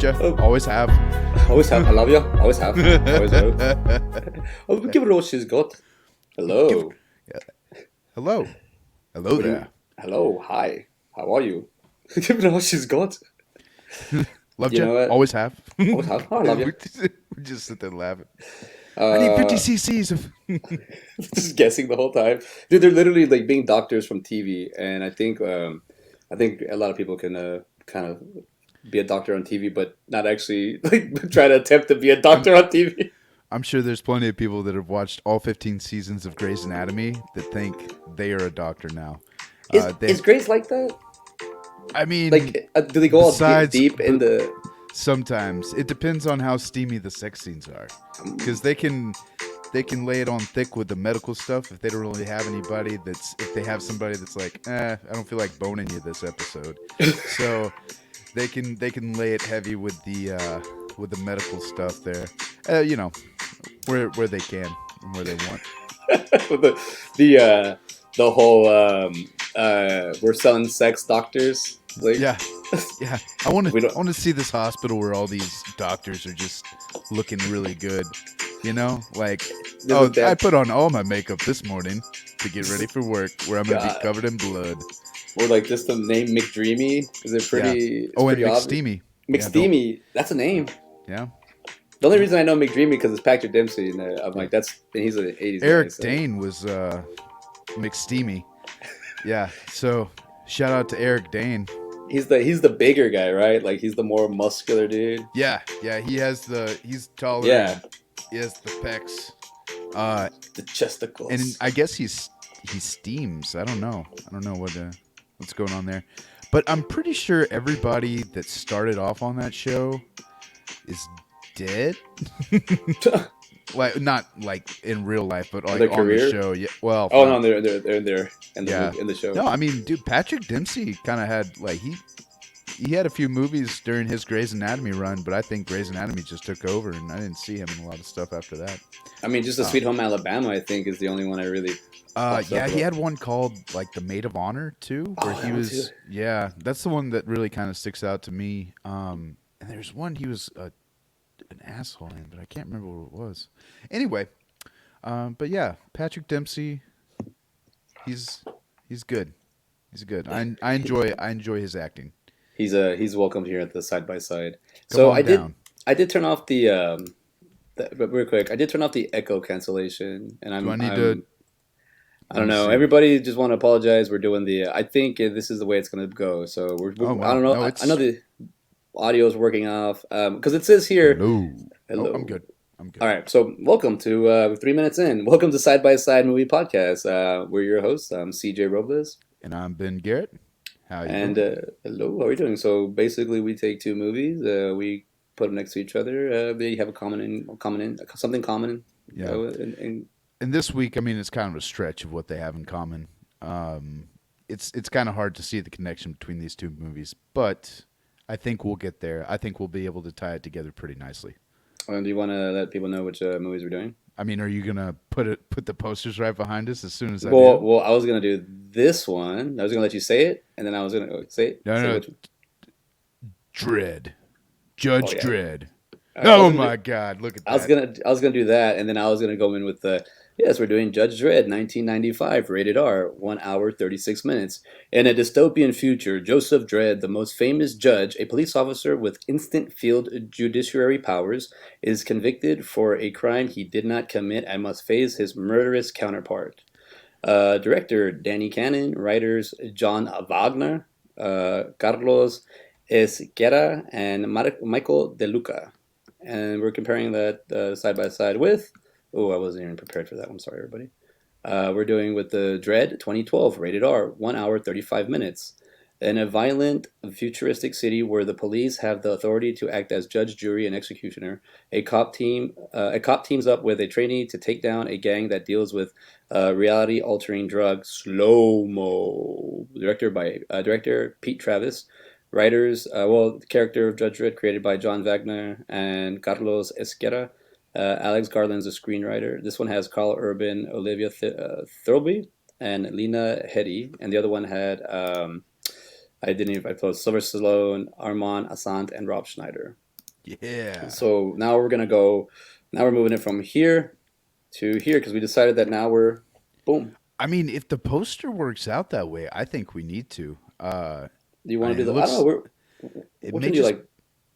Loved you. Always have. Always have. I love you. Always have. Always have. Oh, give it all she's got. Hello. Hello. Hello What do there. you? Hello. Hi. How are you? Give it all she's got. Loved You you. know what? Always have. Always have. Oh, I love you. We just sit there laughing. I need 50 cc's of. Just guessing the whole time, dude. They're literally like being doctors from TV, and I think a lot of people can kind of be a doctor on TV, but not actually like try to attempt to be a doctor on TV. I'm sure there's plenty of people that have watched all 15 seasons of Grey's Anatomy that think they are a doctor now. Is Grace like that? I mean, Like, do they go all deep in the? Sometimes it depends on how steamy the sex scenes are, because they can lay it on thick with the medical stuff if they don't really have anybody that's, if they have somebody that's like, I don't feel like boning you this episode, so they can lay it heavy with the medical stuff there, where they can and where they want. The whole we're selling sex doctors, like, Yeah. I want We don't- to see this hospital where all these doctors are just looking really good. Like, I put on all my makeup this morning to get ready for work, where I'm going to God. be covered in blood. or like just the name McDreamy. Is it pretty? It's Oh, and pretty obvious. McSteamy. McSteamy, that's a name. Yeah. The only reason I know McDreamy because it's Patrick Dempsey, and I'm like, he's an '80s Eric guy. So. Dane was McSteamy. Yeah. So shout out to Eric Dane. He's the bigger guy, right? Like he's the more muscular dude. Yeah. He's taller. Yeah, He has the pecs. the chesticles. And I guess he steams. I don't know what's going on there, but I'm pretty sure everybody that started off on that show is dead. Like, not like in real life, but like Their on career? the show. Yeah. Well. Oh no, they're in the Yeah. in the show. No, I mean, dude, Patrick Dempsey kind of had like he had a few movies during his Grey's Anatomy run, but I think Grey's Anatomy just took over, and I didn't see him in a lot of stuff after that. I mean, just the Sweet Home Alabama, I think, is the only one I really. Yeah, he had one called like The Maid of Honor too, where Oh, he that was. too. Yeah, that's the one that really kind of sticks out to me. And there's one he was an asshole in, but I can't remember what it was. Anyway, but yeah, Patrick Dempsey, he's good. He's good. I enjoy his acting. He's welcome here at the side by side. Come So on down. I did turn off but real quick, I did turn off the echo cancellation, and Do I need to? I don't Let me know. see. Everybody just want to apologize. We're doing I think this is the way it's going to go. So Oh, wow. I don't know. No, I know the audio is working off because it says here. Hello. Hello. Oh, I'm good. All right. So welcome to 3 minutes in. Welcome to Side by Side Movie Podcast. We're your hosts. I'm CJ Robles. And I'm Ben Garrett. How you And doing? hello, how are you doing? So basically, we take two movies, we put them next to each other. They have something common. Yeah. And And this week, I mean, it's kind of a stretch of what they have in common. It's kind of hard to see the connection between these two movies, but I think we'll get there. I think we'll be able to tie it together pretty nicely. do you want to let people know which movies we're doing? I mean, are you gonna put the posters right behind us as soon as I Well, do? well, I was gonna do this one. I was gonna let you say it, and then I was gonna say it. No, say no. which- Dredd, Judge Oh, yeah. Dredd. All right, I Oh was gonna my God! Look at that. I was gonna do that, and then I was gonna go in with yes, we're doing Judge Dredd, 1995, rated R, 1 hour 36 minutes. In a dystopian future, Joseph Dredd, the most famous judge, a police officer with instant field judiciary powers, is convicted for a crime he did not commit and must face his murderous counterpart. Director Danny Cannon, writers John Wagner, Carlos Esquerra, and Michael De Luca. And we're comparing that side by side with. Oh, I wasn't even prepared for that. I'm sorry, everybody. We're doing with the Dredd 2012, rated R, 1 hour 35 minutes. In a violent, futuristic city where the police have the authority to act as judge, jury, and executioner, a cop teams up with a trainee to take down a gang that deals with reality-altering drug slow mo. Director Pete Travis. Writers, the character of Judge Dredd created by John Wagner and Carlos Esquerra. Alex Garland's a screenwriter. This one has Carl Urban, Olivia Thirlby, and Lena Headey. And the other one had, I post Sylvester Stallone, Armand Assant, and Rob Schneider. Yeah. So now we're gonna go. Now we're moving it from here to here because we decided that now we're boom. I mean, if the poster works out that way, I think we need to. Do you I want to mean, do it the? I don't know. looks. It Which may one do you just. like?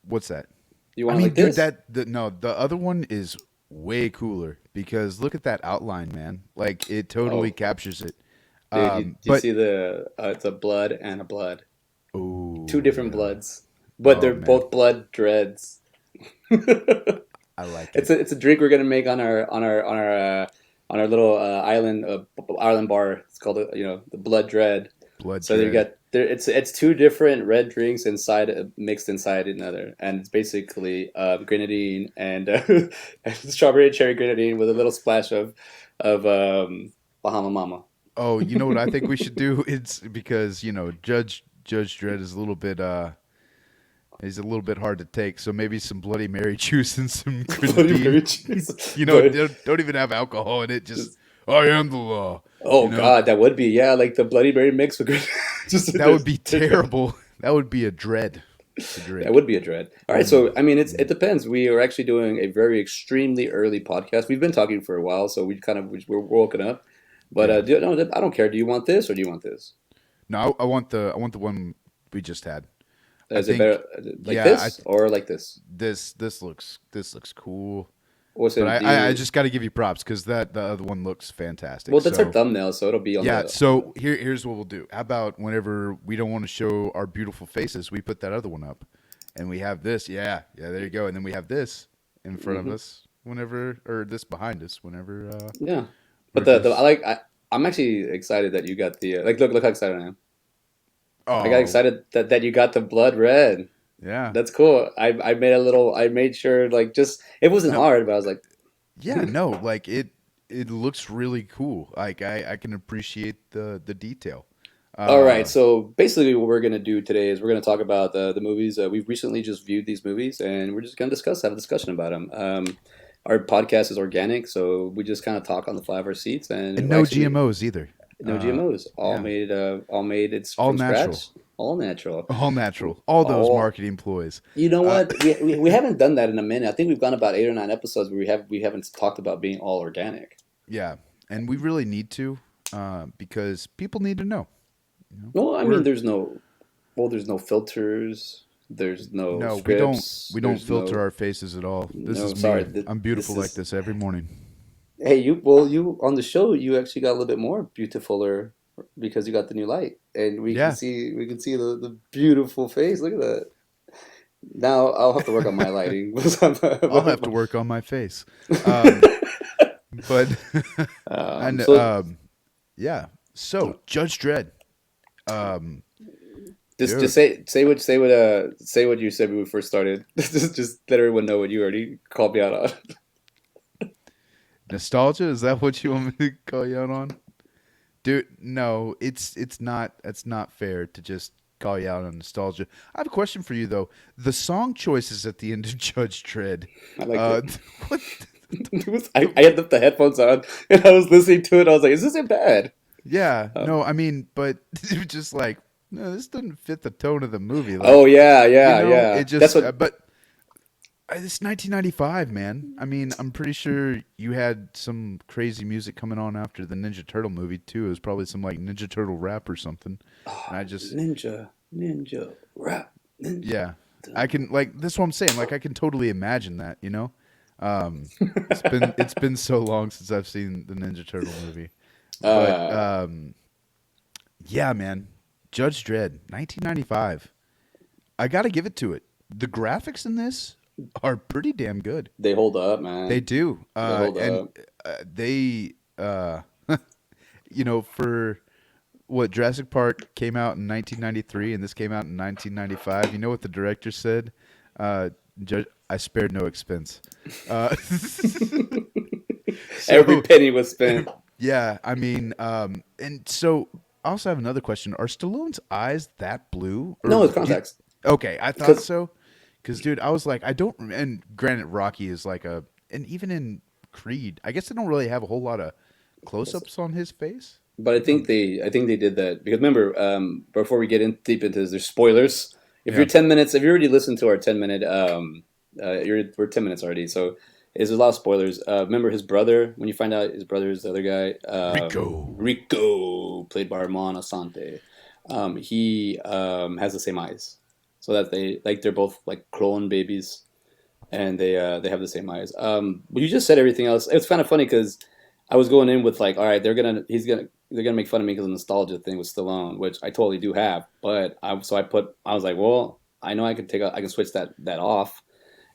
What's that? Do you I want it mean, like dude, this? that no, the other one is way cooler because look at that outline, man. Like it totally Oh, captures it. dude, do you But see the? It's a blood and a blood. Two oh different yeah. bloods, but Oh they're man, both blood dreads. I like It's it. a drink we're gonna make on our little island bar. It's called the Blood Dread. Blood So you Dread. got there. It's two different red drinks inside mixed inside another, and it's basically grenadine and, and strawberry and cherry grenadine with a little splash of Bahama Mama. Oh, you know what I think we should do? It's because Judge Dredd is a little bit he's a little bit hard to take. So maybe some Bloody Mary juice and some Bloody grenadine. Mary juice, but Don't even have alcohol in it. Just I am the law. oh You know god, that would be yeah, like the Bloody Mary mix with just that would be terrible. That would be a dread to that drink. would be a dread. All right, Mm, so I mean, mm. it depends. We are actually doing a very extremely early podcast. We've been talking for a while, so we're woken up. But Yeah. no, I don't care. Do you want this or do you want this? No, I want the one we just had. I Is it think better like yeah, this or like this? this looks cool. What's But it? Do I you? just got to give you props because that the other one looks fantastic. Well, that's our So thumbnail, so it'll be on yeah, on the. so here's what we'll do. How about whenever we don't want to show our beautiful faces, we put that other one up, and we have this. Yeah, yeah, there you go. And then we have this in front of Hmm. us whenever, or this behind us whenever Yeah, but we're just. I'm actually excited that you got the like. Look how excited I am. I got Oh excited that you got the blood red. yeah, That's cool. I made a little. I made sure like just it wasn't no, hard, but I was like. yeah, no, like it looks really cool. Like I can appreciate the detail. All right, Uh, so basically, what we're gonna do today is we're gonna talk about the movies. We've recently just viewed these movies, and we're just gonna have a discussion about them. Our podcast is organic, so we just kind of talk on the fly of our seats, and and no actually, GMOs either. no GMOs, Yeah, all made it's all from natural. scratch, all natural, All natural. All those all. marketing ploys. You know Uh, what? We haven't done that in a minute. I think we've gone about 8 or 9 episodes where we haven't talked about being all organic. yeah, and we really need to because people need to know. No, I mean, We're there's no filters, there's no no, scripts, we don't there's filter no our faces at all. This no. is Sorry, me. I'm beautiful this like is. this every morning. Hey, you on the show, you actually got a little bit more beautifuler because you got the new light, and Yeah, we can see the beautiful face. Look at that. Now I'll have to work on my lighting. I'll have to work on my face. Um, but and So yeah. So Judge Dredd, um, just dude, say what you said when we first started. Just let everyone know what you already called me out on. nostalgia. Is that what you want me to call you out on? Dude, no, it's not fair to just call you out on nostalgia. I have a question for you though. The song choices at the end of Judge Dredd. I liked Uh, it. what I had the headphones on and I was listening to it. I was like, "Is this bad?" yeah, Um, no, I mean, but it was just like no, this doesn't fit the tone of the movie. oh Like, yeah, yeah, it yeah. That's just what. but it's 1995, man. I mean, I'm pretty sure you had some crazy music coming on after the Ninja Turtle movie too. It was probably some like Ninja Turtle rap or something. And I just Ninja rap, ninja. yeah, I can like that's what I'm saying. Like I can totally imagine that, Um, it's been so long since I've seen the Ninja Turtle movie, but Uh, yeah, man, Judge Dredd, 1995. I got to give it to it. The graphics in this are pretty damn good. they hold up, They man. do, They hold and up. they, for what Jurassic Park came out in 1993 and this came out in 1995. You know what the director said? I spared no expense. Every So penny was spent. yeah, I mean, and so I also have another question: are Stallone's eyes that blue? No, it's contacts. Okay, I thought Because, so. Because dude, I was like, I don't. And granted, Rocky is like and even in Creed, I guess they don't really have a whole lot of close-ups on his face. but I think they did that because remember, before we get in deep into this, there's spoilers. If you're Yeah. 10 minutes, if you already listened to our 10 minute We're 10 minutes already, so there's a lot of spoilers. Remember his brother? When you find out his brother is the other guy, Rico. Rico, played by Armand Asante. He has the same eyes, so that they're both like clone babies, and they have the same eyes. But you just said everything else. It's kind of funny because I was going in with like, all right, they're gonna make fun of me because of the nostalgia thing with Stallone, which I totally do have. But I was like, well, I know I can switch that off,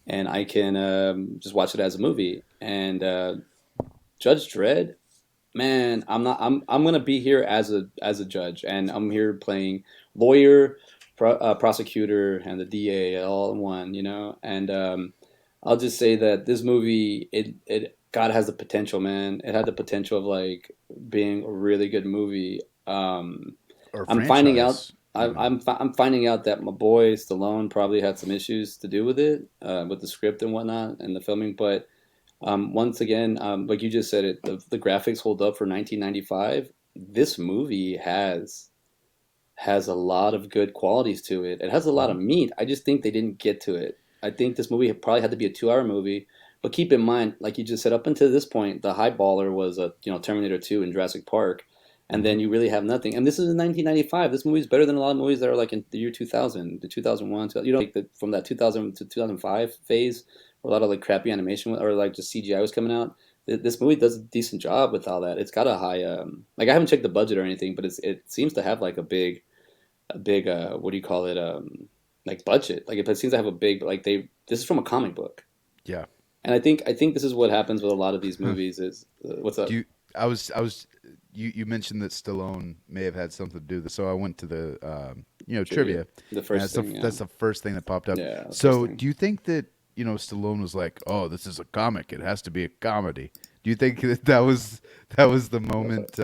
and I can just watch it as a movie. And Judge Dredd, man, I'm gonna be here as a judge, and I'm here playing lawyer, prosecutor, and the DA all in one, And I'll just say that this movie, it God has the potential, man. It had the potential of like being a really good movie. Or I'm finding out. franchise, even. I'm finding out that my boy Stallone probably had some issues to do with it, with the script and whatnot and the filming. But once again, like you just said, the graphics hold up for 1995. This movie has a lot of good qualities to it. It has a lot Hmm. of meat. I just think they didn't get to it. I think this movie probably had to be a 2 hour movie. But keep in mind, like you just said, up until this point, the high baller was Terminator 2 and Jurassic Park, and Hmm. then you really have nothing. And this is in 1995. This movie is better than a lot of movies that are like in the year 2000, the 2001, like from that 2000 to 2005 phase, where a lot of like crappy animation or like just CGI was coming out. This movie does a decent job with all that. It's got a high like I haven't checked the budget or anything, but it seems to have like a big what do you call it like budget, like it seems to have a big, like they this is from a comic book, Yeah. and I think this is what happens with a lot of these movies is what's Do up. you? I was. You mentioned that Stallone may have had something to do with this, so I went to the Trivia, trivia, the and first thing, yeah. that's the first thing that popped up. Yeah, the first So, thing. do you think that Stallone was like, "Oh, this is a comic; it has to be a comedy"? Do you think that was the moment?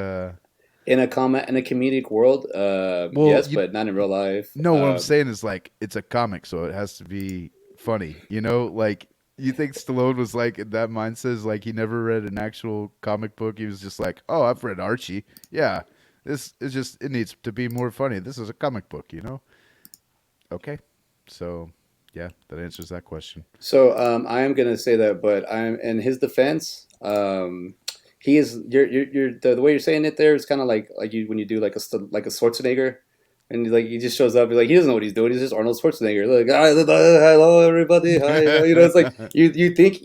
In a comedic world, Well, yes, but not in real life. no, what I'm saying is like it's a comic, so it has to be funny. Like you think Stallone was like in that mindset, is like he never read an actual comic book. He was just like, "Oh, I've read Archie. Yeah, this is just it needs to be more funny. This is a comic book." Okay, so yeah, that answers that question. So I am gonna say that, but I'm in his defense. He is the way you're saying it there is kind of like you when you do like like a Schwarzenegger, and like he just shows up. He's like he doesn't know what he's doing. He's just Arnold Schwarzenegger. Like hi, hello everybody, hi. It's like you think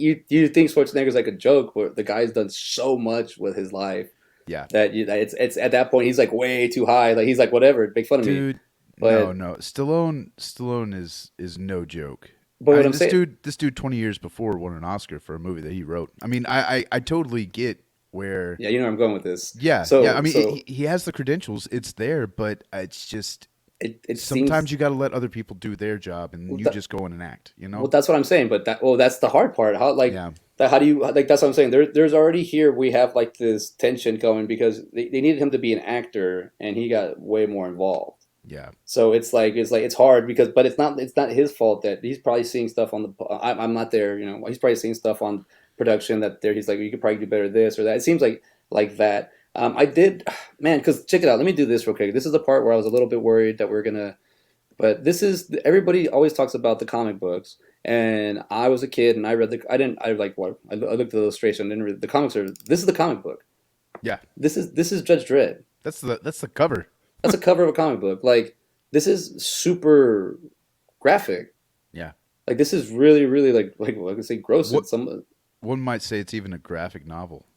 Schwarzenegger's like a joke, but the guy's done so much with his life Yeah, that it's at that point he's like way too high. Like he's like whatever, make fun of me. dude. No, But no. Stallone is no joke. I what mean, I'm saying. this dude 20 years before won an Oscar for a movie that he wrote. I mean, I totally get where. Yeah, you know where I'm going with this. Yeah, yeah. I So mean, so he has the credentials. It's there, but it's just it sometimes seems. you got to let other people do their job, and Well, you just go in and act. well, that's what I'm saying. But that's the hard part. How like Yeah, that? How do you like? That's what I'm saying. There's already here we have like this tension going because they needed him to be an actor, and he got way more involved. yeah, So it's hard because, but it's not his fault that he's probably seeing stuff on the. I'm not there. He's probably seeing stuff on production that there. He's like, you could probably do better this or that. It seems like that. I did, man. Because check it out. Let me do this real quick. This is the part where I was a little bit worried that we're gonna. But this is everybody always talks about the comic books, and I was a kid and I read the. I didn't. I like what I looked at the illustration. Didn't read the comics. This is the comic book. yeah. This is Judge Dredd. That's the cover. That's a cover of a comic book. Like this is super graphic. Yeah. Like this is really, really like I say gross in What some. one might say it's even a graphic novel.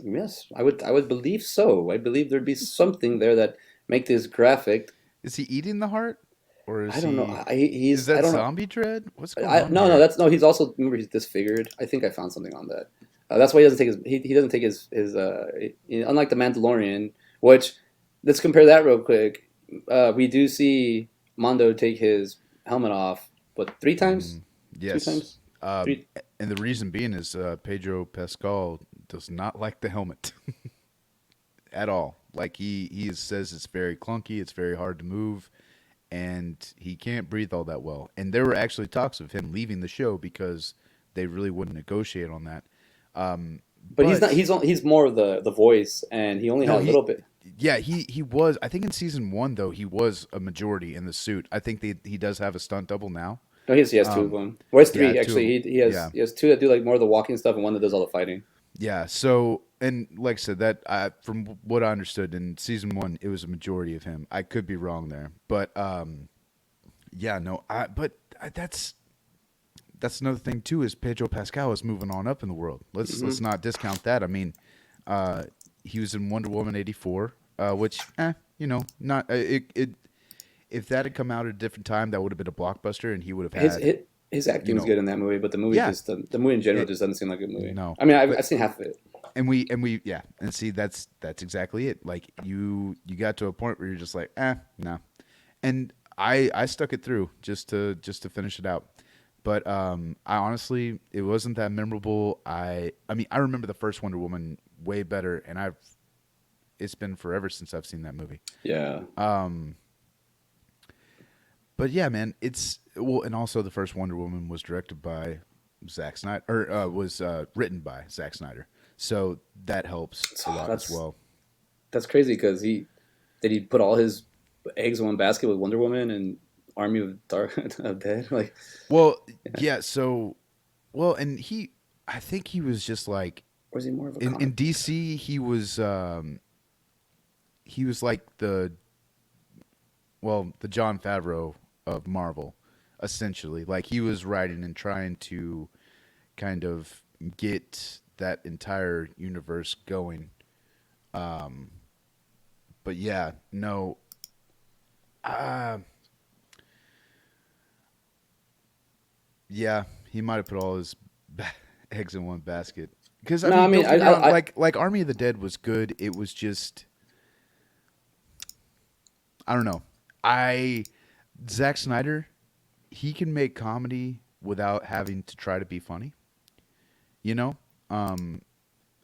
Yes, I would believe so. I believe there'd be something there that make this graphic. Is he eating the heart, or I is don't know. he? Is I that don't know. zombie dread? What's going on No, here? that's no. He's also remember he's disfigured. I think I found something on that. That's why he doesn't take unlike the Mandalorian, which let's compare that real quick. We do see Mondo take his helmet off, but three times, Mm, two yes. times, Um, three. and the reason being is Pedro Pascal does not like the helmet at all. Like he says it's very clunky, it's very hard to move, and he can't breathe all that well. And there were actually talks of him leaving the show because they really wouldn't negotiate on that. Um, But he's not. but He's more of the voice, and he only no, had a little bit. yeah, he was. I think in season one though he was a majority in the suit. I think he does have a stunt double now. No, he has two of them. Well, it's Yeah, three two of them. actually. Yeah, He has two that do like more of the walking stuff, and one that does all the fighting. yeah. So, and like I said, that from what I understood in season one, it was a majority of him. I could be wrong there, but yeah, no. That's another thing too. Is Pedro Pascal is moving on up in the world. Let's Hmm. not discount that. I mean, uh, he was in Wonder Woman '84, which, not it. If that had come out at a different time, that would have been a blockbuster, and he would have His had, his, his you acting was know, good in that movie, but yeah, the movie in general it, just doesn't seem like a good movie. no, I mean, but I've seen half of it. and we yeah, and see that's exactly it. Like you got to a point where you're just like, no, and I stuck it through just to finish it out. But I honestly, it wasn't that memorable. I mean, I remember the first Wonder Woman way better, and it's been forever since I've seen that movie. Yeah. But yeah, man, it's well, and also the first Wonder Woman was directed by Zack Snyder, or was written by Zack Snyder, so that helps a lot as That's well. that's crazy because he put all his eggs in one basket with Wonder Woman and Army of Dark of Dead. Like, Well, yeah, so well, and I think he was just like or is he more of a in comic? DC, he was like the John Favreau of Marvel, essentially. Like he was writing and trying to kind of get that entire universe going. But yeah, no, uh, yeah, he might have put all his eggs in one basket. Because I No, I mean, mean, don't get me wrong. I Like Army of the Dead was good. It was just I don't know. I Zack Snyder, he can make comedy without having to try to be funny. You know, um,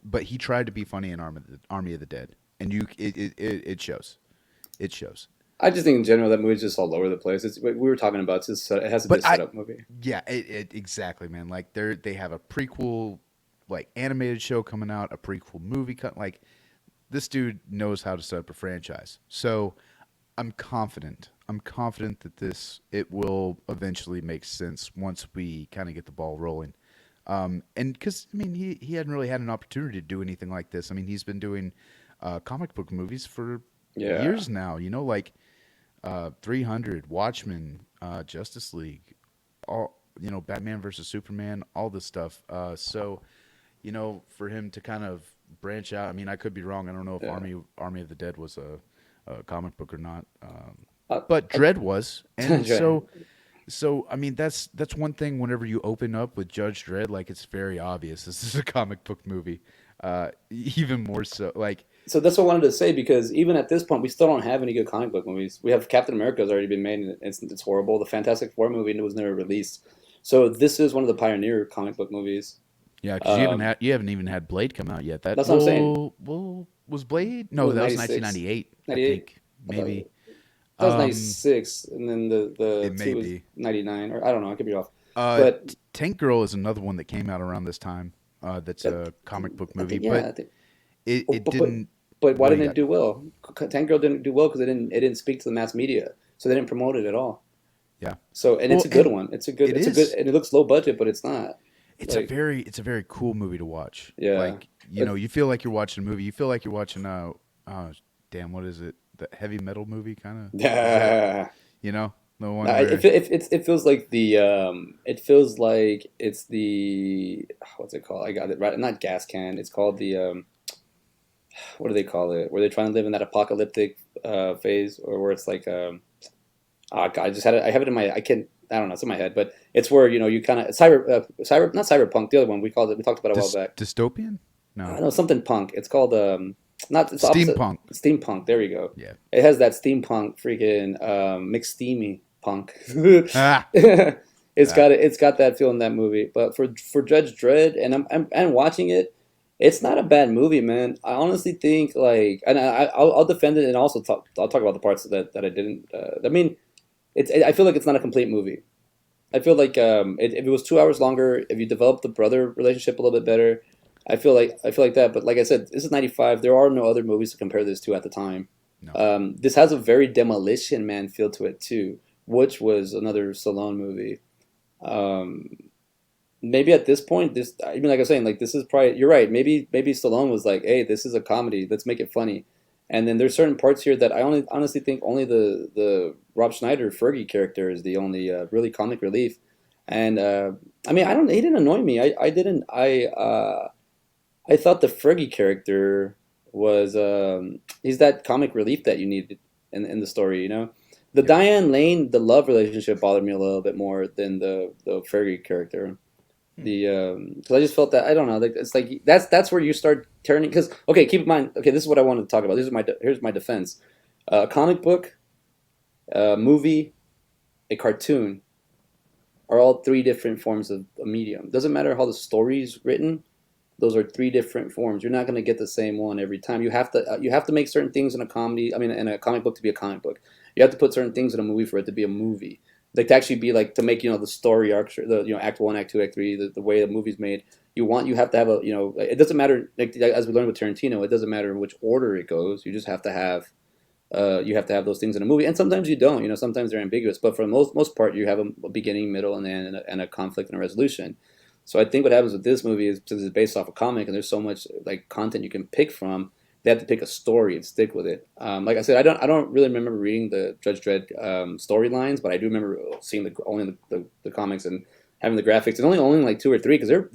but he tried to be funny in Army of the Dead, and it shows. It shows. I just think in general that movie's just all over the place. It's we were talking about. It's just, it has to be But a I setup movie. Yeah, it exactly, man. Like they have a prequel like animated show coming out, a prequel movie cut. Like this dude knows how to set up a franchise. So I'm confident. I'm confident that it will eventually make sense once we kind of get the ball rolling. And because I mean he hadn't really had an opportunity to do anything like this. I mean he's been doing comic book movies for Yeah. years now. You know, like 300, Watchmen, Justice League, all Batman versus Superman, all this stuff. So for him to kind of branch out. I mean, I could be wrong. I don't know if Yeah. Army of the Dead was a comic book or not. Uh, But Dredd was, and Dre- so I mean that's one thing. Whenever you open up with Judge Dredd, like it's very obvious this is a comic book movie. Even more so, like so that's what I wanted to say because even at this point, we still don't have any good comic book movies. We have Captain America has already been made, and it's horrible. The Fantastic Four movie was never released. So this is one of the pioneer comic book movies. yeah, because Um, you haven't even had Blade come out yet. That that's what I'm saying. was Blade? It No, was that was 96, 1998. I 98. think I thought maybe. that was Um, 96, and then it the may two was be. 99, or I don't know. I could be off. But Tank Girl is another one that came out around this time. That's that, a comic book I movie, think yeah, but I think. it But but didn't. but why What do didn't you it got? do well? Tank Girl didn't do well because it didn't speak to the mass media, so they didn't promote it at all. Yeah. So and it's Well, a good and one. it It's a good is. and it looks low budget, but it's not like It's a very cool movie to watch. yeah. Like But you feel like you're watching a movie. You feel like you're watching damn, what is it? The heavy metal movie kind of. Is that yeah, the no, one where it feels like it feels like it's the what's it called? I got it right. Not gas can. It's called the what do they call it? Where they try and live in that apocalyptic phase, or where it's like oh god, I just had it. I have it in my. I can't. I don't know. It's in my head, but it's where you kind of not cyberpunk. The other one we called it. We talked about it a while back. dystopian? I No, don't know something punk. It's called not it's opposite steampunk. steampunk. There we go. Yeah. It has that steampunk freaking mixed steamy punk. Ah, ah. It's got that feel in that movie. But for Judge Dredd, and I'm watching it. It's not a bad movie, man. I honestly think like, and I'll defend it, and also I'll talk about the parts that I didn't. I mean, I feel like it's not a complete movie. I feel like if it was 2 hours longer, if you developed the brother relationship a little bit better, I feel like that. But like I said, this is '95. There are no other movies to compare this to at the time. No. This has a very Demolition Man feel to it too, which was another Stallone movie. Um, Maybe at this point, this I mean, like I was saying, like this is probably you're right. Maybe Stallone was like, hey, this is a comedy. Let's make it funny. And then there's certain parts here that I only honestly think only the Rob Schneider Fergie character is the only really comic relief. And I mean, I don't. He didn't annoy me. I didn't. I thought the Fergie character was he's that comic relief that you needed in the story. You know, the Yep. Diane Lane the love relationship bothered me a little bit more than the Fergie character. Hmm. The because I just felt that I don't know, like it's like that's where you start turning. Because okay, keep in mind, okay, this is what I wanted to talk about. This is here's my defense. A comic book, a movie, a cartoon are all three different forms of a medium. Doesn't matter how the story's written. Those are three different forms. You're not going to get the same one every time. You have to make certain things in a comedy. I mean, in a comic book to be a comic book. You have to put certain things in a movie for it to be a movie. Like to actually be like to make the story arc, the act one, act two, act three, the way the movie's made. You have to have a it doesn't matter like as we learned with Tarantino. It doesn't matter in which order it goes. You just have to have those things in a movie, and sometimes you don't. Sometimes they're ambiguous, but for the most part, you have a beginning, middle, and end, and a conflict and a resolution. So I think what happens with this movie is because it's based off a comic, and there's so much like content you can pick from. They have to pick a story and stick with it. Like I said, I don't really remember reading the Judge Dredd storylines, but I do remember seeing the comics and having the graphics, and only like two or three because they're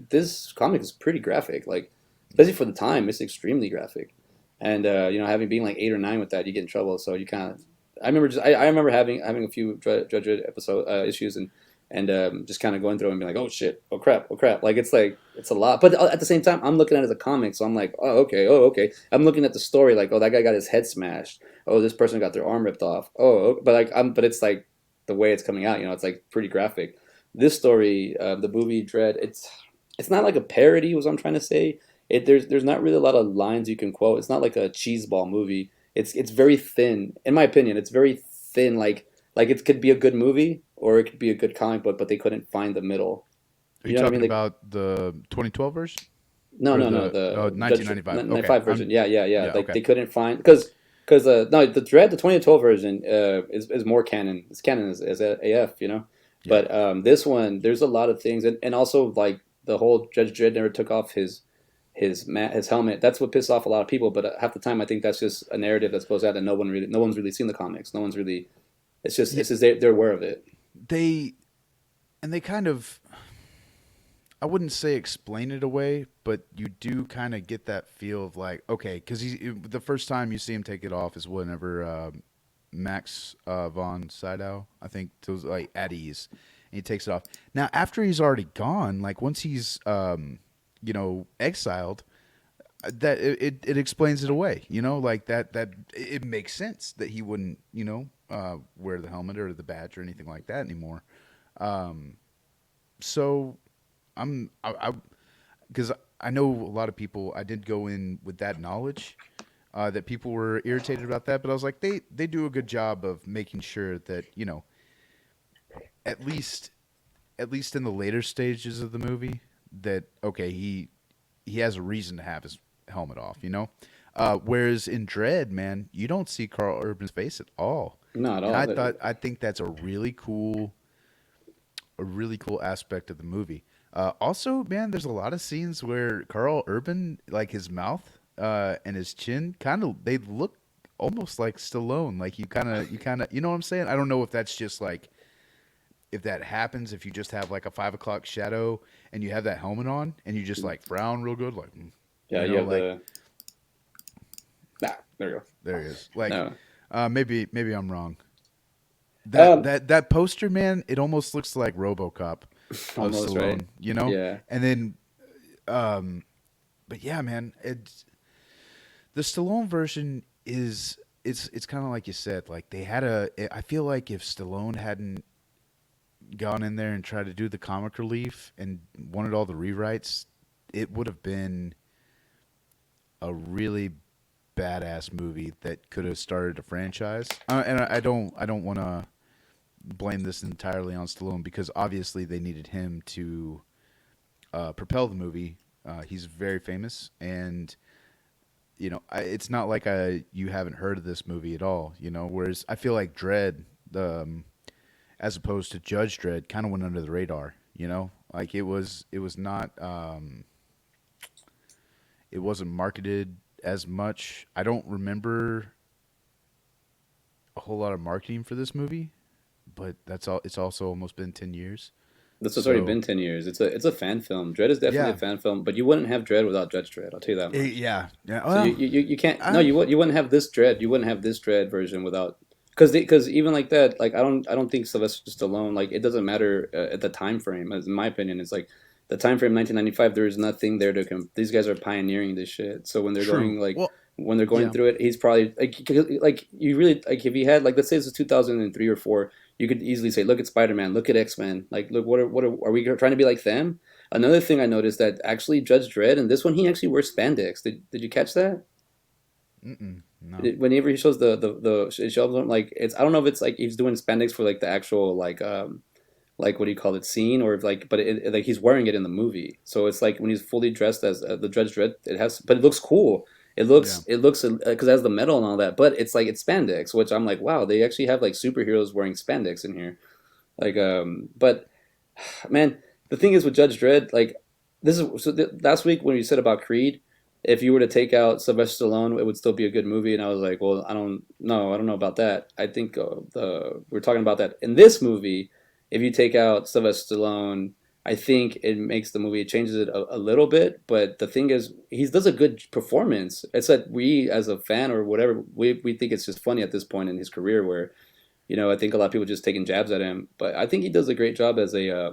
this comic is pretty graphic, like especially for the time, it's extremely graphic. And having being like 8 or 9 with that, you get in trouble. So you kind of, I remember having a few Judge Dredd episode issues and just kind of going through and being like, oh shit, oh crap, like it's a lot. But at the same time, I'm looking at it as a comic, so I'm like, oh okay. I'm looking at the story like, oh that guy got his head smashed. Oh this person got their arm ripped off. But it's like the way it's coming out, it's like pretty graphic. This story, the movie Dread, it's not like a parody, was what I'm trying to say. There's not really a lot of lines you can quote. It's not like a cheeseball movie. It's very thin, in my opinion. It's very thin. Like it could be a good movie or it could be a good comic book, but they couldn't find the middle. Are you You know what I mean? talking Like about the 2012 version no, or no, no. the The Judge 1995? Okay, 95 version. Yeah. yeah, Like okay. they couldn't find because no, the Dread, the 2012 version is more canon. It's canon as AF. Yeah. But this one, there's a lot of things, and also like the whole Judge Dredd never took off his helmet. That's what pissed off a lot of people. But half the time, I think that's just a narrative that's supposed out that no one's really seen the comics. No one's really. Yeah, It's just they're aware of it. they they kind of, I wouldn't say explain it away, but you do kind of get that feel of like, okay, because the first time you see him take it off is whenever Max von Sydow, I think, it was like at ease, and he takes it off. Now, after he's already gone, like once he's exiled, that it explains it away. Like that it makes sense that he wouldn't wear the helmet or the badge or anything like that anymore. So I because I know a lot of people. I did go in with that knowledge that people were irritated about that, but I was like, they do a good job of making sure that at least at least in the later stages of the movie that okay he has a reason to have his helmet off. Whereas in Dread, man, you don't see Carl Urban's face at all, Not at and all. I think that's a really cool aspect of the movie. Also, man, there's a lot of scenes where Carl Urban, like his mouth and his chin, kind of they look almost like Stallone. Like you know what I'm saying? I don't know if that's just like if that happens if you just have like a 5 o'clock shadow and you have that helmet on and you just like frown real good, like Yeah, you have like the there you there he is. go. Like No, maybe I'm wrong. um, That poster, man, it almost looks like RoboCop of almost right. Stallone, Yeah, and then um, but yeah, man, the Stallone version is it's kind of like you said. Like they had I feel like if Stallone hadn't gone in there and tried to do the comic relief and wanted all the rewrites, it would have been a really badass movie that could have started a franchise. And I don't want to blame this entirely on Stallone because obviously they needed him to propel the movie. He's very famous, and it's not like you haven't heard of this movie at all. Whereas I feel like Dread, as opposed to Judge Dredd, kind of went under the radar. Like it was not it wasn't marketed as much. I don't remember a whole lot of marketing for this movie, but that's all. It's also almost been 10 years. This has already So been 10 years. It's a fan film. Dredd is definitely a yeah, fan film, but you wouldn't have Dredd without Judge Dredd. I'll tell you that much. yeah, yeah. So Well, you can't no I, you wouldn't have this Dredd. You wouldn't have this Dredd version without because even like that, like I don't think Sylvester Stallone, like it doesn't matter at the time frame. As in my opinion, it's like the time frame 1995. There is nothing there to these guys are pioneering this shit. So when they're true. going like Well, when they're going yeah. through it, he's probably like you really like if he had like let's say it's 2003 or four, you could easily say look at Spider Man, look at X Men, like look are we trying to be like them? Another thing I noticed that actually Judge Dredd and this one he actually wears spandex. Did you catch that? No. Whenever he shows the it shows him like it's I don't know if it's like he's doing spandex for like the actual like what do you call it scene or if, like but like he's wearing it in the movie so it's like when he's fully dressed as the Judge Dredd it has but it looks cool Yeah. it looks because it has the metal and all that but it's like it's spandex which I'm like wow they actually have like superheroes wearing spandex in here like but man, the thing is with Judge Dredd, like this is so last week when you said about Creed, if you were to take out Sylvester Stallone, it would still be a good movie. And I was like, well, I don't know about that. I think we're talking about that in this movie. If you take out Sylvester Stallone, I think it makes the movie it changes it a little bit. But the thing is, he does a good performance. It's that we, as a fan or whatever, we think it's just funny at this point in his career where I think a lot of people just taking jabs at him, but I think he does a great job as a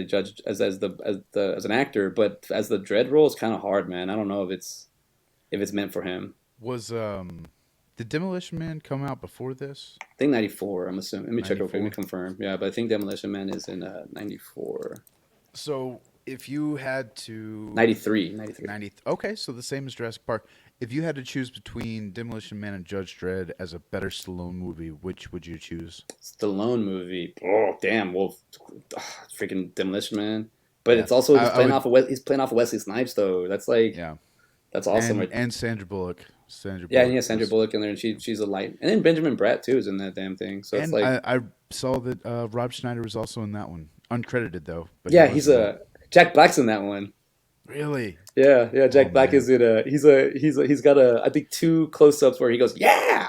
judge as an actor. But as the Dread role, it's kind of hard, man. I don't know if it's meant for him. Was did Demolition Man come out before this? I think 94. I'm assuming. Let me check real quick. Let me 94. confirm. Yeah, but I think Demolition Man is in 94. So if you had to 93. 93. 90, okay, so the same as Jurassic Park. If you had to choose between Demolition Man and Judge Dredd as a better Stallone movie, which would you choose? Stallone movie. Oh damn! Well, freaking Demolition Man. But Yeah, it's also I would. he's playing off of Wesley Snipes though. That's like Yeah, that's awesome. Right? and Sandra Bullock. Sandra Yeah, and Bullock he has Sandra was, Bullock in there, and she's a light. And then Benjamin Bratt too is in that damn thing. So it's and like I saw that Rob Schneider was also in that one, uncredited though, but he yeah, was he's in it. a Jack Black's in that one. Really? Yeah, yeah. Oh Jack Black man. is in a. He's got a. I think two close ups where he goes yeah,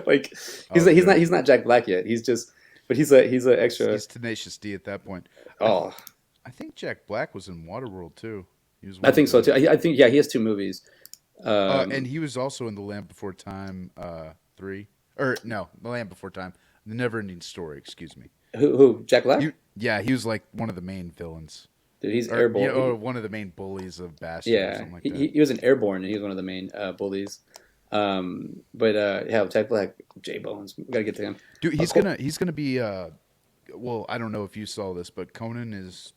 like Oh he's good. not Jack Black yet. He's just, but he's a extra. He's Tenacious D at that point. I th- Oh, I think Jack Black was in Waterworld too. He was I one of think so the. too. I think yeah, he has two movies. And Um, he was also in The Land Before Time 3. Or, no, The Land Before Time. The Never Ending Story, excuse me. who Jack Black? Yeah, he was like one of the main villains. Dude, he's Or, yeah, airborne. or one of the main bullies of Bastion or Yeah, something like he that. he was an airborne, and he was one of the main bullies. But yeah, Jack Black, J Bones, we gotta get to him. Dude, Of course. he's gonna be, well, I don't know if you saw this, but Conan is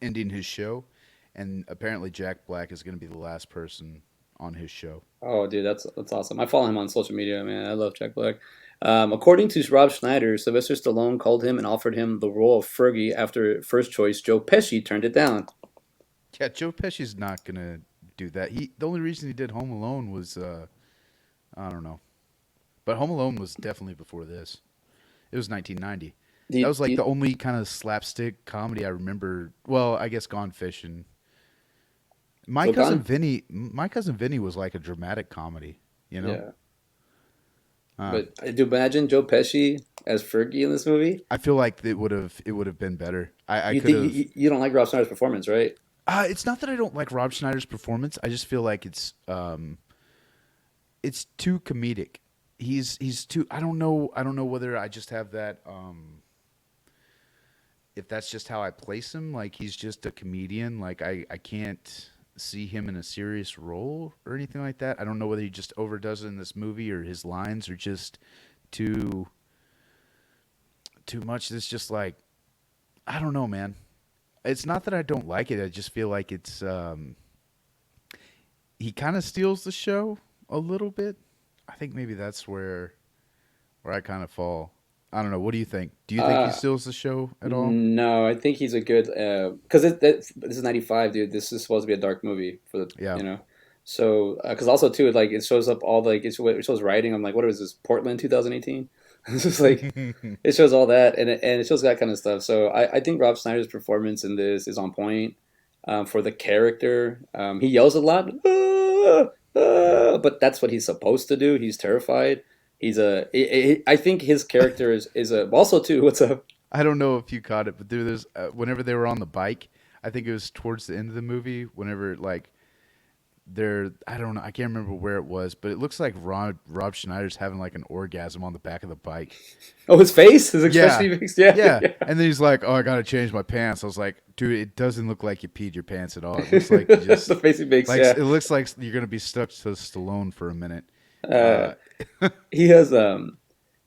ending his show, and apparently Jack Black is gonna be the last person on his show. Oh, dude, that's awesome. I follow him on social media, man. I love Jack Black. According to Rob Schneider, Sylvester Stallone called him and offered him the role of Fergie after first choice Joe Pesci turned it down. Yeah, Joe Pesci's not gonna do that. The only reason he did Home Alone was I don't know, but Home Alone was definitely before this. It was 1990. Do That you, was do like you, the only kind of slapstick comedy I remember. Well, I guess Gone Fishing. so gone? My cousin Vinny was like a dramatic comedy. You know, Yeah, uh, but do imagine Joe Pesci as Fergie in this movie? I feel like it would have been better. I You could think have. you don't like Rob Schneider's performance, right? It's not that I don't like Rob Schneider's performance. I just feel like it's too comedic. He's too. I don't know whether I just have that. If that's just how I place him, like he's just a comedian. Like I can't see him in a serious role or anything like that. I don't know whether he just overdoes it in this movie or his lines are just too too much. It's just like I don't know, man. It's not that I don't like it. I just feel like it's he kind of steals the show a little bit. I think maybe that's where I kind of fall. I don't know. What do you think? Do you think he Uh, steals the show at all? no, I think he's a good because this is 95, dude. This is supposed to be a dark movie for the Yeah. So because also too like it shows up all like it shows writing. I'm like, what is this? Portland 2018. It's just like it shows all that, and it shows that kind of stuff. So I think Rob Schneider's performance in this is on point for the character. He yells a lot, "Ah, ah," but that's what he's supposed to do. He's terrified. I think his character is a also too. What's up? I don't know if you caught it, but there's whenever they were on the bike, I think it was towards the end of the movie. Whenever like they're, I don't know, I can't remember where it was, but it looks like Rob Schneider's having like an orgasm on the back of the bike. Oh, his face, his Yeah, expression. Yeah, yeah. yeah. And then he's like, "Oh, I gotta change my pants." I was like, "Dude, it doesn't look like you peed your pants at all. It looks like you just The face he makes. like Yeah. it looks like you're gonna be stuck to Stallone for a minute." Uh, Uh, he has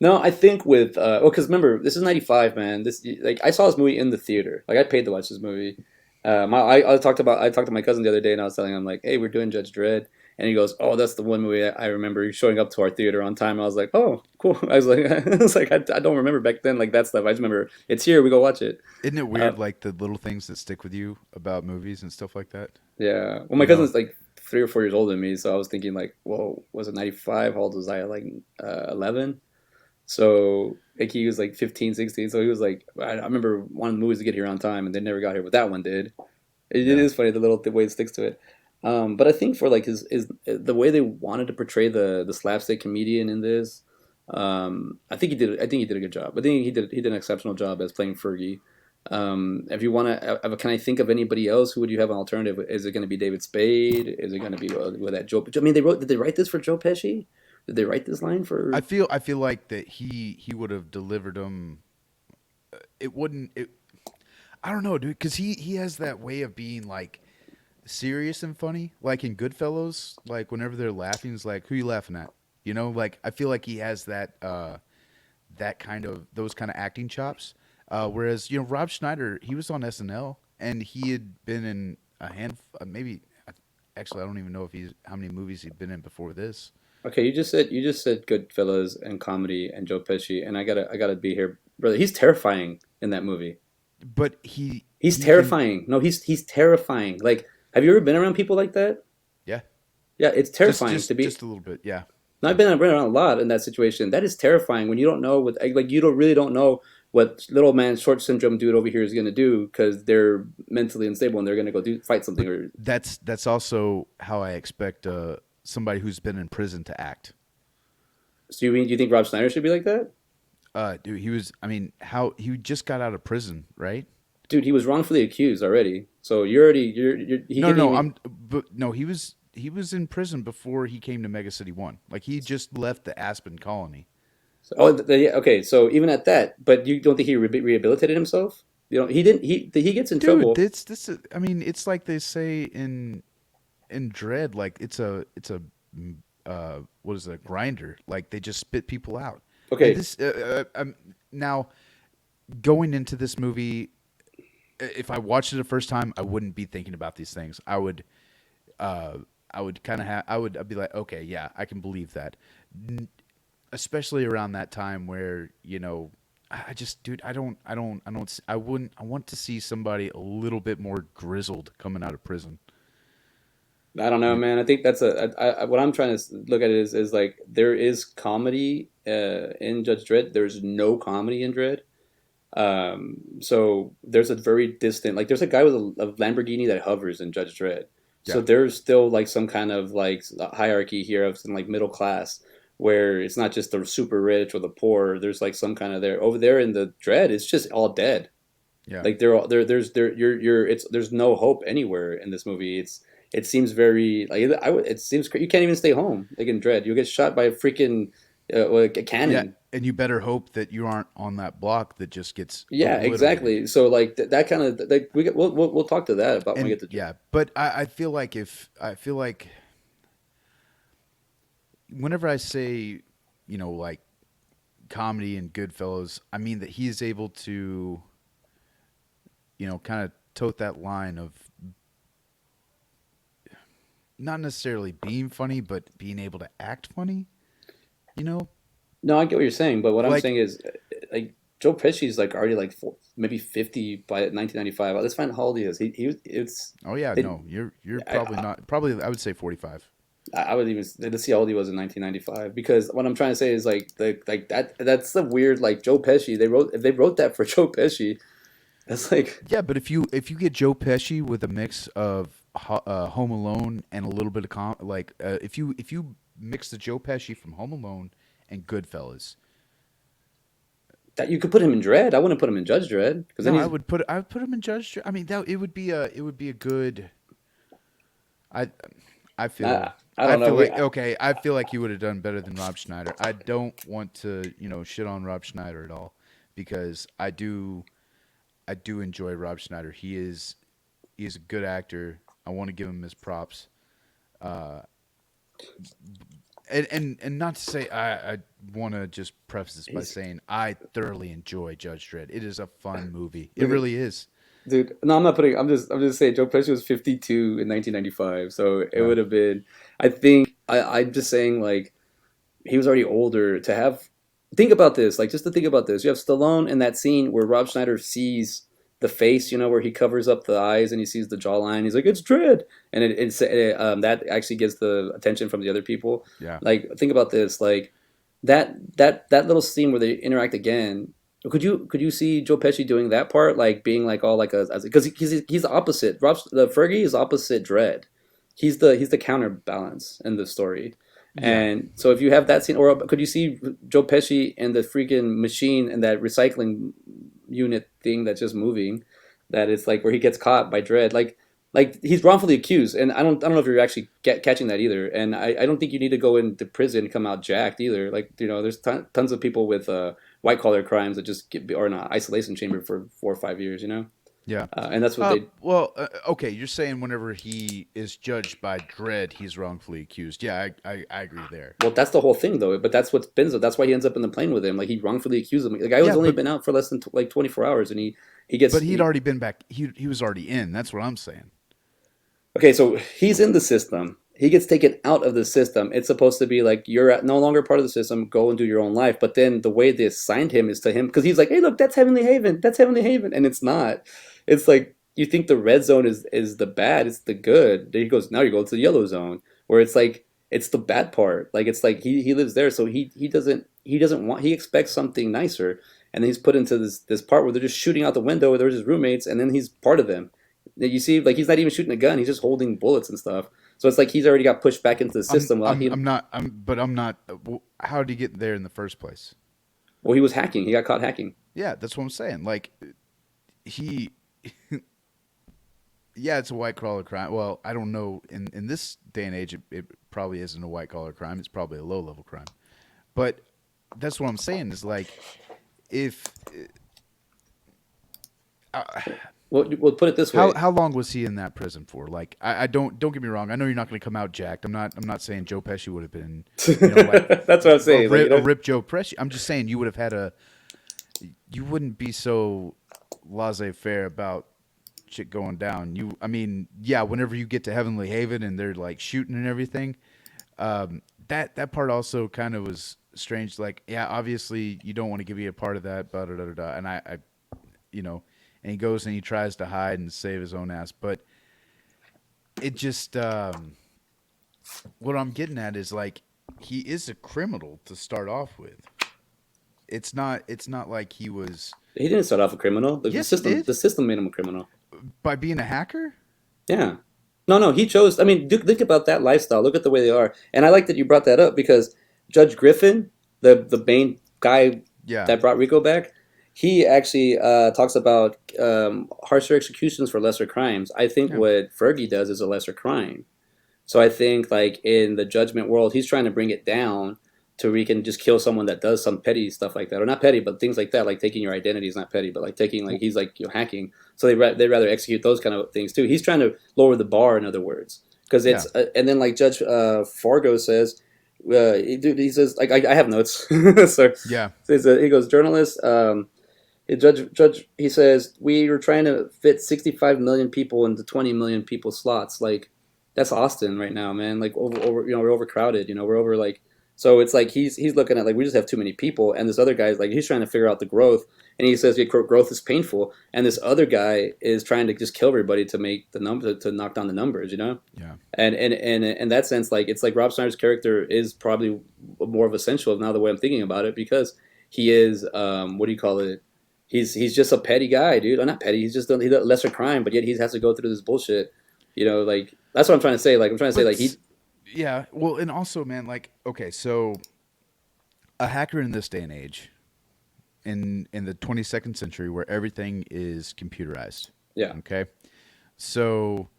no, I think with well, because remember this is '95, man. This like I saw this movie in the theater. Like I paid to watch this movie. I talked to my cousin the other day, and I was telling him like, hey, we're doing Judge Dredd, and he goes, oh, that's the one movie I remember showing up to our theater on time. I was like, oh, cool. I was like, I was like, I don't remember back then like that stuff. I just remember it's here. We go watch it. isn't it Uh, weird, like the little things that stick with you about movies and stuff like that? yeah. Well, my You know, cousin's like 3 or 4 years older than me, so I was thinking like, well, was it '95? How old was I? Like 11. So like he was like 15, 16. So he was like, I remember wanting the movies to get here on time, and they never got here, but that one did. It yeah. is funny the way it sticks to it. But I think for like his the way they wanted to portray the slapstick comedian in this, I think he did a good job. I think he did an exceptional job as playing Fergie. If you want to, can I think of anybody else? Who would you have an alternative? Is it going to be David Spade? Is it going to be with that Joe? I mean, did they write this for Joe Pesci? Did they write this line for? I feel like that he would have delivered them. It wouldn't. I don't know, dude, because he has that way of being like serious and funny. Like in Goodfellas, like whenever they're laughing, it's like, who you laughing at? You know, like I feel like he has that kind of those kind of acting chops. Whereas Rob Schneider, he was on SNL and he had been in a hand maybe. Actually, I don't even know if he's how many movies he'd been in before this. Okay, you just said Goodfellas and comedy and Joe Pesci, and I gotta be here, brother. He's terrifying in that movie. But He's he can, terrifying. No, he's terrifying. Like, have you ever been around people like that? yeah, Yeah, it's terrifying to be. just a little bit, yeah. No, I've been around a lot in that situation. That is terrifying when you don't know what like you don't really don't know what little man short syndrome dude over here is gonna do because they're mentally unstable and they're gonna go do fight something But or. that's also how I expect somebody who's been in prison to act. So you think Rob Schneider should be like that? Dude, he was. I mean, how he just got out of prison, right? Dude, he was wrongfully accused already. So you're already you're he No, couldn't no, even. but no, he was in prison before he came to Mega City One. Like he just left the Aspen colony. So, oh, yeah, okay. So even at that, but you don't think he rehabilitated himself? You know, he didn't. He gets in Dude, trouble. I mean, it's like they say in Dread, like it's a what is it, a grinder? Like they just spit people out. And Okay, this now going into this movie, if I watched it the first time, I wouldn't be thinking about these things. I would kind of I'd be like, okay, yeah, I can believe that. Especially around that time where I just, dude, I wouldn't. I want to see somebody a little bit more grizzled coming out of prison. I don't know, You, man. I think that's what I'm trying to look at is like there is comedy in Judge Dredd. There's no comedy in Dredd. So there's a very distant, like there's a guy with a Lamborghini that hovers in Judge Dredd. So yeah, there's still like some kind of like hierarchy here of some like middle class where it's not just the super rich or the poor. There's like some kind of there over there in the Dredd. It's just all dead. yeah. Like they're all you're it's there's no hope anywhere in this movie. It seems very like it seems you can't even stay home like in Dredd. You'll get shot by a freaking like a Yeah, cannon. and you better hope that you aren't on that block that just gets Yeah, obliterated. exactly. So like that kind of like we'll talk to that about when we And get to. yeah, but I feel like if I feel like whenever I say, like comedy and Goodfellas, I mean that he is able to, kind of tote that line of not necessarily being funny, but being able to act funny. You know, No, I get what you're saying, but what I'm like saying is like Joe Pesci's like already like maybe 50 by 1995. Let's find how old he is. He it's oh yeah, it. no, you're I, probably not. Probably I would say 45. I would even let's see how old he was in 1995 because what I'm trying to say is like that's the weird like Joe Pesci. They wrote that for Joe Pesci. That's like Yeah, but if you get Joe Pesci with a mix of Home Alone and a little bit of if you mix the Joe Pesci from Home Alone and Goodfellas. that you could put him in Dredd. I wouldn't put him in Judge Dredd because then No, he's I would put him in Judge. I mean, that it would be a good. I I feel I I don't know. feel like okay. I feel like you would have done better than Rob Schneider. I don't want to shit on Rob Schneider at all because I do enjoy Rob Schneider. He is a good actor. I want to give him his props. Uh, and not to say I want to just preface this by he's saying I thoroughly enjoy Judge Dredd. It is a fun movie. It dude, really is. dude. No, I'm not putting. I'm just saying. Joe Pesci was 52 in 1995, so it Yeah. would have been. I think I'm just saying like he was already older to have. Think about this, like just to think about this. You have Stallone in that scene where Rob Schneider sees the face, where he covers up the eyes and he sees the jawline. He's like, "It's Dread," and that actually gets the attention from the other people. Yeah. Like, think about this, like that little scene where they interact again. Could you see Joe Pesci doing that part, like being like all like a because he's the opposite. The Fergie is opposite Dread. He's the counterbalance in the story. Yeah. And so if you have that scene, or could you see Joe Pesci and the freaking machine and that recycling unit thing that's just moving, that it's like where he gets caught by Dredd, like he's wrongfully accused, and I don't know if you're actually catching that either. And I don't think you need to go into prison and come out jacked either. Like there's tons of people with white collar crimes that just are in an isolation chamber for 4 or 5 years, Yeah. and that's what they. Well, okay. You're saying whenever he is judged by Dredd, he's wrongfully accused. Yeah, I agree there. Well, that's the whole thing, though. But that's what's been. That's why he ends up in the plane with him. Like he wrongfully accused him. The guy was Yeah, only but been out for less than like 24 hours, and he gets but he'd already been back. He was already in. That's what I'm saying. okay. So he's in the system. He gets taken out of the system. It's supposed to be like you're no longer part of the system. Go and do your own life. But then the way they assigned him is to him because he's like, hey, look, that's Heavenly Haven. That's Heavenly Haven, and it's not. It's like you think the red zone is the bad. It's the good. Then he goes, now you go to the yellow zone, where it's like it's the bad part. Like it's like he lives there, so he doesn't want he expects something nicer, and then he's put into this part where they're just shooting out the window. They're his roommates, and then he's part of them. You see, like he's not even shooting a gun; he's just holding bullets and stuff. So it's like he's already got pushed back into the I'm system. While I'm I'm not. I'm not. How did he get there in the first place? well, he was hacking. He got caught hacking. Yeah, that's what I'm saying. Like he. Yeah, it's a white collar crime. Well, I don't know. In this day and age, it probably isn't a white collar crime. It's probably a low level crime. But that's what I'm saying is like if uh, Well, we'll put it this how way. how long was he in that prison for? Like I don't get me wrong. I know you're not going to come out jacked. I'm not saying Joe Pesci would have been like That's what I'm saying. Like, a rip Joe Pesci. I'm just saying you would have had you wouldn't be so laissez faire about shit going down. I mean, yeah, whenever you get to Heavenly Haven and they're like shooting and everything, that part also kind of was strange. Like, yeah, obviously you don't want to give you a part of that, blah, blah, blah, blah. And you know, and he goes and he tries to hide and save his own ass, but it just, what I'm getting at is like he is a criminal to start off with. It's not like he was. he didn't start off a criminal. The Yes, he system, did the system made him a criminal. by being a hacker. Yeah. No, he chose. I mean, think about that lifestyle. Look at the way they are. And I like that you brought that up because Judge Griffin, the main guy Yeah, that brought Rico back, he actually talks about harsher executions for lesser crimes. I think yeah, what Fergie does is a lesser crime. So I think like in the judgment world, he's trying to bring it down to where he can just kill someone that does some petty stuff like that, or not petty, but things like that, like taking your identity is not petty, but like taking like he's like hacking. So they rather execute those kind of things too. He's trying to lower the bar, in other words, because yeah, it's and then like Judge Fargo says. He says like I have notes. So yeah. he goes journalist. Judge, he says we were trying to fit 65 million people into 20 million people slots. Like that's Austin right now, man. Like over we're overcrowded. We're over like So it's like he's looking at like we just have too many people, and this other guy's like he's trying to figure out the growth, and he says yeah, growth is painful, and this other guy is trying to just kill everybody to make the number to knock down the numbers, you know. Yeah. And in that sense, like it's like Rob Schneider's character is probably more of essential now the way I'm thinking about it because he is what do you call it? He's just a petty guy, dude. Or not petty. He's just he done lesser crime, but yet he has to go through this bullshit. You know, like that's what I'm trying to say. Like I'm trying to say, like But yeah, well, and also, man, like, okay, so a hacker in this day and age, in the 22nd century, where everything is computerized. yeah, Okay, so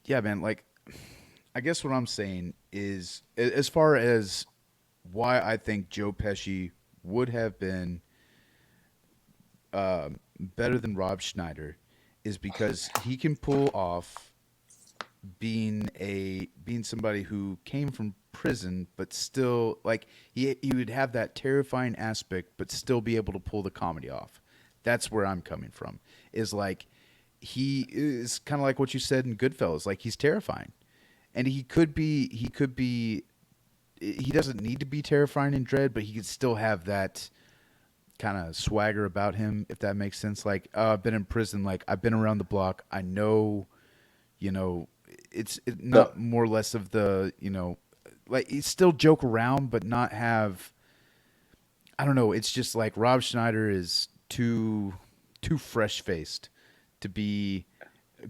yeah, man, like, I guess what I'm saying is, as far as why I think Joe Pesci would have been better than Rob Schneider, is because he can pull off being somebody who came from prison but still like he would have that terrifying aspect but still be able to pull the comedy off. That's where I'm coming from. Is like he is kind of like what you said in Goodfellas. Like he's terrifying, and he doesn't need to be terrifying in Dredd, but he could still have that kind of swagger about him, if that makes sense. Like, I've been in prison, like I've been around the block. I know, you know, the not more or less of the, like he still joke around, but not have. I don't know. It's just like Rob Schneider is too fresh faced to be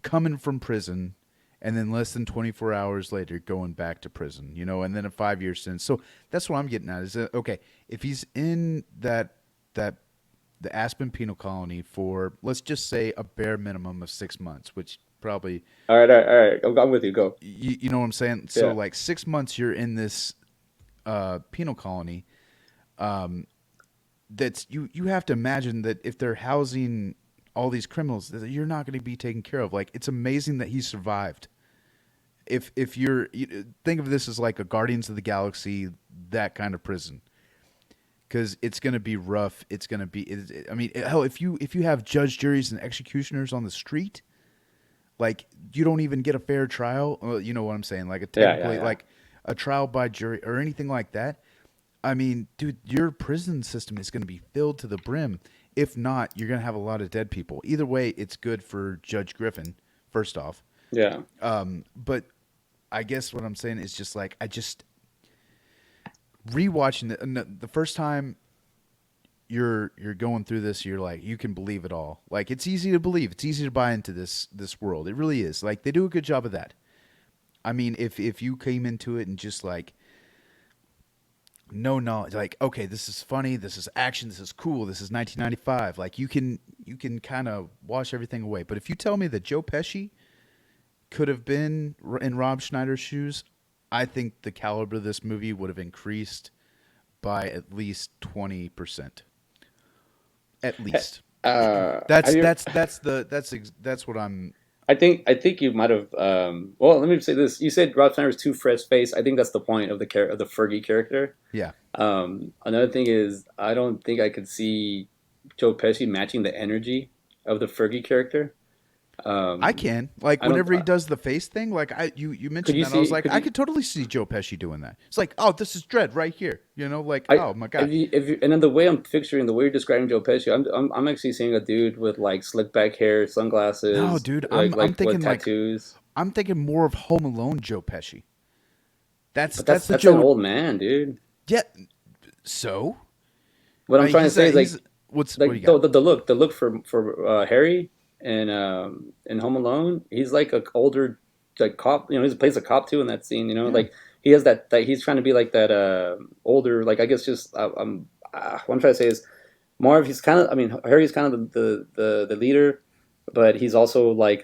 coming from prison and then less than 24 hours later going back to prison, and then a 5 year sentence. So that's what I'm getting at is that, okay, if he's in that the Aspen Penal Colony for, let's just say, a bare minimum of 6 months, which probably, all right. I'm with you. Go. you know what I'm saying? So Yeah, like 6 months you're in this penal colony. That's you have to imagine that if they're housing all these criminals, that you're not going to be taken care of. Like, it's amazing that he survived. If think of this as like a Guardians of the Galaxy, that kind of prison, because it's going to be rough. It's going to be. I mean, hell, if you have judge, juries, and executioners on the street, like you don't even get a fair trial. You know what I'm saying? Like a technically yeah. like a trial by jury or anything like that. I mean, dude, your prison system is going to be filled to the brim. If not, you're going to have a lot of dead people. Either way, it's good for Judge Griffin, first off. Yeah. But I guess what I'm saying is just like I just rewatching the first time you're going through this, you're like you can believe it all. Like it's easy to believe, it's easy to buy into this world. It really is. Like they do a good job of that. I mean, if you came into it and just like no knowledge, like okay, this is funny, this is action, this is cool, this is 1995. Like you can kind of wash everything away. But if you tell me that Joe Pesci could have been in Rob Schneider's shoes, I think the caliber of this movie would have increased by at least 20%. At least. Have you? That's what I'm. I think you might have. Well, let me say this. You said Rob Schneider's too fresh faced. I think that's the point of of the Fergie character. Yeah, Another thing is I don't think I could see Joe Pesci matching the energy of the Fergie character. I Um, can. Like I don't. whenever he does the face thing, like you Could mentioned you that, I was see? like, Could I you? could totally see Joe Pesci doing that. It's like, oh, this is Dredd right here. Like, I oh my god. if you and then the way I'm picturing the way you're describing Joe Pesci, I'm actually seeing a dude with like slick back hair, No, sunglasses, dude, I'm like I'm with thinking like tattoos. I'm thinking more of Home Alone Joe Pesci. That's But that's the that's an Joe. old man, dude. Yeah. So What I'm trying to say is he's like what do like you got? the look for Harry and in Home Alone, he's like a older like cop. You know, he plays a cop too in that scene. You know, Yeah. like he has that he's trying to be like that older like I guess just what I'm trying to say is Marv. He's kind of I mean Harry's kind of the leader. But he's also like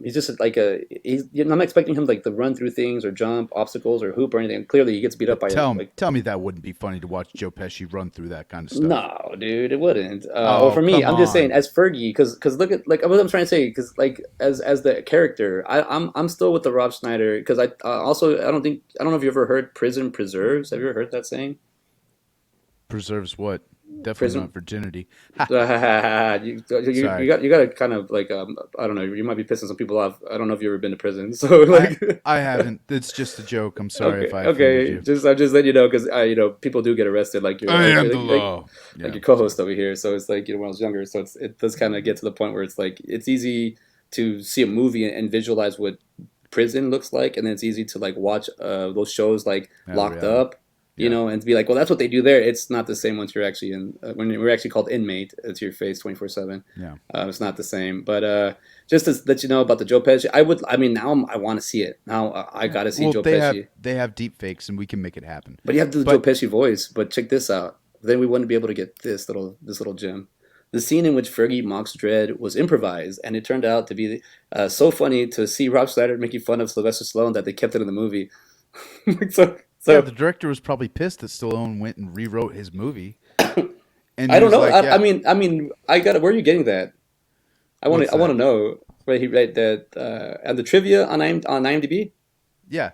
he's just like a he's you know, I'm not expecting him like to run through things or jump obstacles or hoop or anything. Clearly, he gets beat up But by like tell me that wouldn't be funny to watch Joe Pesci run through that kind of stuff. no, dude, it wouldn't. Or Oh, for me, come I'm just saying on. as Fergie, because look at like what I'm trying to say, because like as the character, I'm still with the Rob Schneider because I don't think I don't know if you ever heard Prison Preserves. Have you ever heard that saying? Preserves what? Definitely not Prison. virginity. Ha. You Sorry. got to kind of like I don't know, you might be pissing some people off. I don't know if you've ever been to prison, so I like I haven't. It's just a joke. I'm sorry if okay, I offended okay, you. just I'm just letting you know because people do get arrested I am the law. like Yeah. your So co-host over here. So it's like when I was younger, so it does kind of get to the point where it's like it's easy to see a movie and visualize what prison looks like, and then it's easy to like watch those shows like now the Locked reality. Up, Yeah. and to be like, well, that's what they do there. It's not the same once you're actually in when we're actually called inmate to your face 24/7. Yeah. It's not the same, but just to let you know about the Joe Pesci, I mean, now I want to see it. Now I Yeah. got to see Well, Joe they Pesci. have deep fakes, and we can make it happen. But you have to do the Joe But Pesci voice. But check this out. Then we wouldn't be able to get this little gem. The scene in which Fergie mocks Dredd was improvised, and it turned out to be so funny to see Rob Schneider making fun of Sylvester Stallone that they kept it in the movie. so, yeah, so the director was probably pissed that Stallone went and rewrote his movie, and I he don't was know. like, "Yeah, I mean, I got. Where are you getting that? what's I want that?" to know. Where he read that and the trivia on IMDb. Yeah,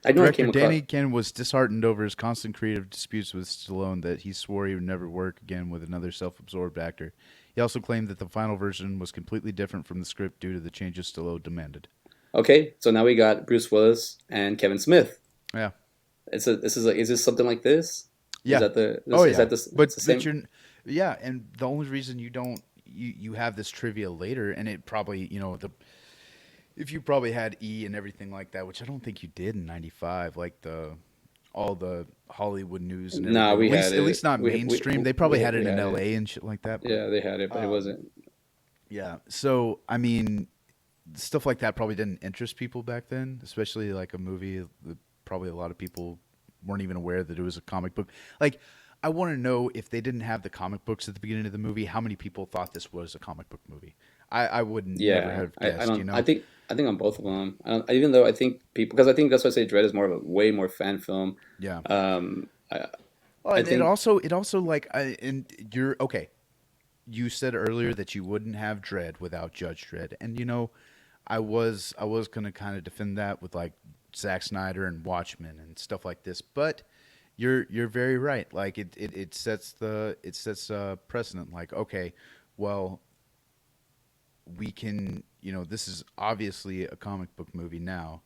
I know I director came across. Danny Ken was disheartened over his constant creative disputes with Stallone that he swore he would never work again with another self-absorbed actor. He also claimed that the final version was completely different from the script due to the changes Stallone demanded. Okay, so now we got Bruce Willis and Kevin Smith. Yeah, Is this something like this? yeah, oh Is yeah, that this? It's the but same. you're, yeah, and the only reason you don't you have this trivia later, and it probably the if you probably had E and everything like that, which I don't think you did in '95, like the all the Hollywood news and Nah, everything. we had At least it. not mainstream. They probably had We it in had it. L.A. and shit like that. But Yeah, they had it, but it um, wasn't. yeah, so I mean, stuff like that probably didn't interest people back then, especially like a movie that probably a lot of people weren't even aware that it was a comic book. Like, I want to know if they didn't have the comic books at the beginning of the movie, how many people thought this was a comic book movie? I would never Yeah, have I guessed, don't. I think on both of them. Even though I think people because I think that's why I say Dread is more of a way more fan film. Yeah. Um, I Well, I and think it also like, and you're okay. You said earlier that you wouldn't have Dredd without Judge Dredd, and I was gonna kind of defend that with like Zack Snyder and Watchmen and stuff like this, but you're very right. Like it sets precedent. Like, okay, well, we can, this is obviously a comic book movie now.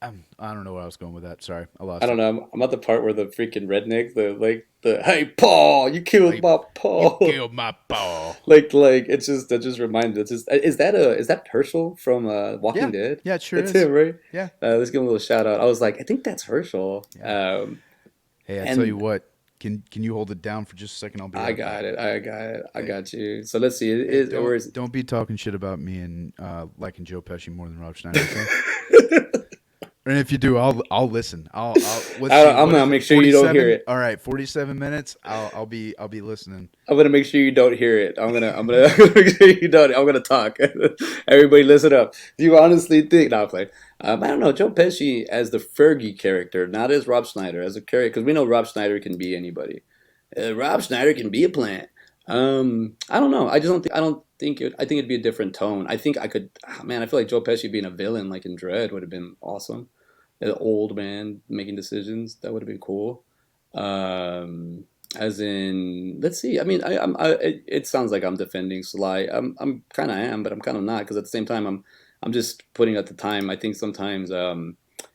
I don't know where I was going with that. Sorry, I I lost don't it. know. I'm at the part where the freaking redneck, the hey Paul, you killed Like, my you Paul. killed my ball. Like it's just that just reminded. It's just is that Herschel from Walking Yeah, Dead? yeah, it sure That's is. him, right? Yeah, Let's give him a little shout out. I was like, I think that's Herschel. yeah. Hey, I tell you And what, can you hold it down for just a second? I'll be I right got back. it. I got it. I Hey, got you. So let's see. hey, Or is don't be talking shit about me and liking Joe Pesci more than Rob Schneider, okay? And if you do, I'll listen. I'll let's see. I'm What gonna is make it? sure you don't hear 47. it. All right, 47 minutes. I'll be listening. I'm gonna make sure you don't hear it. I'm gonna make sure you don't. I'm gonna talk. Everybody, listen up. Do you honestly think? No, I'm playing. I don't know. Joe Pesci as the Fergie character, not as Rob Schneider as a character, because we know Rob Schneider can be anybody. Rob Schneider can be a plant. I don't know. I just don't think. I don't think it. I think it'd be a different tone. I think I could. Man, I feel like Joe Pesci being a villain, like in Dredd, would have been awesome. An old man making decisions. That would have been cool. Um, as in, let's see. I mean, it sounds like I'm defending Sly. I'm kind of am, but I'm kind of not because at the same time, I'm just putting at the time. I think sometimes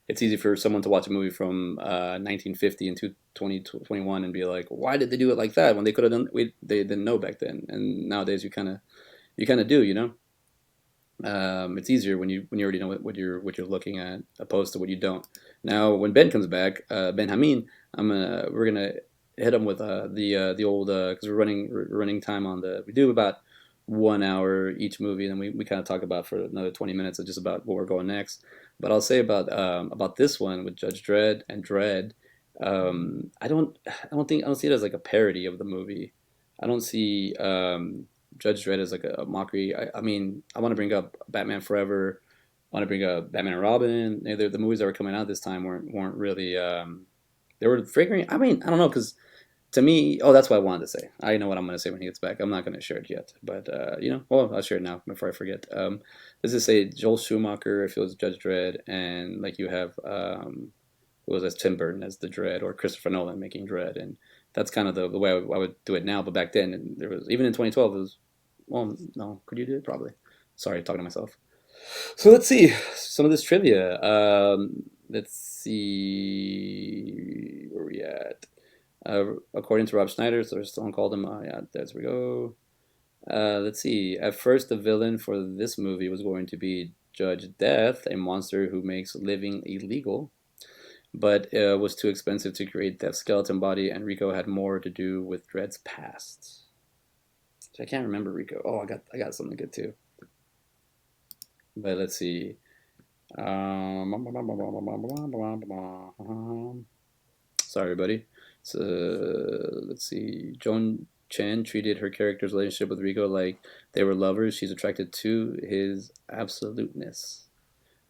it's easy for someone to watch a movie from 1950 and 2021 and be like, why did they do it like that when they could have done? They didn't know back then, and nowadays you kind of do, you know. It's easier when you already know what you're looking at, opposed to what you don't. Now, when Ben comes back, Ben Hameen, we're gonna hit him with the old because we're running time on the we do about 1 hour each movie, and then we kind of talk about for another 20 minutes of just about what we're going next. But I'll say about this one with Judge Dredd and Dredd. I don't see it as like a parody of the movie. I don't see Judge Dredd is like a mockery. I mean, I want to bring up Batman Forever. I want to bring up Batman and Robin. The movies that were coming out this time weren't really. They were figuring. I mean, I don't know because to me, oh, that's what I wanted to say. I know what I'm going to say when he gets back. I'm not going to share it yet, but well, I'll share it now before I forget. Let's just say Joel Schumacher if it was Judge Dredd, and like you have who was as Tim Burton as the Dredd, or Christopher Nolan making Dredd, and That's kind of the way I would do it now. But back then, there was even in 2012, it was well, no, could you do it? Probably. Sorry, talking to myself. So let's see some of this trivia. Let's see where we at. According to Rob Schneider, so someone called him. Yeah, there we go. Let's see. At first, the villain for this movie was going to be Judge Death, a monster who makes living illegal, but was too expensive to create Death's skeleton body, and Rico had more to do with Dredd's past. So I can't remember Rico. Oh, I got something good too. But let's see. Sorry, buddy. So let's see. Joan Chen treated her character's relationship with Rico like they were lovers. She's attracted to his absoluteness.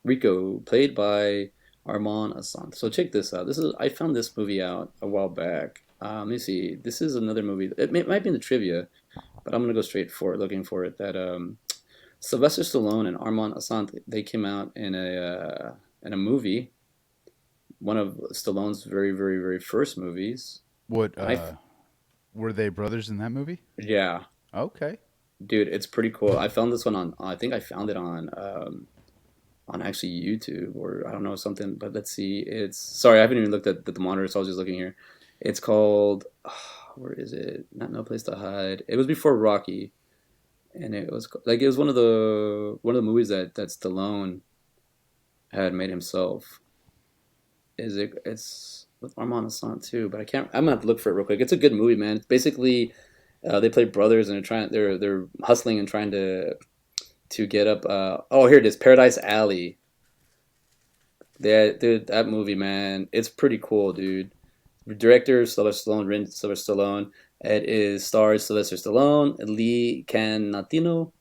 Rico, played by Armand Assant. So check this out. This is I found this movie out a while back. Let me see. This is another movie. Might be in the trivia, but I'm gonna go straight for it, looking for it. That Sylvester Stallone and Armand Assant, they came out in a movie, one of Stallone's very very very first movies. What And I were they brothers in that movie? yeah, Okay. dude, it's pretty cool. I found this one on I think I found it on actually YouTube or I don't know something. But let's see. It's sorry, I haven't even looked at the monitor, so I was just looking here. It's called where is it? Not No Place to Hide. It was before Rocky, and it was like it was one of the movies that Stallone had made himself. Is it? It's with Armand Assant too, but I can't. I'm gonna have to look for it real quick. It's a good movie, man. Basically, they play brothers and they're hustling and trying to get up. Oh, here it is, Paradise Alley. Dude, that movie, man, it's pretty cool, dude. Director Sylvester Stallone, written Sylvester Stallone. It is stars Sylvester Stallone, Lee Canalito,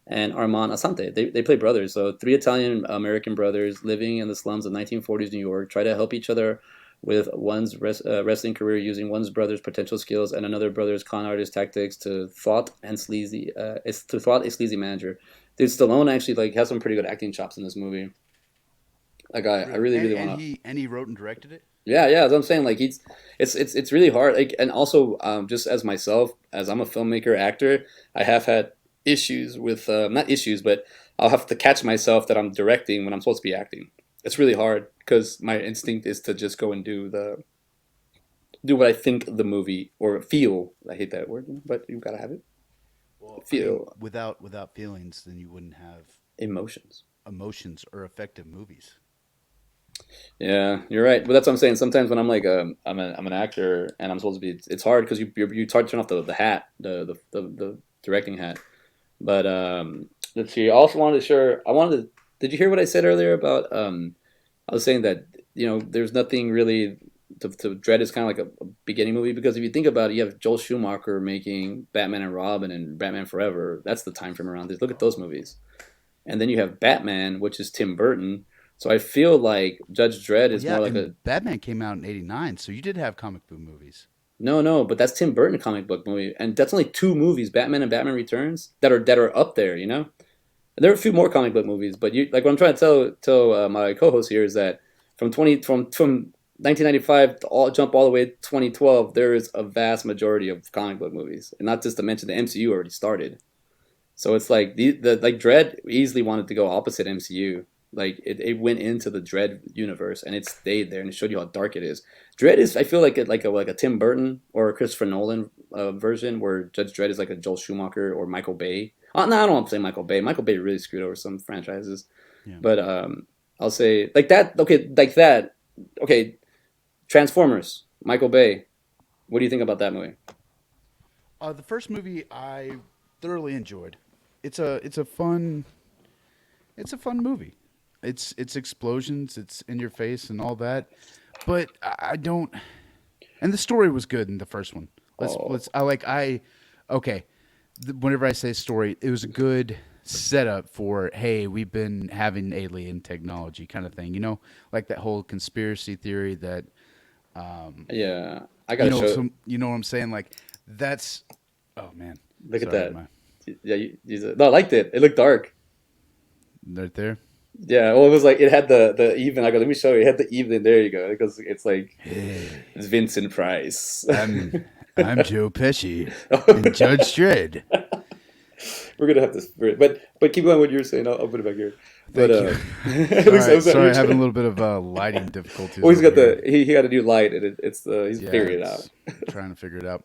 and Armand Asante. They play brothers. So three Italian American brothers living in the slums of 1940s New York try to help each other with one's wrestling career using one's brother's potential skills and another brother's con artist tactics to thwart a sleazy manager. Dude, Stallone actually like has some pretty good acting chops in this movie. Like I Really? really And really and want to. he wrote and directed it? Yeah, yeah, as I'm saying, like it's really hard. Like, and also, just as myself, as I'm a filmmaker, actor, I have had issues with not issues, but I'll have to catch myself that I'm directing when I'm supposed to be acting. It's really hard because my instinct is to just go and do what I think the movie or feel. I hate that word, but you gotta have it. Well, I mean, Feel without feelings, then you wouldn't have emotions. emotions or effective movies. Yeah, you're right. But that's what I'm saying. Sometimes when I'm like, I'm an actor and I'm supposed to be, it's hard because you turn off the hat, the directing hat. But let's see. I also wanted to share. I wanted to. Did you hear what I said earlier about? I was saying that there's nothing really to Dread is kind of like a beginning movie because if you think about it, you have Joel Schumacher making Batman and Robin and Batman Forever. That's the time frame around this. Look at those movies. And then you have Batman, which is Tim Burton. So I feel like Judge Dredd Well, is yeah, more like a and Batman came out in '89, so you did have comic book movies. no, no, but that's Tim Burton comic book movie, and that's only two movies, Batman and Batman Returns, that are up there. And there are a few more comic book movies, but you like what I'm trying to tell my co-host here is that from 1995 to jump all the way to 2012, there is a vast majority of comic book movies, and not just to mention the MCU already started. So it's like the like Dread easily wanted to go opposite MCU. Like it went into the Dread universe and it stayed there and it showed you how dark it is. Dread is I feel like like a Tim Burton or a Christopher Nolan version where Judge Dredd is like a Joel Schumacher or Michael Bay. No, I don't want to say Michael Bay. Michael Bay really screwed over some franchises, Yeah. but I'll say like that. Okay, like that. Okay, Transformers. Michael Bay. What do you think about that movie? The first movie I thoroughly enjoyed. It's a fun movie. It's explosions, it's in your face and all that. But I don't. And the story was good in the first one. Let's Oh let's I like I okay. Whenever I say story, it was a good setup for hey, we've been having alien technology kind of thing. Like that whole conspiracy theory that yeah, I gotta show. you know what I'm saying? Like that's oh man. Look at Sorry, that. my Yeah, no, I liked it. It looked dark. right there. Yeah, well, it was like it had the even. I go, let me show you. It had the even. There you go. Because it's like Hey, it's Vincent Price. I'm Joe Pesci and We're Judge Dredd. gonna have to, but keep going. What you were saying, I'll put it back here. But Thank you. at least I was Sorry, you're having a trying. little bit of lighting difficulties Well, he's over got here. he got a new light, and it's he's Yeah, figuring it out. it's trying to figure it out.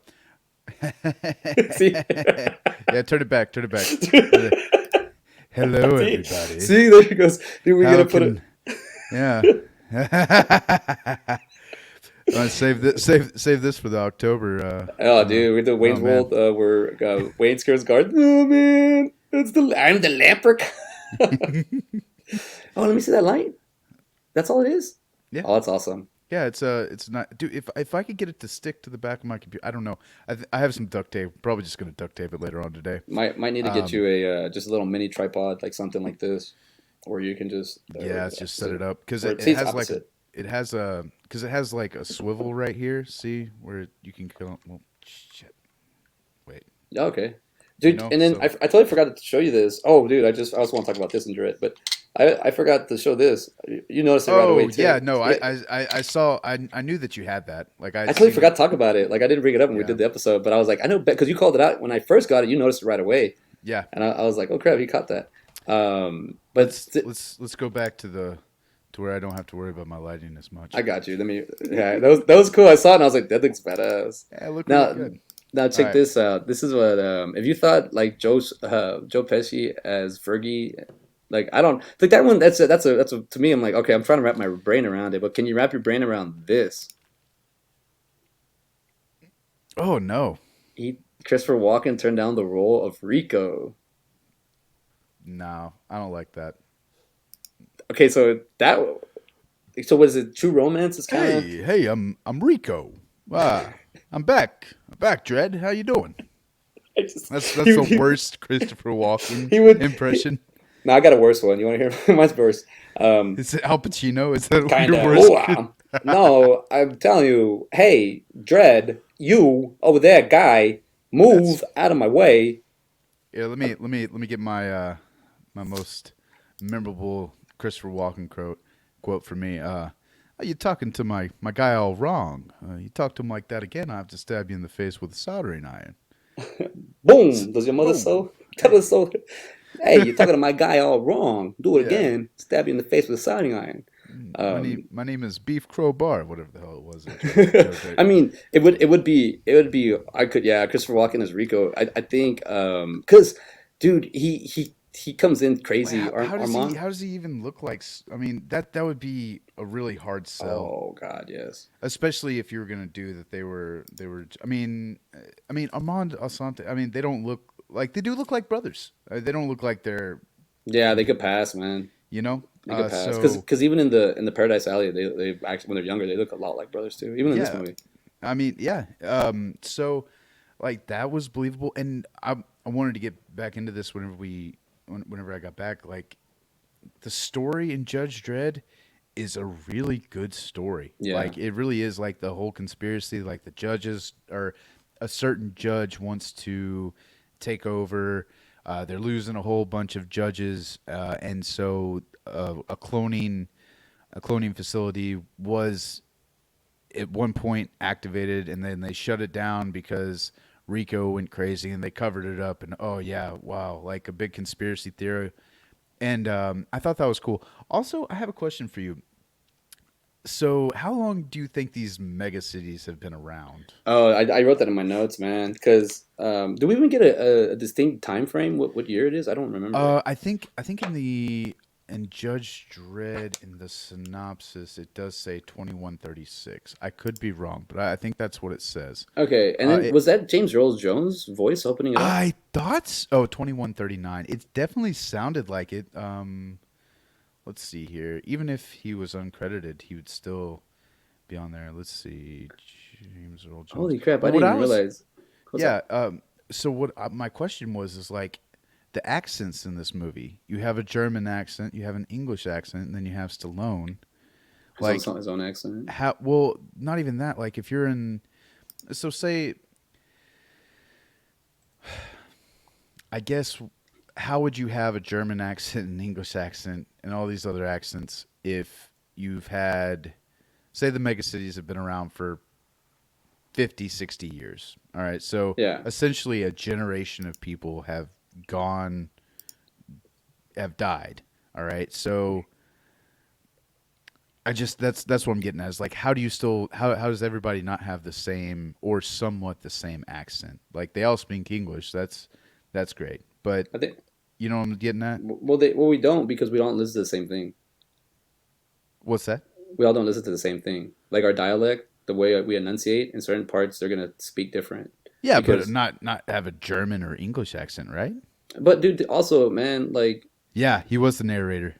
See, Yeah, turn it back. Turn it back. Uh, Hello, see, everybody. see, there he goes. Dude, we How gotta put it. can yeah? Save this for the October. Oh, dude, we did Oh Wayne's man. World. Where Wayne scares guard. Oh man, I'm the leprechaun. Oh, let me see that light. That's all it is. Yeah, Oh, that's awesome. yeah. It's not. Dude, if I could get it to stick to the back of my computer, I don't know. I have some duct tape. Probably just gonna duct tape it later on today. Might need to get Um, you a just a little mini tripod, like something like this, or you can just yeah, it's just set it up because or it see, it's has like opposite. it has a because it has like a swivel right here. See where you can go. Well, shit. Wait. Yeah, okay, You dude. know. And then So. I totally forgot to show you this. Oh, dude, I also want to talk about this in Dread, but I forgot to show this. You noticed it right away Oh too. yeah. No. Yeah, I saw. I knew that you had that. Like I I totally seen forgot it. to talk about it. Like I didn't bring it up when we Yeah. did the episode, but I was like, I know because you called it out when I first got it. You noticed it right away, Yeah. and I was like, oh crap, he caught that. But Let's go back to where I don't have to worry about my lighting as I much. got you. Let me. Yeah, that was cool. I saw it and I was like, that looks badass. Yeah, I look really Now, good. now All check right. this out. This is what if you thought like Joe Pesci as Fergie, like I don't like that one. That's a to me. I'm like, okay, I'm trying to wrap my brain around it, but can you wrap your brain around this? Oh no. Christopher Walken turned down the role of Rico. No, I don't like that. Okay, so was it True Romance? It's kind of. Hey, I'm Rico. I'm back. I'm back, Dredd. How you doing? I just That's the worst Christopher Walken he would. impression. No, I got a worse one. You want to hear mine's worse? Um, Is it Al Pacino? Is that your Kinda. worst? Oh, no, I'm telling you. Hey, Dredd, you over there, guy, That's move out of my way. yeah. Let me get my most memorable Christopher Walken quote for me. You talking to my guy all wrong. You talk to him like that again, I have to stab you in the face with a soldering iron. Boom. Does your mother Boom. so? Tell Hey. her so. Hey, you're talking to my guy all wrong. Do it Yeah. again. Stab you in the face with a sounding iron. My name is Beef Crowbar, whatever the hell it was that Joe did. I mean, it would be. I could, yeah. Christopher Walken as Rico. I think because dude, he comes in Wait, crazy. Armand. how does he even look like? I mean, that would be a really hard sell, Oh God, yes. especially if you were gonna do that. They were. I mean, Armand Asante. I mean, they don't look like they do look like brothers. They don't look like they're Yeah, they could pass, man. you know. They could pass So because even in the Paradise Alley, they actually when they're younger they look a lot like brothers too. Even in this yeah, movie. I mean, yeah. So like that was believable, and I wanted to get back into this whenever I got back. Like the story in Judge Dredd is a really good story. Yeah, Like it really is like the whole conspiracy. Like the judges or a certain judge wants to take over. They're losing a whole bunch of judges, and so a cloning facility was at one point activated, and then they shut it down because Rico went crazy, and they covered it up. And oh yeah, wow, like a big conspiracy theory. And I thought that was cool. Also, I have a question for you. So, how long do you think these mega cities have been around? Oh, I wrote that in my notes, man. Because do we even get a distinct time frame? What year it is? I don't remember. I think in Judge Dredd in the synopsis it does say 2136. I could be wrong, but I think that's what it says. Okay, and then It was that James Earl Jones' voice opening it up? I thought 2139. It definitely sounded like it. Let's see here. Even if he was uncredited, he would still be on there. Let's see. James Earl Jones. Holy crap! I But what didn't I even was realize. What's yeah, up? so what my question was is like the accents in this movie. You have a German accent, you have an English accent, and then you have Stallone. Like His own accent. how well, not even that. Like if you're in so say I guess how would you have a German accent, an English accent, and all these other accents if you've had, say, the megacities have been around for 50, 60 years? All right. So Yeah, essentially, a generation of people gone, have died. All right. So that's what I'm getting at. Is like, how do you still how does everybody not have the same or somewhat the same accent? Like they all speak English. That's great. But I think. you know what I'm getting at? Well, we don't because we don't listen to the same thing. What's that? We all don't listen to the same thing. Like our dialect, the way we enunciate in certain parts, they're gonna speak different. Yeah, but Because, not have a German or English accent, right? but dude, also, man, like, Yeah, he was the narrator.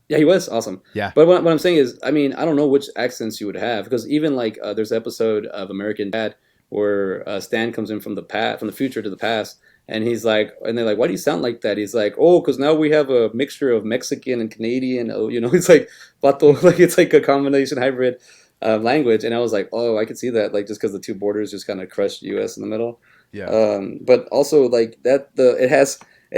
yeah, he was awesome. Yeah. But what I'm saying is, I mean, I don't know which accents you would have because even like there's an episode of American Dad where Stan comes in from the past, from the future to the past, and he's like, and they're like, "Why do you sound like that?" He's like, "Oh, because now we have a mixture of Mexican and Canadian." Oh, you know, it's like, vato, like it's like a combination hybrid language. And I was like, "Oh, I could see that," like just because the two borders just kind of crushed U.S. in the middle. Yeah. But also like that it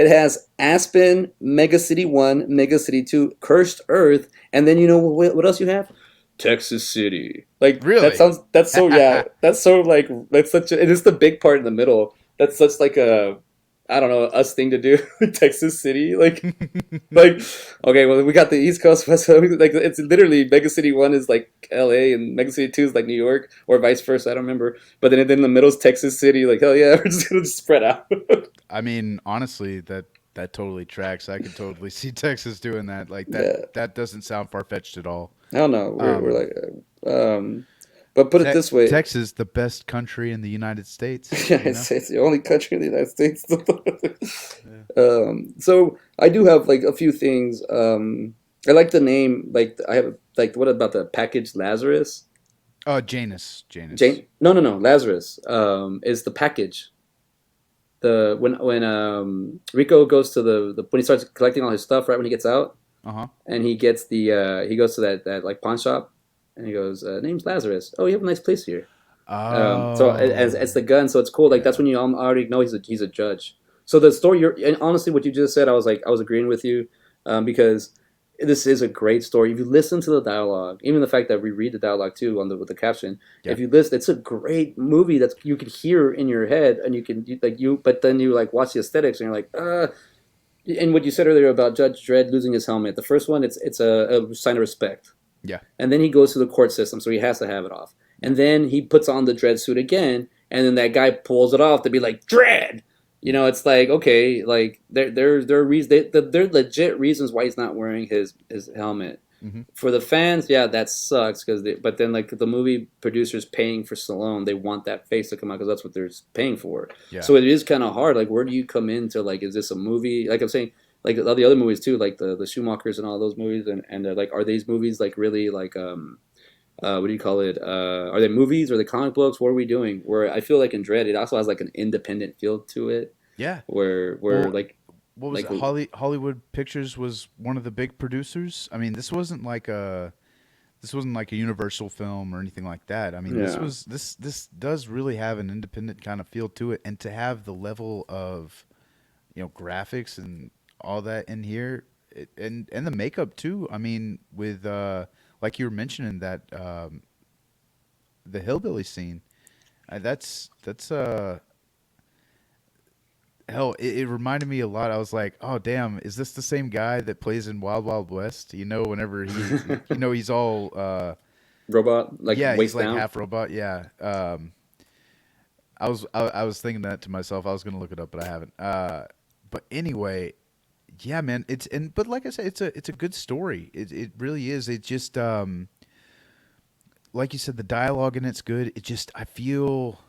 has Aspen, Mega City 1, Mega City 2, Cursed Earth, and then you know what else you have? Texas City. Like that Really? sounds that's so yeah, that's so like that's such a, it is the big part in the middle. That's such like a I don't know, us thing to do. Texas City like okay, well we got the East Coast West Coast, like it's literally Mega City 1 is like LA and Mega City 2 is like New York or vice versa, I don't remember. But then in the middle is Texas City, like hell yeah, we're just gonna spread out. I mean, honestly, that totally tracks. I could totally see Texas doing that. Like Yeah. that doesn't sound far fetched at all. I don't know. We're Um, like, but put it this way, Texas, the best country in the United States. You United know. States, the only country in the United States. Yeah. So I do have like a few things. I like the name. Like I have like what about the package Lazarus? Oh, Janus, Janus. Jane? No, no, no. Lazarus is the package. The when Rico goes to the when he starts collecting all his stuff right when he gets out Uh huh. and he goes to that like pawn shop and he goes name's Lazarus. Oh, you have a nice place here. So as Oh, the gun, so it's cool. Like that's yeah. when you already know he's a judge. So the story, and honestly, what you just said, I was agreeing with you, because this is a great story. If you listen to the dialogue, even the fact that we read the dialogue too on the with the caption, Yeah. if you listen, it's a great movie that you could hear in your head, and but then you like watch the aesthetics, and you're like, And what you said earlier about Judge Dredd losing his helmet, the first one, it's a sign of respect. Yeah. And then he goes to the court system, so he has to have it off. And then he puts on the dread suit again, and then that guy pulls it off to be like dread. You know, it's like okay, like there are reasons they're legit reasons why he's not wearing his helmet. Hmm. For the fans, yeah, that sucks because but then like the movie producers paying for Stallone, they want that face to come out because that's what they're paying for. Yeah. So it is kind of hard. Like, where do you come into like, is this a movie? Like I'm saying, like all the other movies too, like the Schumachers and all those movies, and like are these movies like really like what do you call it? Are they movies? Are they comic books? What are we doing? Where I feel like in Dread, it also has like an independent feel to it, Yeah. where Well, what was like it? Hollywood Pictures was one of the big producers. I mean, this wasn't like a Universal film or anything like that. I mean, yeah, this does really have an independent kind of feel to it, and to have the level of graphics and all that in here, and the makeup too. I mean, with like you were mentioning that the hillbilly scene, that's hell. It reminded me a lot. I was like, oh damn, is this the same guy that plays in Wild Wild West? Whenever he's all robot like yeah, he's waist like down. half robot. Yeah. I was thinking that to myself. I was gonna look it up, but I haven't. But anyway, yeah, man. But like I said, it's a good story. It really is. It just like you said, the dialogue in it's good. It just I feel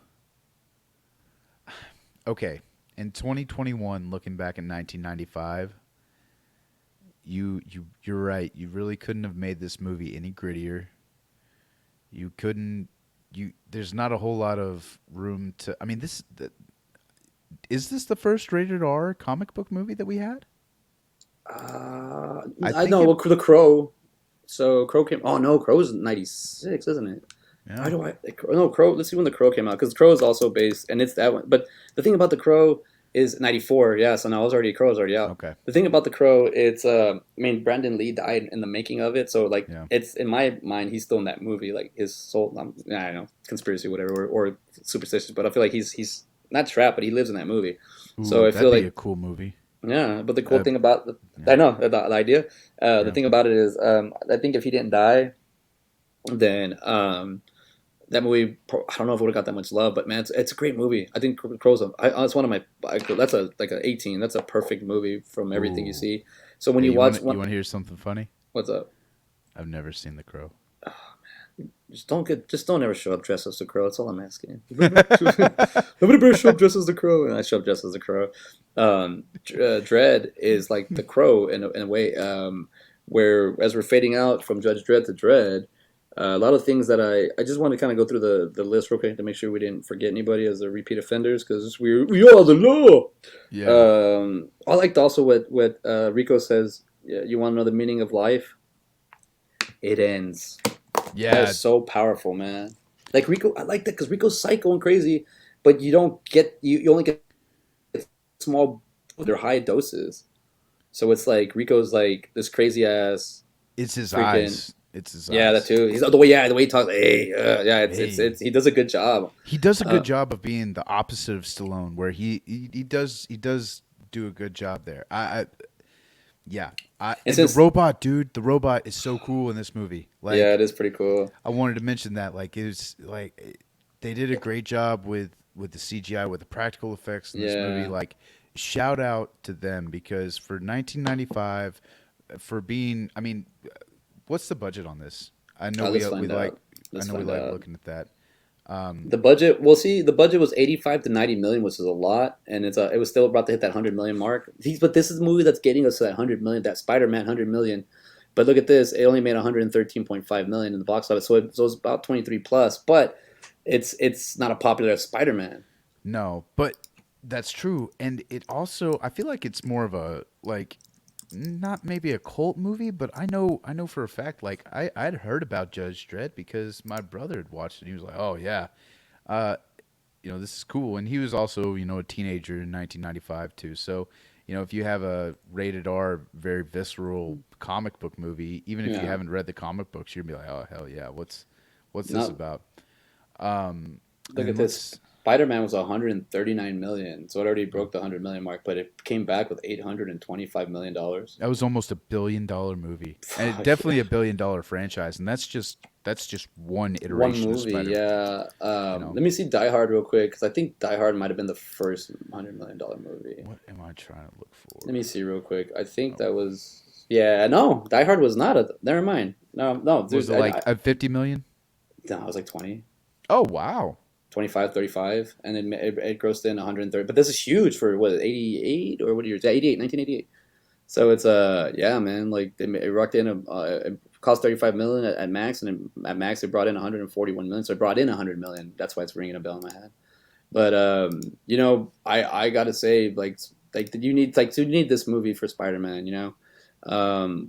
okay. In 2021, looking back in 1995, you're right. You really couldn't have made this movie any grittier. You couldn't. There's not a whole lot of room to. I mean, is this the first rated R comic book movie that we had? I I think know it. well, the Crow. So Crow came. Oh no, Crow's '96, isn't it? Why Yeah. do I? No, Crow. Let's see when the Crow came out because Crow is also based, and it's that one. But the thing about the Crow, is 94. Yeah, so now I was already Crow was already out. Okay. The thing about the Crow, it's I mean Brandon Lee died in the making of it, so like Yeah. it's in my mind he's still in that movie. Like his soul, I don't know, conspiracy, whatever, or superstitious, but I feel like he's not trapped, but he lives in that movie. So Ooh, I feel that'd be a like cool movie. yeah, but the cool Uh, thing about yeah. I know the idea. The Yeah. thing about it is, I think if he didn't die, then that movie I don't know if it would have got that much love, but man, it's a great movie. I think Crow's it's one of my that's a like a 18. That's a perfect movie from everything you Ooh. see. So when Hey, you watch you one, want to hear something funny? what's up? I've never seen The Crow. Just don't ever show up dressed as the Crow. That's all I'm asking. Nobody better show up dressed as the Crow, and I show up dressed as the Crow. Dredd is like the Crow in a way, where as we're fading out from Judge Dredd to Dredd, a lot of things that I just want to kind of go through the list real quick to make sure we didn't forget anybody as the repeat offenders because we are the law. Yeah. I liked also what Rico says. Yeah, you want to know the meaning of life? It ends. That Yeah. is so powerful, man. Like Rico, I like that because Rico's psycho and crazy, but you don't get you only get small, they're high doses. So it's like Rico's like this crazy ass It's his freaking eyes. It's his yeah that eyes. too. He's the way he talks. Hey, yeah, it's Hey. he does a good job. He does a Uh, good job of being the opposite of Stallone, where he does do a good job there. Yeah. and And the since robot, dude, the robot is so cool in this movie. yeah, Like, it is pretty cool. I wanted to mention that. Like, it was they did a great job with the CGI, with the practical effects in this movie. Yeah, Like, shout out to them because for 1995, for being, I mean, what's the budget on this? I know let's we find like, out. I Let's know we find like out. looking at that. Um, The budget, we'll see. The budget was 85 to 90 million, which is a lot, and it was still about to hit that 100 million mark. But this is a movie that's getting us to that 100 million, that Spider-Man 100 million. But look at this, it only made 113.5 million in the box office, so it's about 23 plus. But it's not a popular as Spider-Man. no, but that's true, and it also I feel like it's more of a like not maybe a cult movie, but I know for a fact like I'd heard about Judge Dredd because my brother had watched it. He was like, "Oh yeah, uh, this is cool." And he was also a teenager in 1995 too. So if you have a rated R, very visceral comic book movie, even if you Yeah, haven't read the comic books, you'd be like, "Oh hell yeah, what's this no. about?" Look at And this. let's Spider-Man was 139 million, so it already broke the 100 million mark, but it came back with 825 million dollars. That was almost $1 billion movie, and Fuck yeah. definitely $1 billion franchise, and that's just one One iteration of movie, Spider-Man. yeah. You know, Let me see Die Hard real quick because I think Die Hard might have been the first $100 million movie. what am I trying to look for? Let me see real quick. I think Oh, that was yeah. No, Die Hard was not a. Never mind. No. was There's it like a 50 million? no, it was like 20, Oh wow, 25, 35, and then it grossed in 130. But this is huge for what 88 or what years? Yeah, 88, 1988. So it's yeah, man. Like it rocked in it cost 35 million at max, and at max it brought in 141 million. So it brought in 100 million. That's why it's ringing a bell in my head. But I gotta say like you need this movie for Spider Man.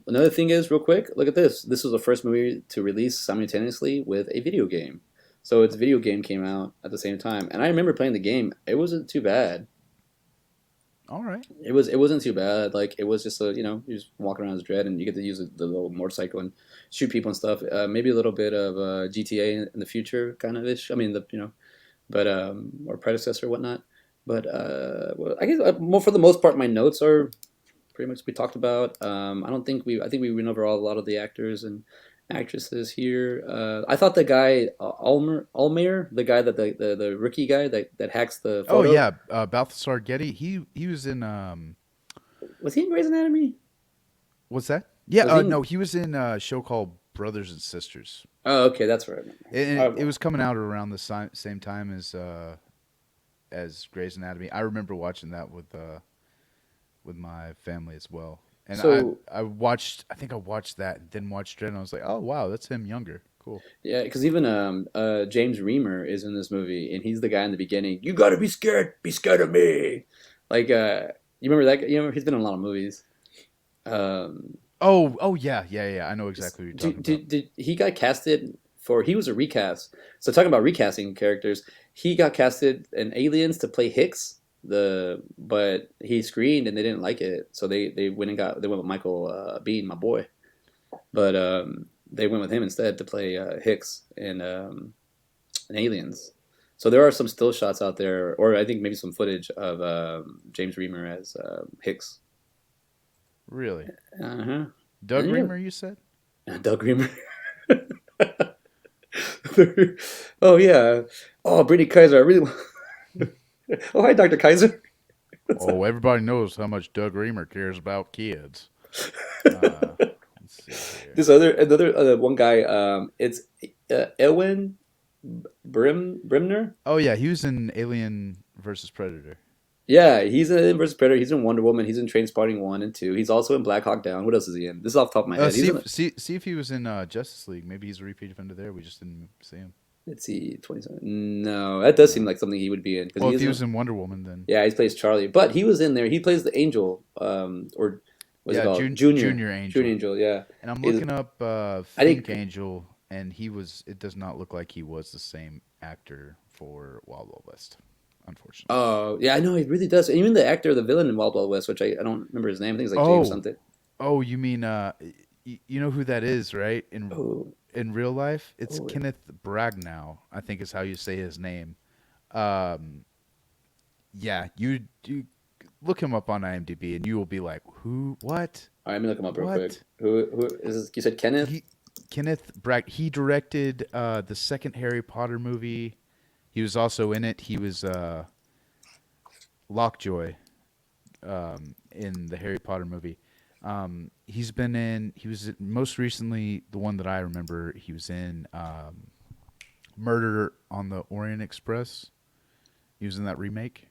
Another thing is real quick. Look at this. This was the first movie to release simultaneously with a video game. So its video game came out at the same time, and I remember playing the game. It wasn't too bad. all right, It wasn't too bad. Like it was just you just walk around as Dread and you get to use the little motorcycle and shoot people and stuff. Maybe a little bit of GTA in the future kind of ish. I mean but or predecessor or whatnot. But well, I guess more for the most part, my notes are pretty much we talked about. I think we went over a lot of the actors and actresses here. I thought the guy Almer, the guy the rookie guy that hacks the oh photo, yeah, Balthasar Getty. He was in was he in Grey's Anatomy? what's that? Yeah, Was he no, in he was in a show called Brothers and Sisters, Oh, okay, that's right. and it Uh, was coming out around the same time as Grey's Anatomy. I remember watching that with my family as well. And so I think I watched that and then watched Dredd and I was like, oh wow, that's him younger. Cool. yeah, because even James Reamer is in this movie, and he's the guy in the beginning. You gotta be scared of me. Like you remember that guy? You remember he's been in a lot of movies. Um, Oh yeah. I know exactly what you're talking about. did he got casted for? He was a recast. So talking about recasting characters, he got casted in Aliens to play Hicks. but he screened and they didn't like it, so they went with Michael Bean, my boy. But they went with him instead to play Hicks in Aliens. So there are some still shots out there, or I think maybe some footage of James Remar as Hicks. Really? Uh huh. Doug And Reamer, you said? Doug Remar. Oh yeah. Oh, Brittany Kaiser. I really. Oh, hi, Dr. Kaiser. Oh, everybody knows how much Doug Reamer cares about kids. Let's see here. This other another one guy. It's Elwin Brimner. Oh yeah, he was in Alien versus Predator. Yeah, he's in Inverse Predator. He's in Wonder Woman. He's in Trainspotting 1 and 2. He's also in Black Hawk Down. What else is he in? This is off the top of my head. He's in. See if he was in Justice League. Maybe he's a repeat offender there. We just didn't see him. Let's see, 27. No, that does seem No. like something he would be in. Well, if he was in Wonder Woman, then Yeah, he plays Charlie. But he was in there. He plays the Angel, or what's it yeah, called? Junior Angel. Junior Angel, yeah. And I'm He's- looking up I think. Fink Angel, and he was. It does not look like he was the same actor for Wild Wild West, unfortunately. Oh, yeah, I know, he really does. And even the actor, the villain in Wild Wild West, which I don't remember his name. I think it's like James something. Oh, you mean you know who that is, right? Oh, In real life, it's oh, Kenneth Bragnow, I think is how you say his name. Um, yeah, you look him up on IMDb, and you will be like, who? What? all right, let me look him up real What? quick. Who is this? You said Kenneth? Kenneth Bragg. He directed the second Harry Potter movie. He was also in it. He was Lockjoy in the Harry Potter movie. He's been in. He was most recently the one that I remember. He was in Murder on the Orient Express. He was in that remake.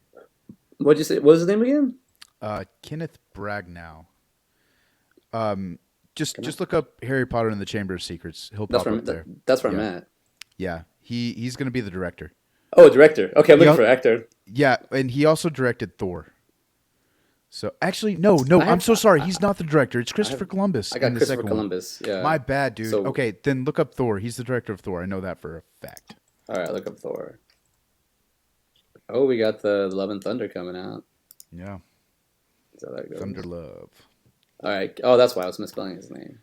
What'd you say? What was his name again? Kenneth Bragnow. Just Can I- just look up Harry Potter and the Chamber of Secrets. He'll That's pop where up there. that's where I'm Yeah, at. yeah. He's gonna be the director. Oh, director. Okay, I'm looking He for actor. Yeah, and he also directed Thor. So actually, no, I I'm have, so sorry. He's not the director. It's I Christopher have, Columbus I in got the Christopher second one. Columbus. Yeah. My bad, dude. So, Okay, then look up Thor. He's the director of Thor. I know that for a fact. all right, look up Thor. Oh, we got the Love and Thunder coming out. Yeah, So that goes. Thunder Love. All right. Oh, that's why I was misspelling his name,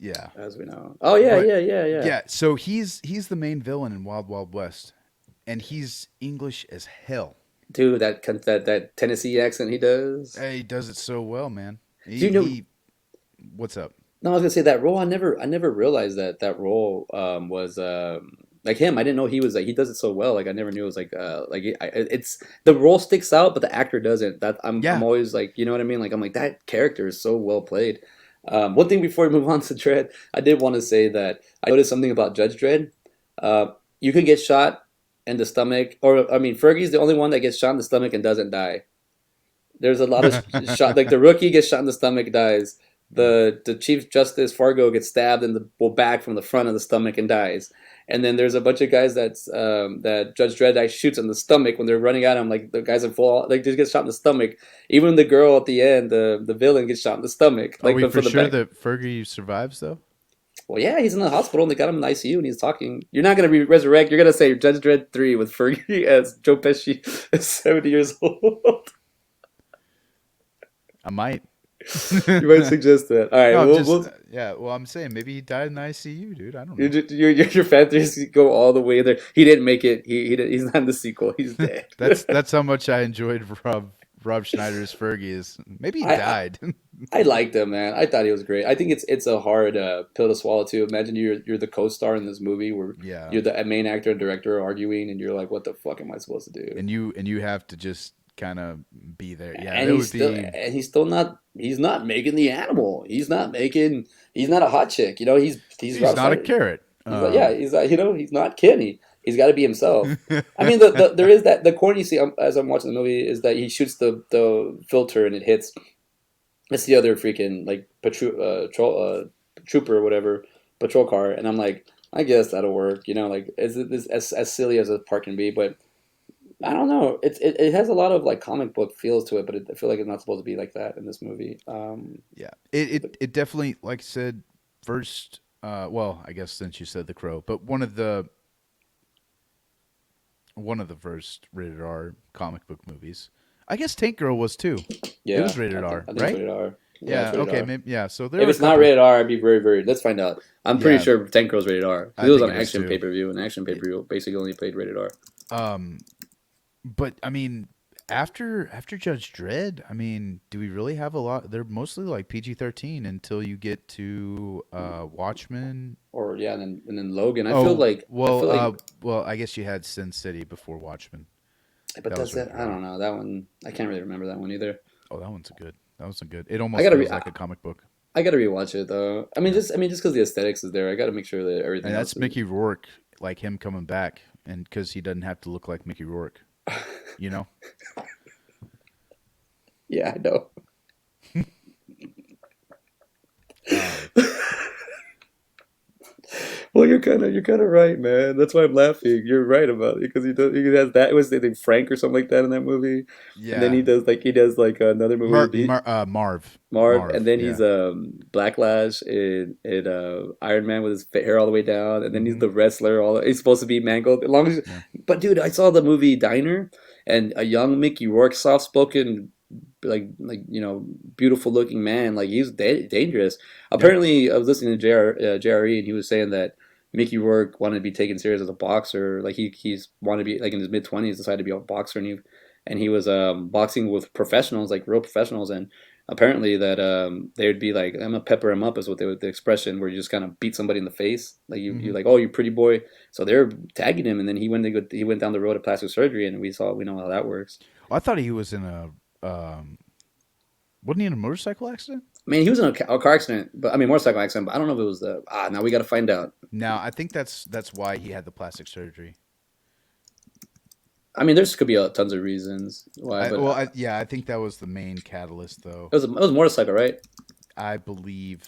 Yeah, as we know. Oh yeah, but yeah. yeah. So he's the main villain in Wild Wild West, and he's English as hell. Dude, that Tennessee accent he does. Hey, he does it so well, man. Do you know? What's up? No, I was gonna say that role. I never realized that role was like him. I didn't know he was like he does it so well. Like I never knew it was it's the role sticks out, but the actor doesn't. That I'm Yeah. always like, you know what I mean? Like I'm like that character is so well played. One thing before we move on to Dredd, I did want to say that I noticed something about Judge Dredd. You can get shot in the stomach, or I mean, Fergie's the only one that gets shot in the stomach and doesn't die. There's a lot of shot. Like the rookie gets shot in the stomach, dies. The Chief Justice Fargo gets stabbed in the back from the front of the stomach and dies. And then there's a bunch of guys that Judge Dredd actually shoots in the stomach when they're running at him. Like the guys in full, like just get shot in the stomach. Even the girl at the end, the villain gets shot in the stomach. Are Like we but for from the sure back. that Fergie survives though? Well, yeah, he's in the hospital and they got him in the ICU and he's talking. You're not gonna resurrect. You're gonna say Judge Dredd 3 with Fergie as Joe Pesci is 70 years old. I might. You might suggest that. All right, No, I'm just we'll yeah. Well, I'm saying maybe he died in the ICU, dude. I don't Your, know. your fan theories go all the way there. He didn't make it. He's not in the sequel. He's dead. That's how much I enjoyed Rob Schneider's Fergie. Is maybe he I, died. I liked him, man. I thought he was great. I think it's a hard pill to swallow too. Imagine you're the co-star in this movie where Yeah, you're the main actor and director arguing, and you're like, what the fuck am I supposed to do? and you have to just kind of be there. Yeah, And that he's would still be. and he's not making the animal. He's not a hot chick. You know he's He's Rob not a Schneider. carrot. He's not, he's not Kenny. He's got to be himself. I mean, there is that the corny scene as I'm watching the movie is that he shoots the filter and it hits. It's the other freaking like trooper or whatever patrol car, and I'm like, I guess that'll work. You know, like it's as silly as a part can be, but I don't know. It has a lot of like comic book feels to it, but I feel like it's not supposed to be like that in this movie. Yeah, it definitely, like I said, first. Well, I guess since you said The Crow, but one of the first rated R comic book movies. I guess Tank Girl was too. It Yeah, was rated R, I think it's right? rated R. Yeah, it's Yeah. rated Okay. R. Maybe. Yeah. So there If are a it's not couple. rated R, I'd be very, very. Let's find out. I'm pretty Yeah, sure Tank Girl's rated R because I it was think on it is Action too. Pay Per View, and Action Pay Per View basically only played rated R. Um, but I mean, after Judge Dredd, I mean, do we really have a lot? They're mostly like PG-13 until you get to Watchmen. Or yeah, and then Logan. Oh I feel like, well, I guess you had Sin City before Watchmen. but That was that's it. rated I R. don't know that one. I can't really remember that one either. Oh, that one's a good. That one's a good. It I almost gotta re- feels like a comic book. I gotta rewatch it though. Yeah, I mean, just because the aesthetics is there, I gotta make sure that and everything else that's is. Mickey Rourke, like him coming back, and because he doesn't have to look like Mickey Rourke, you know. Yeah, I know. Um, Well, you're kind of right, man. That's why I'm laughing. You're right about it because he has that. It was I think Frank or something like that in that movie, and then yeah, he does like another movie. Marv, and Marv. then he's Yeah. Blacklash in Iron Man with his hair all the way down, and then he's Hmm. the wrestler. All he's supposed to be mangled. As long as, Yeah. but dude, I saw the movie Diner, and a young Mickey Rourke, soft spoken, like beautiful looking man. Like he's dangerous. Yep. Apparently, I was listening to JRE, and he was saying that Mickey Rourke wanted to be taken serious as a boxer. Like he's wanted to be like in his mid 20s, decided to be a boxer, and he was boxing with professionals, like real professionals, and apparently that they would be like, "I'm gonna pepper him up," is what they would the expression where you just kind of beat somebody in the face, like you Hmm. like, "Oh, you pretty boy." So they're tagging him, and then he went down the road of plastic surgery, and we know how that works. I thought he was in a. Wasn't he in a motorcycle accident? I mean, he was in a car accident, but I mean motorcycle accident, but I don't know if it was the now we got to find out. No, I think that's why he had the plastic surgery. I mean, there's could be tons of reasons why, but Yeah, I think that was the main catalyst, though. it was a motorcycle, right? I believe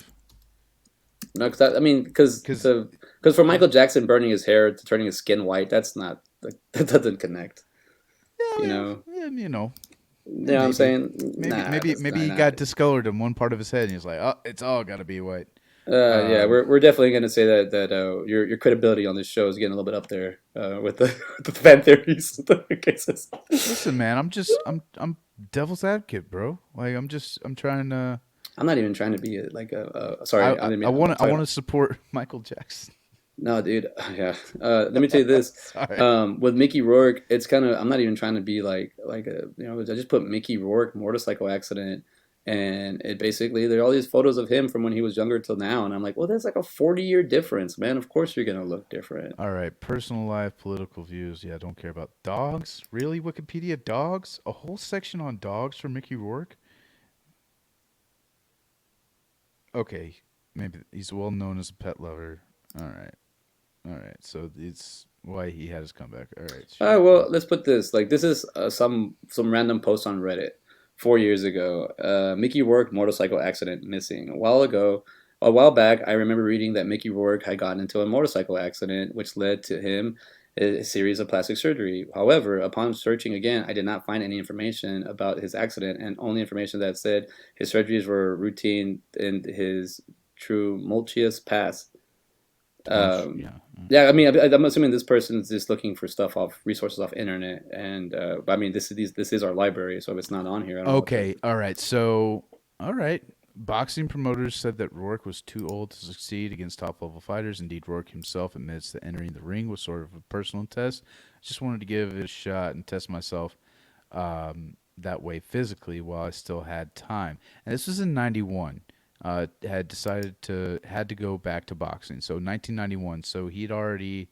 No, because I mean, because because for Michael Jackson burning his hair to turning his skin white, that's not like that doesn't connect. You yeah, know, yeah, you know, you know what I'm maybe, saying? Nah, that's maybe he not. got discolored in one part of his head, and he's like, oh, it's all got to be white. Yeah, Um, we're definitely going to say that your credibility on this show is getting a little bit up there with the with the fan theories cases. listen, man, I'm devil's advocate, bro. Like I'm trying to. I'm not even trying to be like sorry, I didn't mean. I'm I sorry. want to support Michael Jackson. No, dude. Yeah. Let me tell you this. Sorry. With Mickey Rourke, it's kind of. I'm not even trying to be like a. I just put Mickey Rourke motorcycle accident, and it basically there are all these photos of him from when he was younger till now, and I'm like, well, that's like a 40-year difference, man. Of course you're gonna look different. All right, personal life, political views. Yeah, don't care about dogs. Really, Wikipedia dogs? A whole section on dogs for Mickey Rourke? Okay, maybe he's well known as a pet lover. All right, all right. So it's why he had his comeback. All right, sure, Well, cool. let's put this like this is some random post on Reddit 4 years ago. Mickey Rourke motorcycle accident missing. A while back, I remember reading that Mickey Rourke had gotten into a motorcycle accident, which led to him a series of plastic surgery. However, upon searching again, I did not find any information about his accident, and only information that said his surgeries were routine in his tumultuous past. Um, Yeah. yeah, I mean, I'm assuming this person is just looking for stuff off resources off internet, and but I mean, this is our library, so if it's not on here, I don't know what the. Okay. All right. So, all right. Boxing promoters said that Rourke was too old to succeed against top level fighters. Indeed, Rourke himself admits that entering the ring was sort of a personal test. Just wanted to give it a shot and test myself that way physically while I still had time. And this was in '91. Had to go back to boxing. So 1991. So he'd already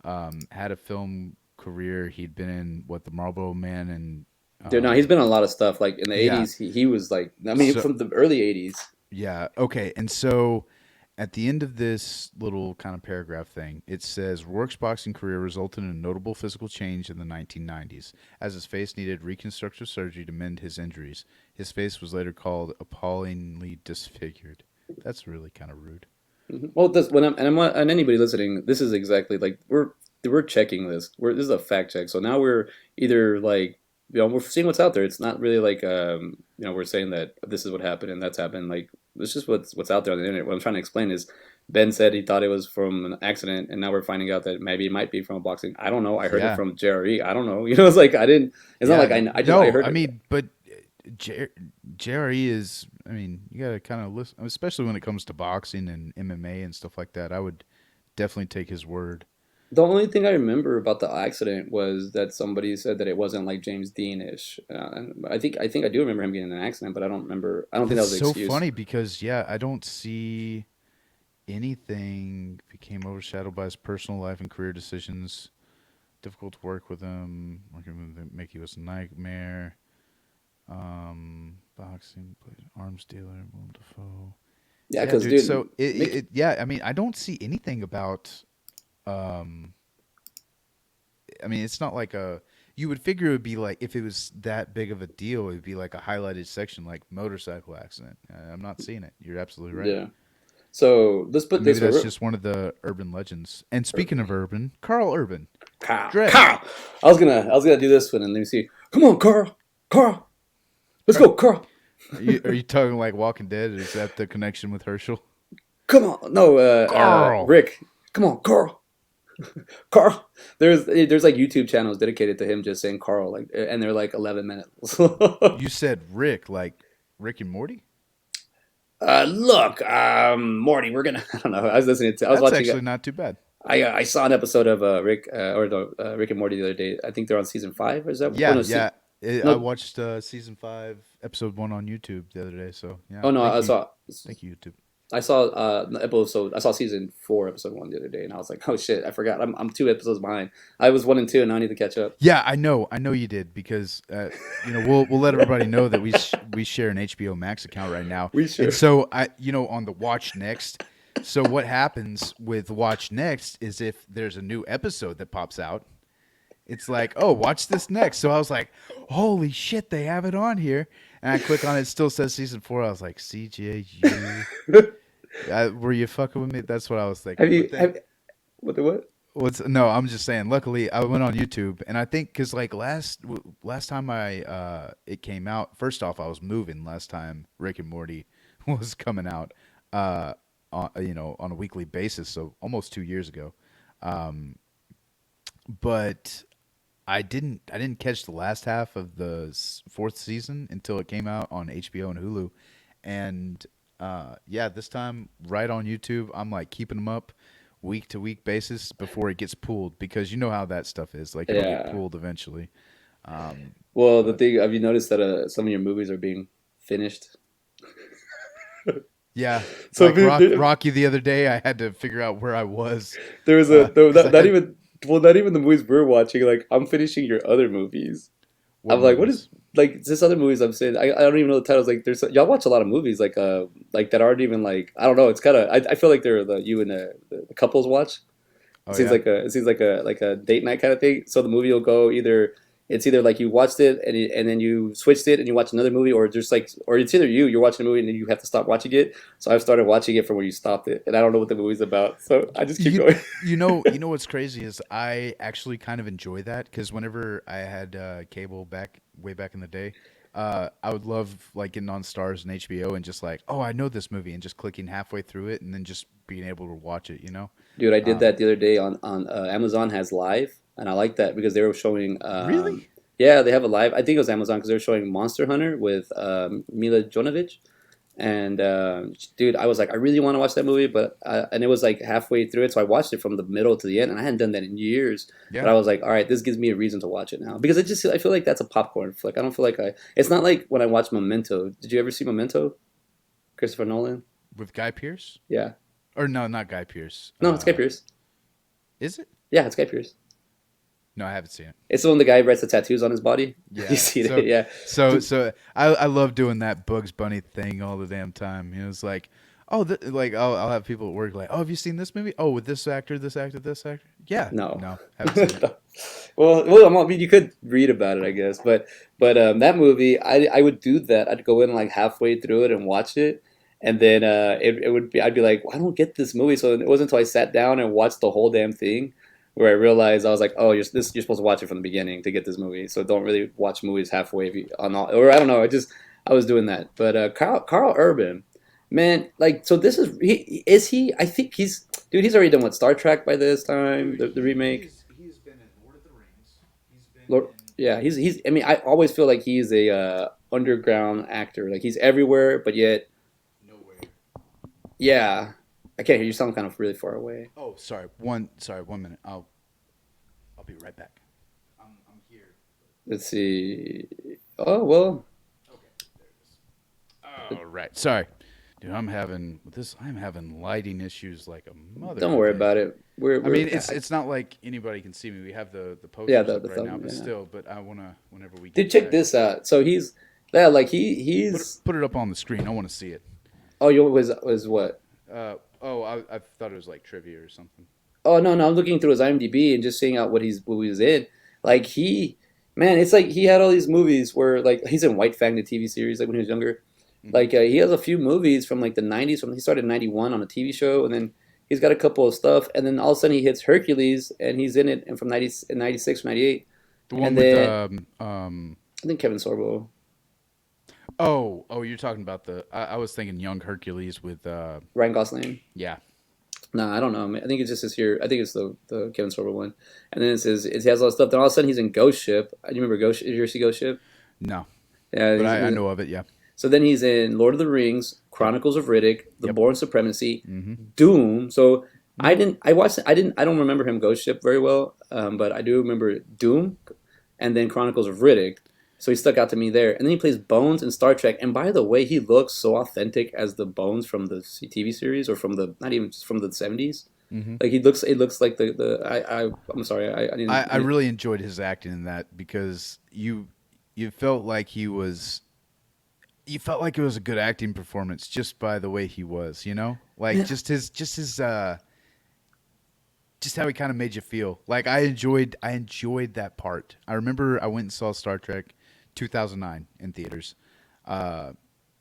had a film career. He'd been in what the Marlboro Man and Dude, no, he's um, been on a lot of stuff. Like in the yeah. '80s, he was like, I mean, So from the early '80s. yeah, okay. And so at the end of this little kind of paragraph thing, it says Rourke's boxing career resulted in a notable physical change in the 1990s, as his face needed reconstructive surgery to mend his injuries. His face was later called appallingly disfigured. That's really kind of rude. Well, this when and anybody listening, this is exactly like we're checking this. This is a fact check. So now we're either like we're seeing what's out there. It's not really like we're saying that this is what happened and that's happened. Like it's just what's out there on the internet. What I'm trying to explain is Ben said he thought it was from an accident, and now we're finding out that maybe it might be from a boxing. I don't know. I heard it Yeah. from JRE. I don't know. You know, it's like I didn't. It's not Yeah. like I No, heard I it. mean, but J- JRE is, I mean, you got to kind of listen, especially when it comes to boxing and MMA and stuff like that. I would definitely take his word. The only thing I remember about the accident was that somebody said that it wasn't like James Dean-ish. And I think I do remember him getting in an accident, but I don't remember. I don't think that That's was the so excuse. funny because, yeah, I don't see anything became overshadowed by his personal life and career decisions. Difficult to work with him. Working with Mickey was a nightmare. Boxing, arms dealer, Willem Dafoe. Yeah, Yeah, because dude. dude, So Mickey. yeah. I mean, I don't see anything about. Um, I mean, it's not like a. You would figure it would be like if it was that big of a deal, it would be like a highlighted section, like motorcycle accident. I'm not seeing it. You're absolutely right. Yeah. So let's put Maybe this way. that's just one of the urban legends. And speaking of urban, Carl Urban, Carl, Dredd. Carl. I was gonna do this one, and let me see. Come on, Carl, Carl, let's go, Carl. Are you talking like Walking Dead? Is that the connection with Herschel? Come on, no, Carl. Rick. Come on, Carl, Carl. There's like YouTube channels dedicated to him just saying Carl, like, and they're like 11 minutes. You said Rick, like Rick and Morty. Look, Morty, we're gonna. I don't know. I was That's watching. actually not too bad. I saw an episode of Rick or the Rick and Morty the other day. I think they're on season 5. Or is that? Oh Yeah, no, yeah. I no. watched season 5, episode 1 on YouTube the other day. So yeah, Oh no, thank you, YouTube. I saw the episode. I saw season 4, episode 1 the other day, and I was like, oh shit, I forgot. I'm 2 episodes behind. I was 1 and 2, and now I need to catch up. Yeah, I know you did because we'll let everybody know that we share an HBO Max account right now, We sure. and so on the Watch Next. So what happens with Watch Next is if there's a new episode that pops out, it's like, oh, watch this next. So I was like, holy shit, they have it on here. And I click on it, it still says season 4. I was like, CJU. Were you fucking with me? That's what I was thinking. Have But you then, have what? no, I'm just saying. Luckily, I went on YouTube, and I think because like last time it came out. First off, I was moving last time Rick and Morty was coming out, on a weekly basis. So almost 2 years ago. But I didn't catch the last half of the fourth season until it came out on HBO and Hulu, and yeah, this time right on YouTube, I'm like keeping them up week to week basis before it gets pulled because you know how that stuff is. Like it'll get Yeah. pulled eventually. Um, Well, the but thing, have you noticed that some of your movies are being finished? yeah, So like Rocky the other day, I had to figure out where I was there was because I not had even not even the movies we're watching. Like I'm finishing your other movies. what I'm like, what is movies? like this other movies I'm saying? I don't even know the titles. Like there's y'all watch a lot of movies like that aren't even like I don't know. It's kind of I feel like they're the you and the couples watch. Oh yeah, It seems like a date night kind of thing. So the movie will go either it's either like you watched it and then you switched it and you watch another movie, or just like or it's either you're watching a movie and then you have to stop watching it. So I've started watching it from where you stopped it, and I don't know what the movie's about. So I just keep you going. you know what's crazy is I actually kind of enjoy that because whenever I had cable way back in the day, I would love like getting on Stars and HBO and just like, oh, I know this movie, and just clicking halfway through it and then just being able to watch it. Dude, I did Um, that the other day on Amazon has live, and I like that because they were showing. really? Yeah, they have a live. I think it was Amazon because they were showing Monster Hunter with Mila Jovovich, and dude, I was like, I really want to watch that movie, but and it was like halfway through it, so I watched it from the middle to the end, and I hadn't done that in years. But Yeah. I was like, all right, this gives me a reason to watch it now because I feel like that's a popcorn flick. I don't feel like I. It's not like when I watched Memento. Did you ever see Memento? Christopher Nolan. With Guy Pearce? Yeah. Or no, not Guy Pearce. No, it's Guy Pearce. Is it? Yeah, it's Guy Pearce. No, I haven't seen it. It's the one the guy writes the tattoos on his body. You Yeah. see So it, yeah. so I love doing that Bugs Bunny thing all the damn time. It's like, oh, like I'll have people at work like, oh, have you seen this movie? Oh, with this actor, this actor, this actor. Yeah. No. No, haven't seen it. Well, I mean, you could read about it, I guess, but that movie, I would do that. I'd go in like halfway through it and watch it, and then it would be I'd be like, well, I don't get this movie. So it wasn't until I sat down and watched the whole damn thing where I realized I was like, oh, you're supposed to watch it from the beginning to get this movie. So don't really watch movies halfway if you, on all, or I don't know. I was doing that, but Carl Urban. Man, like, so this is he? I think he's dude. He's already done what Star Trek by this time, Dude, the remake. he's been in Lord of the Rings. He's been Lord, in yeah, he's. I mean, I always feel like he's a underground actor. Like he's everywhere, but yet, nowhere. yeah, I can't hear you. Sound kind of really far away. Oh, sorry, 1 minute. I'll be right back. I'm here. Let's see. Oh well, Okay, there it is. All right. Sorry. Dude, I'm having lighting issues like a mother don't worry today. about it. I mean, it's not like anybody can see me. We have the Yeah, posters up the right now, thumb. but Yeah. still, but I wanna whenever we Dude, get check back, this out. So he's yeah, like put he's. put it up on the screen. I want to see it. Oh, you was what? I thought it was like trivia or something. Oh no, I'm looking through his IMDb and just seeing out what he was in. Like man, it's like he had all these movies where like he's in White Fang, the TV series, like when he was younger. Hmm. Like he has a few movies from like the '90s. From he started in '91 on a TV show, and then he's got a couple of stuff, and then all of a sudden he hits Hercules, and he's in it, and from '96 or '98, The one and with then I think Kevin Sorbo, oh, you're talking about I was thinking Young Hercules with Ryan Gosling. yeah. No, I don't know. I think it's just this here. I think it's the Kevin Sorbo one, and then it says it has all this stuff. Then all of a sudden he's in Ghost Ship. Do you remember Ghost? Did you ever see Ghost Ship? No, Yeah. but I know of it. Yeah. So then he's in Lord of the Rings, Yep. Chronicles of Riddick, The Yep. Bourne Supremacy, Mm-hmm. Doom. So I Mm-hmm. didn't. I watched. I didn't. I don't remember him Ghost Ship very well, but I do remember Doom, and then Chronicles of Riddick. So he stuck out to me there. And then he plays Bones in Star Trek. And by the way, he looks so authentic as the Bones from the TV series or from the not even just from the '70s. Mm-hmm. Like he looks. It looks like the. I'm sorry. I didn't. I really enjoyed his acting in that because you felt like he was you felt like it was a good acting performance just by the way he was, you know? Like just how he kind of made you feel. Like I enjoyed that part. I remember I went and saw Star Trek 2009 in theaters. Uh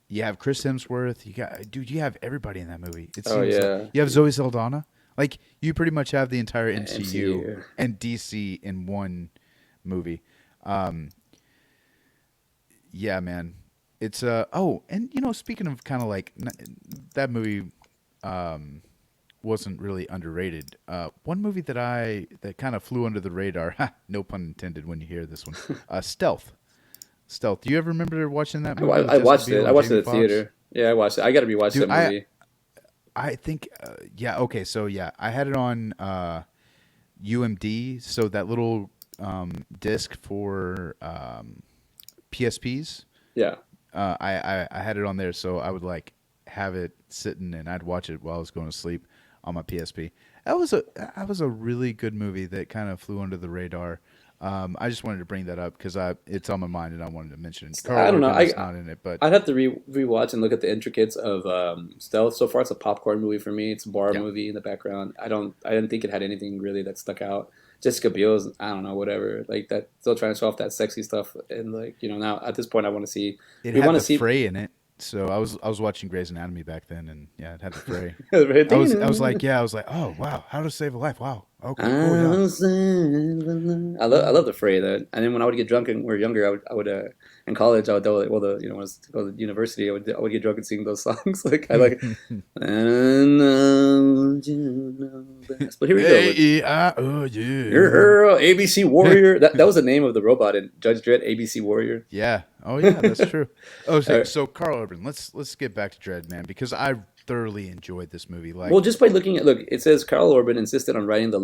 you have Chris Hemsworth, you have everybody in that movie. It Oh seems like yeah. you have Zoe Saldana. Like you pretty much have the entire MCU MCU. and DC in one movie. Um yeah, man. It's oh, and speaking of kind of like that movie um wasn't really underrated. One movie that kind of flew under the radar, no pun intended when you hear this one. Stealth. Stealth. Do you ever remember watching that movie with I Jessica watched it. Biel I and watched it Jamie at the Foxx? theater. Yeah, I watched it. I got to rewatch Dude, that movie. I think yeah, okay, so yeah, I had it on UMD, so that little disc for PSPs. Yeah. I had it on there, so I would like have it sitting and I'd watch it while I was going to sleep on my PSP. That was a really good movie that kind of flew under the radar. I just wanted to bring that up because it's on my mind and I wanted to mention it. I Carl don't know. Urban is not in it, but I'd have to rewatch and look at the intricates of Stealth. So far, it's a popcorn movie for me. It's a bar yeah, movie in the background. I didn't think it had anything really that stuck out. Jessica Biel's, I don't know, whatever. Like that, still trying to show off that sexy stuff. And like, now at this point, I want to see. it We had want to the see. fray in it. So I was watching Grey's Anatomy back then, and yeah, it had the fray. I I was like, oh wow, how to save a life? Wow, okay, cool, yeah. I love the Fray though. And then when I would get drunk and we were younger, I would in college I would do well the when I was to go to university I would get drunk and sing those songs like I like and you know best. But here we go with your Yeah. hero ABC Warrior. That was the name of the robot in Judge Dredd. ABC Warrior. Yeah. Oh yeah, that's true. Oh, Uh, so Carl Urban, let's get back to Dredd, man, because I thoroughly enjoyed this movie. Well, Like, just by looking at look, it says Carl Orban insisted on riding the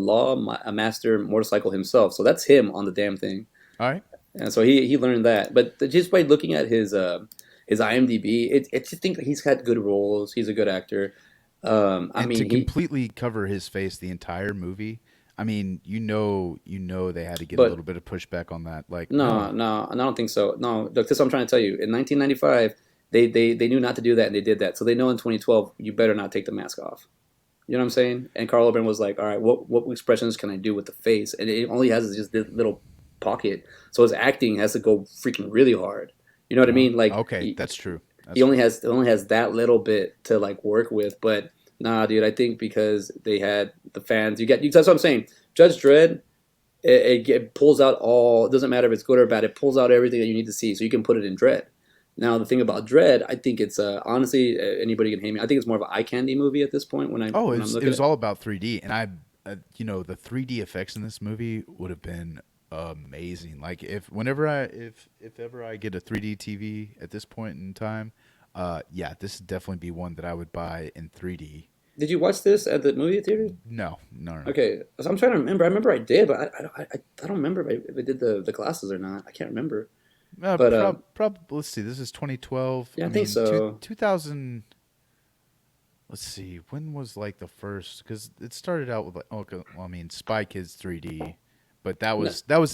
Master motorcycle himself. So that's him on the damn thing. all right, And so he learned that. But just by looking at his IMDb, it's just think he's had good roles. He's a good actor. I and to mean he, completely cover his face the entire movie, I mean, they had to get a but little bit of pushback on that. Like, no, no, no, and I don't think so. No, look, this is what I'm trying to tell you. In 1995, they knew not to do that, and they did that. So they know in 2012, you better not take the mask off. You know what I'm saying? And Carl Urban was like, all right, what expressions can I do with the face? And it only has just this little pocket. So his acting has to go freaking really hard. You know what I mean? Like okay, that's true. he That's true. only has that little bit to like work with. But nah, dude, I think because they had the fans, that's what I'm saying. Judge Dredd, it pulls out all. It doesn't matter if it's good or bad. It pulls out everything that you need to see, so you can put it in Dredd. Now the thing about Dread, I think it's honestly anybody can hate me. I think it's more of an eye candy movie at this point Oh, when I'm it looking was at. all about 3D, and the 3D effects in this movie would have been amazing. Like if ever I get a 3D TV at this point in time, yeah, this would definitely be one that I would buy in 3D. Did you watch this at the movie theater? No, no, no. Okay, so I'm trying to remember. I remember I did, but I don't remember if I did the glasses or not. I can't remember. But Let's see. This is 2012. yeah, I I think mean, so. 2000. Let's see. When was like the first? Because it started out with like, okay, well, I mean, Spy Kids 3D, but No,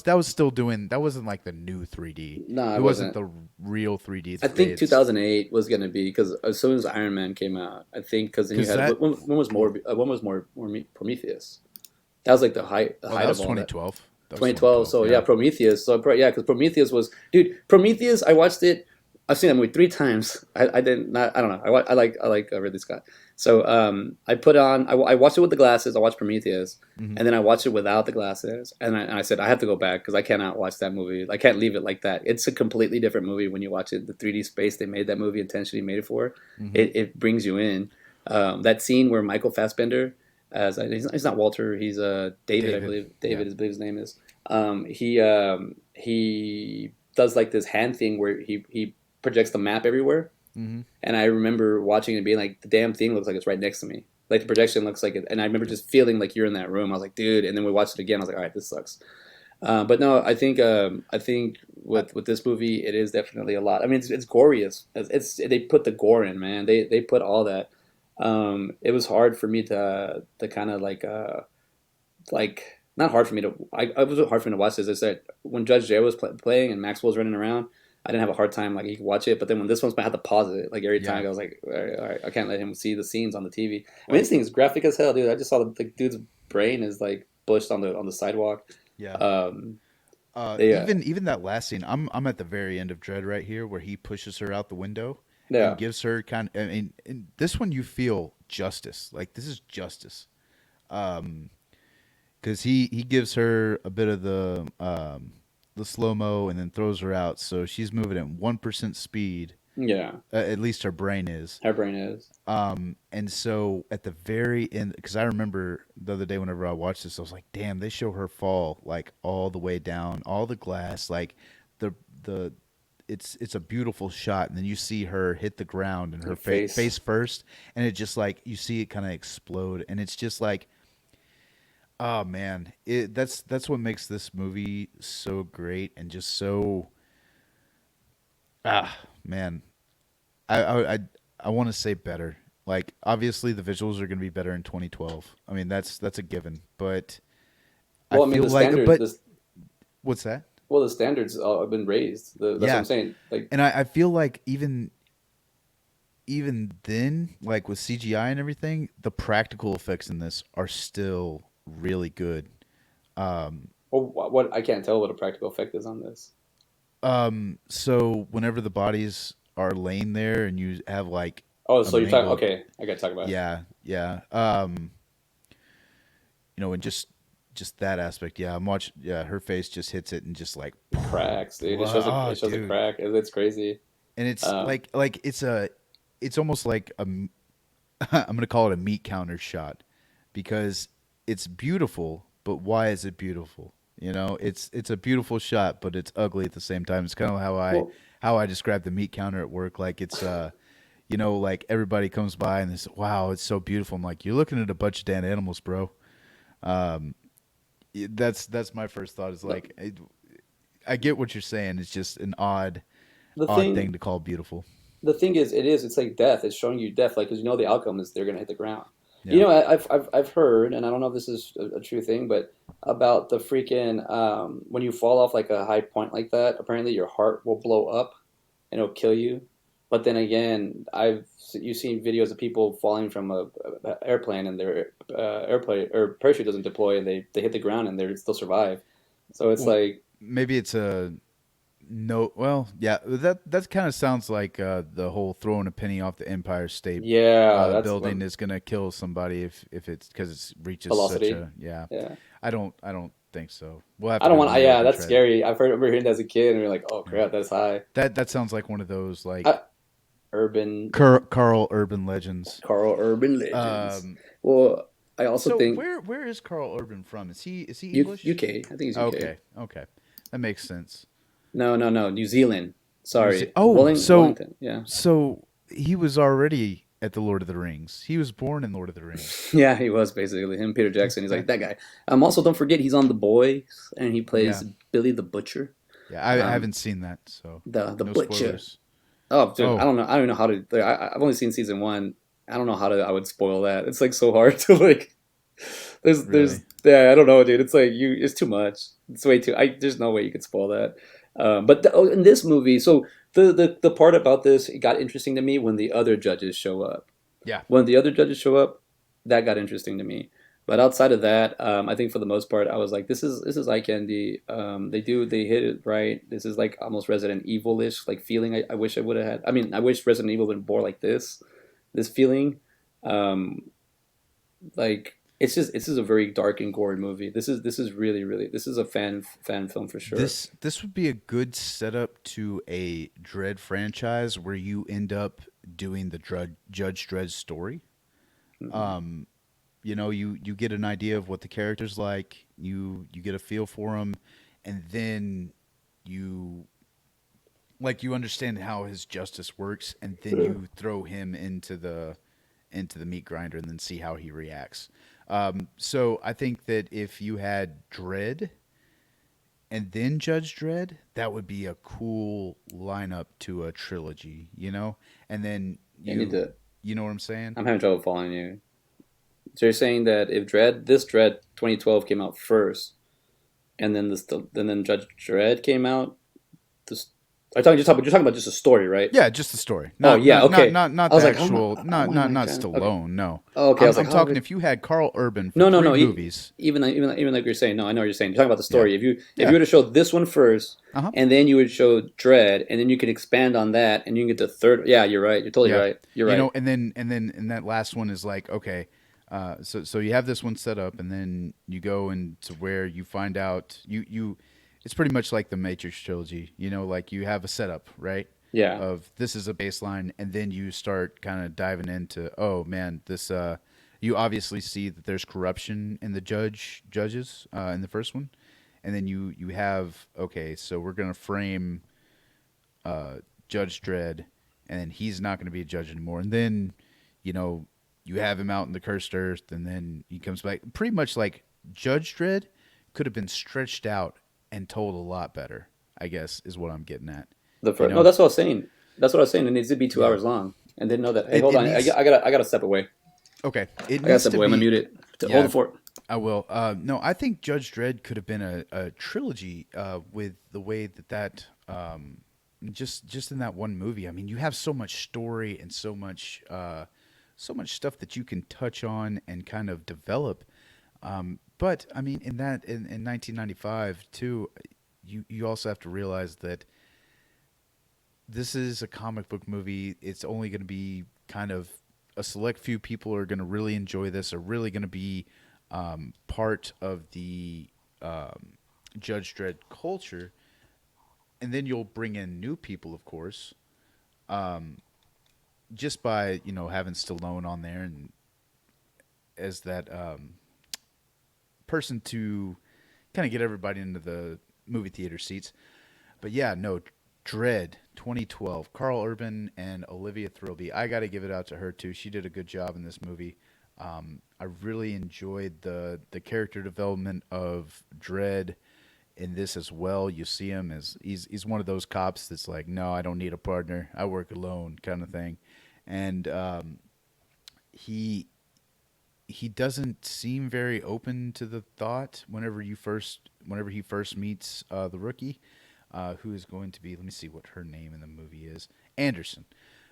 that was still doing. That wasn't like the new 3D. no, It it wasn't wasn't. the real 3D. I They think had s- 2008 was gonna be because as soon as Iron Man came out, I think because then you because had that when was Prometheus. That was like the oh that height of was all that. 2012. That was 2012. 2012. So yeah, Yeah. Prometheus. So yeah, because Prometheus was, dude. Prometheus. I watched it. I've seen that movie three times. I didn't. Not, I don't know. I like Ridley Scott. So I put on. I watched it with the glasses. I watched Prometheus, Hmm. and then I watched it without the glasses. And I said I have to go back because I cannot watch that movie. I can't leave it like that. It's a completely different movie when you watch it. The 3D space they made that movie intentionally made it for. Hmm. It brings you in. That scene where Michael Fassbender, as he's not Walter, he's David, I David. believe. Yeah. David is I believe his name is. He does like this hand thing where he projects the map everywhere, Hmm. and I remember watching it and being like, the damn thing looks like it's right next to me. Like the projection looks like it, and I remember just feeling like you're in that room. I was like, dude, and then we watched it again. I was like, all right, this sucks. But no, I think I, with this movie, it is definitely a lot. I mean, it's gory. It's they put the gore in, man. They put all that. It was hard for me to kind of like not hard for me to. I it was hard for me to watch this. I said when Judge Dredd was playing and Maxwell was running around, I didn't have a hard time like you could watch it. But then when this one's, I had to pause it like every yeah. time. I was like, all right, I can't let him see the scenes on the TV. I mean, Like this thing is graphic as hell, dude. I just saw the dude's brain is like bushed on the sidewalk. yeah. Um, they Even that last scene, I'm at the very end of Dread right here, where he pushes her out the window and yeah, gives her kind. I mean, in this one you feel justice. Like this is justice, because he gives her a bit of the slow mo and then throws her out. So she's moving at 1% speed. yeah, At least her brain is. her brain is. And so at the very end, because I remember the other day whenever I watched this, I was like, damn, they show her fall like all the way down, all the glass, like the it's a beautiful shot, and then you see her hit the ground and her Her face. face first, and it just like you see it kind of explode, and it's just like, oh man, that's what makes this movie so great and just so man, I I want to say better. Like obviously the visuals are going to be better in 2012. I mean that's a given. But I Well, I mean, feel the like standard, but this what's that? well, the standards have been raised. That's what I'm Yeah, saying. Like, and I feel like even then, like with CGI and everything, the practical effects in this are still really good. Um, well, what I can't tell what a practical effect is on this. so whenever the bodies are laying there and you have like Oh, a so you're talking? mangled, Okay, I gotta talk about it. yeah, yeah. And just that aspect, yeah. I'm watching, yeah. Her face just hits it and just like, It cracks, dude. oh, It shows a dude. crack. It's crazy. And it's Um, like it's almost like I'm gonna call it a meat counter shot because it's beautiful, but why is it beautiful? You know, it's a beautiful shot, but it's ugly at the same time. It's kind of well, how I describe the meat counter at work. Like it's you know, like everybody comes by and they say, "Wow, it's so beautiful." I'm like, "You're looking at a bunch of dead animals, bro." Um, that's my first thought. Is the like, I get what you're saying. It's just an the odd thing thing to call beautiful. the thing is, it's like death. It's showing you death, like because you know the outcome is they're gonna hit the ground. You Yeah. know, I've heard, and I don't know if this is a true thing, but about the freaking when you fall off like a high point like that, apparently your heart will blow up and it'll kill you. But then again, you've seen videos of people falling from a airplane and their airplane or parachute doesn't deploy and they hit the ground and they still survive. So it's Well, like, maybe it's a no. Well, yeah, that kind of sounds like the whole throwing a penny off the Empire State yeah, that's building is gonna kill somebody if it's because it reaches such velocity. a yeah. Yeah. I don't. think so. We'll have I to don't go want. remake Yeah, and that's try that. scary. I remember hearing that as a kid, and we are like, "Oh Yeah. crap, that's high." That sounds like one of those Uh, like urban Carl Urban legends. Carl Urban Legends. Um, Well, I also so think where is Carl Urban from? Is he English? UK. I think it's UK. Okay, okay, that makes sense. No. New Zealand. Sorry, Oh, Wellington. Yeah, so he was already at the Lord of the Rings. He was born in Lord of the Rings. yeah, he was basically him. Peter Jackson. He's like that guy. Also, don't forget he's on The Boys, and he Yeah, plays Billy the Butcher. yeah. I Um, haven't seen that, so the no Butcher. spoilers. Oh, dude, I Oh, don't know. I don't know how to. Like, I've only seen season one. I don't know how to. I would spoil that. It's like so hard to like. There's really? yeah. I don't know, dude. It's like you. It's too much. It's way too. There's no way you could spoil that. In this movie, so the part about this, it got interesting to me when the other judges show up. Yeah. When the other judges show up, that got interesting to me. But outside of that, I think for the most part, I was like, this is eye candy. They hit it right. This is like almost Resident Evil-ish like feeling. I wish I would have had. I mean, I wish Resident Evil would been more like this feeling. Um, like it's just a very dark and gory movie. This is really this is a fan film for sure. This would be a good setup to a Dredd franchise where you end up doing the Judge Dredd story. Mhm. Um, you get an idea of what the character's like. You get a feel for him, and then you you understand how his justice works, and then you throw him into the meat grinder and then see how he reacts. So I think that if you had Dredd and then Judge Dredd, that would be a cool lineup to a trilogy, And then I need to. you know what I'm saying? I'm having trouble following you. So you're saying that if this Dread 2012 came out first, and then then Judge Dredd came out. This, you're talking about just a story, right? Yeah, just the story, Oh not yeah, not not okay. not not I the was like, how am I? actual, How am I not trying? Okay. Stallone. No, Oh, okay. I I'm was like, I'm how? talking if you had Carl Urban for No. three movies. Even like you're saying. No, I know what you're saying. You're talking about the Yeah, story. If you yeah, were to show this one first, uh huh, and then you would show Dread, and then you can expand on that, and you can get the third. Yeah, you're right. You're totally yeah. right. You're right. And then that last one is like okay. So you have this one set up, and then you go into where you find out it's pretty much like the Matrix trilogy. Like you have a setup, right? Yeah. Of this is a baseline, and then you start kind of diving into man, this you obviously see that there's corruption in the judges in the first one, and then you have okay, so we're gonna frame uh, Judge Dredd, and then he's not going to be a judge anymore. And then, you know, you have him out in the cursed earth, and then he comes back. Pretty much like Judge Dredd could have been stretched out and told a lot better. I guess is what I'm getting at. The You first. No, know, that's what I was saying. That's what I was saying. It needs to be two yeah. hours long. And didn't know that. Hey, It hold it on. needs I gotta step away. okay. It I gotta needs step to away. I'm gonna be mute it. Hold yeah. the fort. I will. No, I think Judge Dredd could have been a trilogy with the way that just in that one movie. I mean, you have so much story and so much stuff that you can touch on and kind of develop. But I mean, in 1995 too, you also have to realize that this is a comic book movie. It's only going to be kind of a select few people are going to really enjoy this, are really going to be part of the Judge Dredd culture. And then you'll bring in new people, of course, just by having Stallone on there and as that person to kind of get everybody into the movie theater seats. But yeah, no, Dread 2012, Carl Urban and Olivia Thirlby. I got to give it out to her too. She did a good job in this movie. I really enjoyed the character development of Dread in this as well. You see him as he's one of those cops that's like, no, I don't need a partner. I work alone, kind of thing. And he he doesn't seem very open to the thought whenever he first meets the rookie, who is going to be. Let me see what her name in the movie is. Anderson.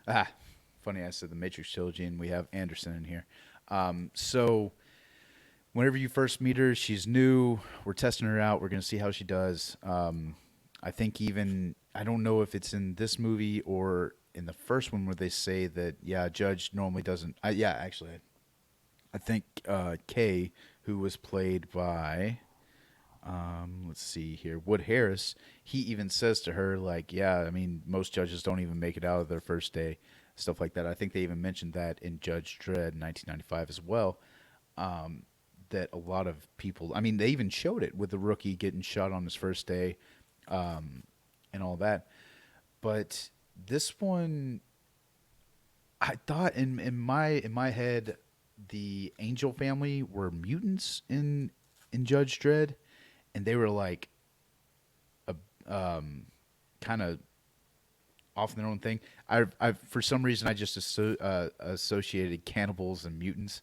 Ah, funny I said the Matrix trilogy, and we have Anderson in here. So whenever you first meet her, she's new. We're testing her out. We're going to see how she does. I think even I don't know if it's in this movie or in the first one where they say that Judge normally doesn't. Actually, I think Kay, who was played by Let's see here. Wood Harris, he even says to her, like, yeah, I mean, most judges don't even make it out of their first day, stuff like that. I think they even mentioned that in Judge Dredd 1995 as well. Um, that a lot of people, I mean, they even showed it with the rookie getting shot on his first day, um, and all that. But this one, I thought in my head, the Angel family were mutants in Judge Dredd, and they were like a kind of off their own thing. I for some reason I just associated cannibals and mutants.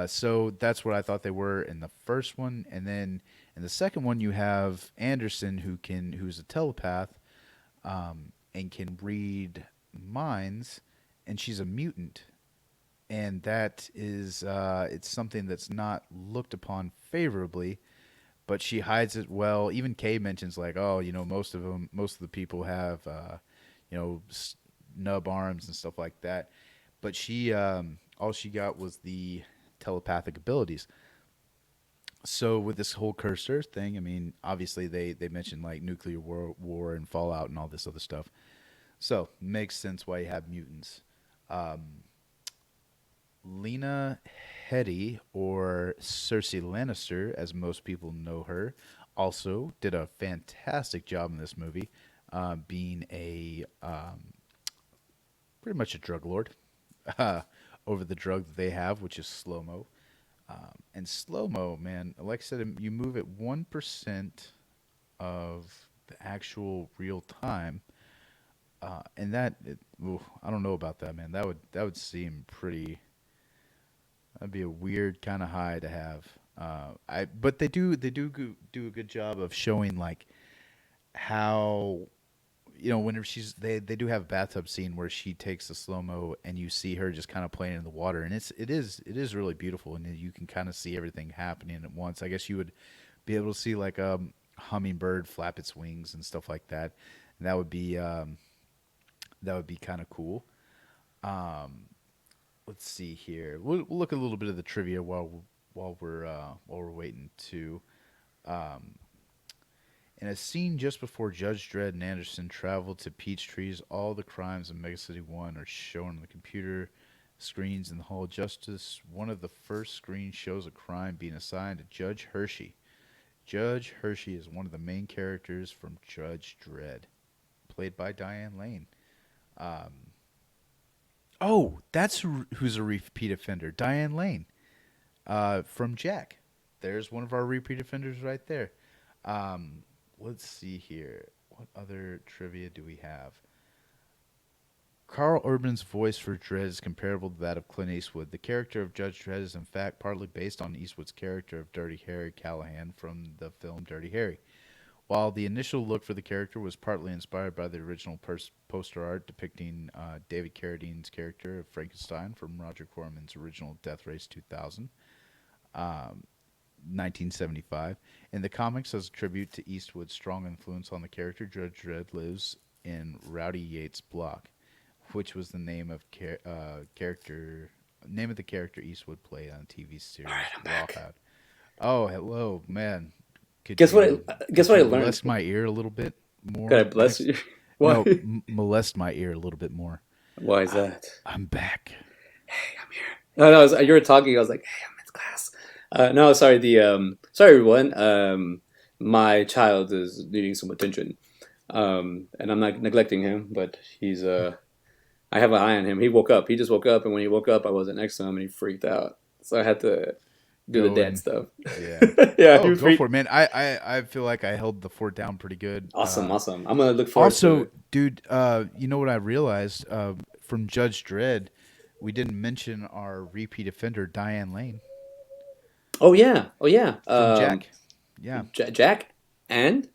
So that's what I thought they were in the first one, and then in the second one you have Anderson who's a telepath, and can read minds, and she's a mutant, and that is it's something that's not looked upon favorably, but she hides it well. Even Kay mentions like, oh, most of the people have, you know, nub arms and stuff like that, but she, all she got was the telepathic abilities. So with this whole cursed earth thing, I mean, obviously they mentioned like nuclear war and fallout and all this other stuff. So makes sense why you have mutants. Um, Lena Headey, or Cersei Lannister, as most people know her, also did a fantastic job in this movie, being a pretty much a drug lord uh, over the drug that they have, which is slow mo. And slow mo, man, like I said, you move at 1% of the actual real time, and I don't know about that, man. That would seem pretty. That'd be a weird kind of high to have. But do a good job of showing like how, whenever they do have a bathtub scene where she takes the slow mo and you see her just kind of playing in the water, and it is really beautiful, and you can kind of see everything happening at once. I guess you would be able to see like a hummingbird flap its wings and stuff like that, and that would be kind of cool. Um, let's see here. We'll look at a little bit of the trivia while we're waiting to. Um, in a scene just before Judge Dredd and Anderson travel to Peach Trees, all the crimes of Mega City 1 are shown on the computer screens in the Hall of Justice. One of the first screens shows a crime being assigned to Judge Hershey. Judge Hershey is one of the main characters from Judge Dredd, played by Diane Lane. Um, oh, that's who's a repeat offender. Diane Lane, from Jack. There's one of our repeat offenders right there. Um, let's see here. What other trivia do we have? Carl Urban's voice for Dredd is comparable to that of Clint Eastwood. The character of Judge Dredd is in fact partly based on Eastwood's character of Dirty Harry Callahan from the film Dirty Harry. While the initial look for the character was partly inspired by the original poster art depicting David Carradine's character of Frankenstein from Roger Corman's original Death Race 2000, 1975. In the comics, as a tribute to Eastwood's strong influence on the character, Judge Dredd lives in Rowdy Yates' block, which was the name of the character Eastwood played on the TV series All right, I'm back. Walkout. Oh, hello, man. Guess what? Guess Could what I you learned? molest my ear a little bit more? God bless you. Why? No, molest my ear a little bit more. Why is that? I'm back. Hey, I'm here. No, no. You were talking. I was like, hey, I'm in class. No, sorry. Sorry, everyone. My child is needing some attention, and I'm not neglecting him, but I have an eye on him. He woke up. He just woke up, and when he woke up, I wasn't next to him, and he freaked out. So I had to do the Go dad and stuff. yeah. Yeah, he Oh, was go freaked. for it, man. I feel like I held the fort down pretty good. Awesome, awesome. I'm gonna look forward to Also, it. dude, you know what I realized from Judge Dredd, we didn't mention our repeat offender Diane Lane Oh yeah, oh yeah. from Jack. Yeah, Jack and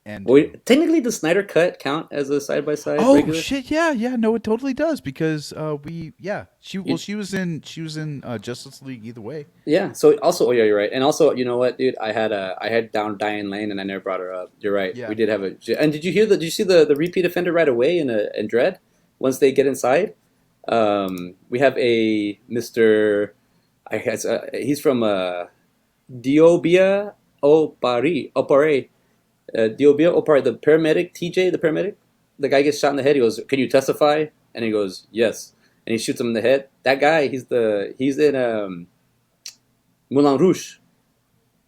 and who? wait, technically, does Snyder Cut count as a side by side Oh regular? shit! Yeah, yeah. No, it totally does because we yeah You, she was in Justice League either way. yeah. So also, oh yeah, you're right. And also, you know what, dude? I had down Diane Lane, and I never brought her up. You're right. We Yeah, did have a. And did you hear the? Did you see the repeat offender right away in Dread? Once they get inside, we have a Mister. He's from Diobia Opare. Diobia Opare, the paramedic, TJ, the paramedic. The guy gets shot in the head. He goes, "Can you testify?" And he goes, "Yes." And he shoots him in the head. That guy, he's in Moulin Rouge.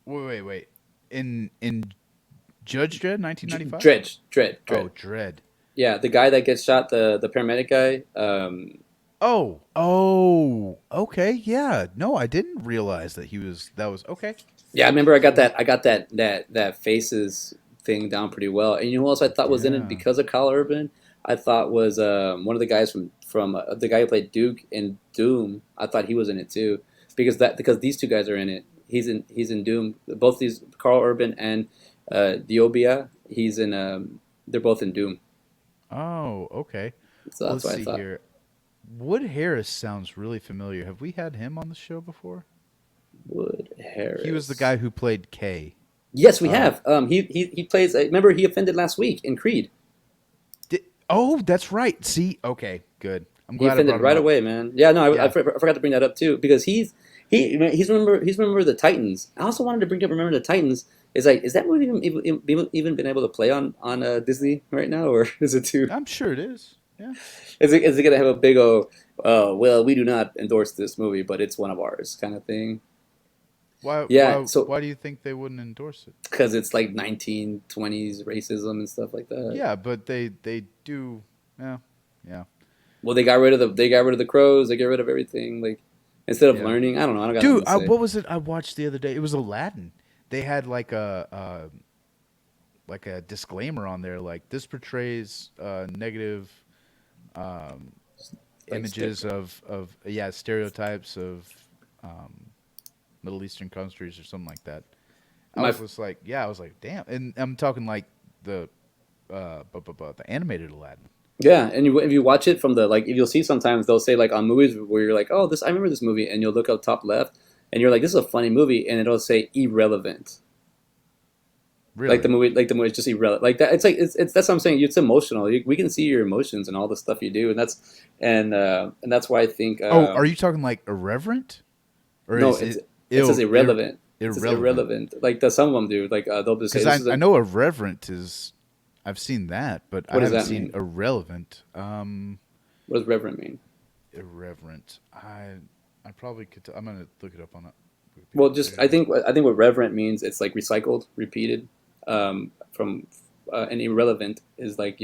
Wait. In Judge Dredd, 1995. Dredd. Oh, Dredd. Yeah, the guy that gets shot, the paramedic guy. Oh. Okay. Yeah. No, I didn't realize that he was. That was okay. Yeah, I remember Cool. I got that faces thing down pretty well. And you know who else I thought was in it Yeah. because of Kyle Urban? I thought was one of the guys from the guy who played Duke in Doom. I thought he was in it too because these two guys are in it. He's in Doom. Both these Carl Urban and Diobia. He's in. They're both in Doom. Oh. Okay. So Well, that's let's what I see thought. here. Wood Harris sounds really familiar. Have we had him on the show before? Wood He was the Harris. guy who played K. Yes, we Uh, have. He plays. Remember, he offended last week in Creed. oh, that's right. See, okay, good. I'm He glad I offended brought him right up. away, man. Yeah, no, I Yeah. forgot to bring that up too because he's remember the Titans. I also wanted to bring up Remember the Titans. Is like is that movie even been able to play on Disney right now, or is it too? I'm sure it is. Yeah. Is it gonna have a big well, we do not endorse this movie, but it's one of ours kind of thing? Why? Yeah, Why? so Why do you think they wouldn't endorse it? because it's like 1920s racism and stuff like that. Yeah, but they do. Yeah. Yeah. Well, they got rid of the crows. They get rid of everything. Like instead of Yeah. learning, I don't know. I don't got nothing Dude, to say. what was it I watched the other day? It was Aladdin. They had like a disclaimer on there, like this portrays negative um, Like images of yeah, stereotypes of um, Middle Eastern countries or something like that. I my was just like, yeah, I was like, damn, and I'm talking like the the animated Aladdin. Yeah, and if you watch it from the like, if you'll see sometimes they'll say like on movies where you're like, oh, this I remember this movie, and you'll look up top left, and you're like, this is a funny movie, and it'll say irrelevant, Really? like the movie is just irrelevant, like that. It's like it's that's what I'm saying. It's emotional. We can see your emotions and all the stuff you do, and that's why I think Oh, are you talking like irreverent, or no, is it it says irrelevant. It says irrelevant? irrelevant. Like some of them do. Like they'll just say Because this is I a know irreverent is I've seen that, but what I does haven't that seen mean? irrelevant. What does reverent mean? Irreverent. I probably could. I'm gonna look it up on Well, Wikipedia. just I think what reverent means it's like recycled, repeated, from and irrelevant is like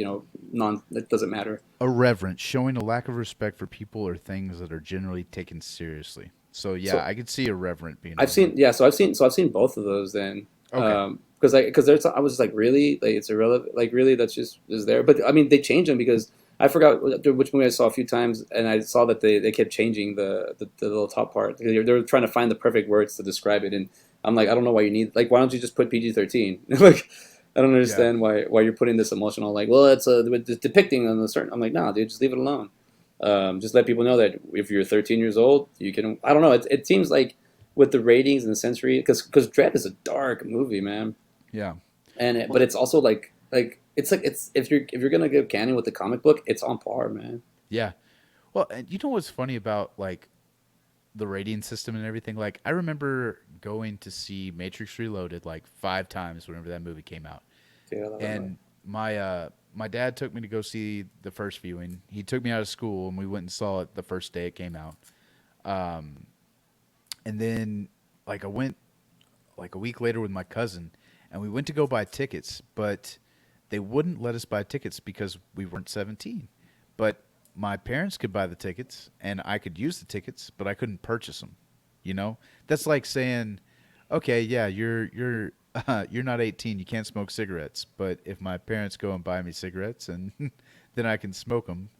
non that doesn't matter. Irreverent, showing a lack of respect for people or things that are generally taken seriously. So yeah, So I could see irreverent being I've on seen here. yeah, so I've seen both of those then. Okay. Because there's I was just like really like it's irrelevant like really that's just is there but I mean they changed them because I forgot which movie I saw a few times and I saw that they kept changing the little top part they were trying to find the perfect words to describe it and I'm like I don't know why you need like why don't you just put PG-13 like I don't Yeah. understand why you're putting this emotional like well it's depicting on a certain I'm like nah dude just leave it alone just let people know that if you're 13 years old you can I don't know it seems like with the ratings and the sensory because Dread is a dark movie man Yeah. but Well, it's also it's if you're gonna go canon with the comic book, it's on par, man. yeah. Well, and you know what's funny about like the rating system and everything? Like I remember going to see Matrix Reloaded like 5 times whenever that movie came out. Yeah, I love that movie. And my dad took me to go see the first viewing. He took me out of school and we went and saw it the first day it came out. Um, and then like I went like a week later with my cousin and we went to go buy tickets, but they wouldn't let us buy tickets because we weren't 17. But my parents could buy the tickets and I could use the tickets, but I couldn't purchase them. You know? That's like saying, "Okay, yeah, you're you're not 18, you can't smoke cigarettes, but if my parents go and buy me cigarettes and then I can smoke them."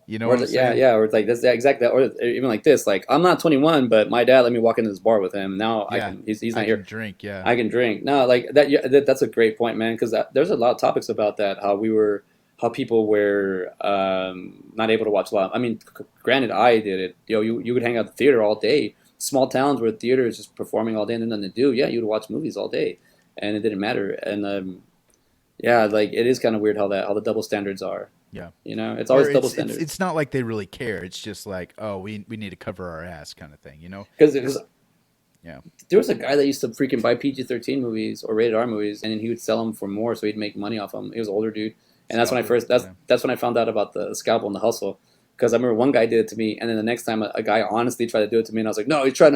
You know what I'm saying? Yeah, or it's like that's yeah, exactly, or even like this, like I'm not 21, but my dad let me walk into this bar with him. Now I Yeah. can, he's I not can here. drink, yeah. I can drink. No, like that. Yeah, that's a great point, man. Because there's a lot of topics about that. How people were not able to watch a lot. I mean, granted, I did it. You would hang out at the theater all day. Small towns where theater is just performing all day and there's nothing to do. Yeah, you would watch movies all day, and it didn't matter. And yeah, like it is kind of weird how the double standards are. Yeah. It's Or always double standards. it's not like they really care. It's just like, oh, we need to cover our ass kind of thing, you know? Because Cuz Yeah. There was a guy that used to freaking buy PG-13 movies or rated R movies, and then he would sell them for more, so he'd make money off them. He was an older dude, and that's when I Scalper. first that's when I found out about the scalpel and the hustle. Because I remember one guy did it to me, and then the next time a guy honestly tried to do it to me, and I was like, no, he's trying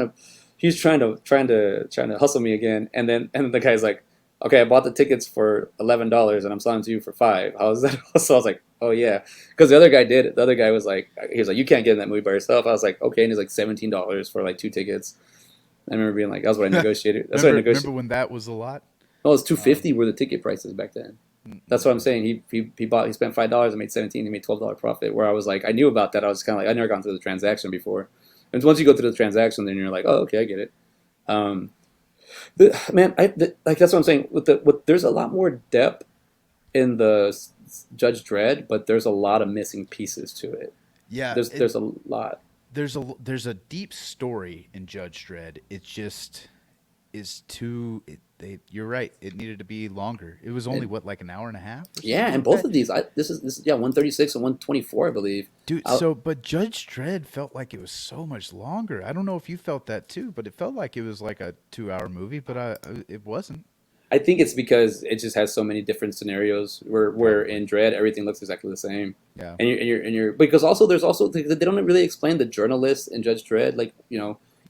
to hustle me again. And then the guy's like, okay, I bought the tickets for $11, and I'm selling to you for 5. How is that? So I was like, oh yeah, because the other guy did it. The other guy was like, you can't get in that movie by yourself. I was like, okay, and he's like $17 for like 2 tickets. I remember being like, that's what I negotiated. That's what I negotiated. Remember when that was a lot? No, it was 250 were the ticket prices back then. That's what I'm saying. He spent $5 and made 17. He made $12 profit. Where I was like, I knew about that. I was kind of like, I never gone through the transaction before. And once you go through the transaction, then you're like, oh, okay, I get it. Um, like that's what I'm saying. There's a lot more depth in the Judge Dredd, but there's a lot of missing pieces to it. Yeah, There's a lot. there's a deep story in Judge Dredd. It just is too. You're right. It needed to be longer. It was only And what, like an hour and a half or yeah, something and like both that. of these, this is 136 and 124, I believe. Dude, I, but Judge Dredd felt like it was so much longer. I don't know if you felt that too, but it felt like it was like a 2 hour movie, but it wasn't. I think it's because it just has so many different scenarios where Probably. in Dread everything looks exactly the same, Yeah. and you're because also there's also they don't really explain the journalist in Judge Dredd, like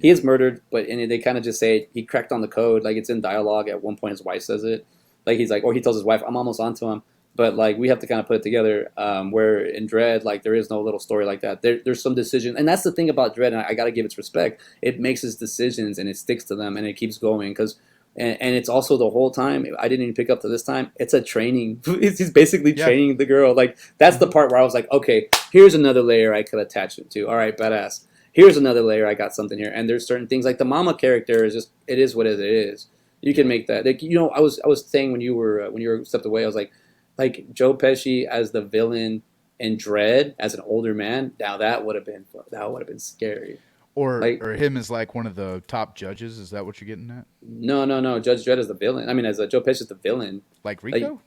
he is murdered, but and they kind of just say he cracked on the code, like it's in dialogue at one point. His wife says it, like he's like, or he tells his wife, I'm almost onto him, but like we have to kind of put it together. Where in Dread, like there is no little story like that. There's some decision, and that's the thing about Dread, and I got to give its respect. It makes its decisions and it sticks to them and it keeps going because and it's also the whole time. I didn't even pick up to this time. It's a training. He's basically Yeah. training the girl. Like that's the Hmm. part where I was like, okay, here's another layer I could attach it to. All right, badass. Here's another layer. I got something here. And there's certain things like the mama character is just it is what it is. You can Yeah. make that. Like I was saying when you were stepped away. I was like Joe Pesci as the villain in Dread as an older man. Now that would have been scary. Like Or him as like one of the top judges. Is that what you're getting at? no, no, no. Judge Dredd is the villain. I mean, as Joe Pesci is the villain. Like Like Rico?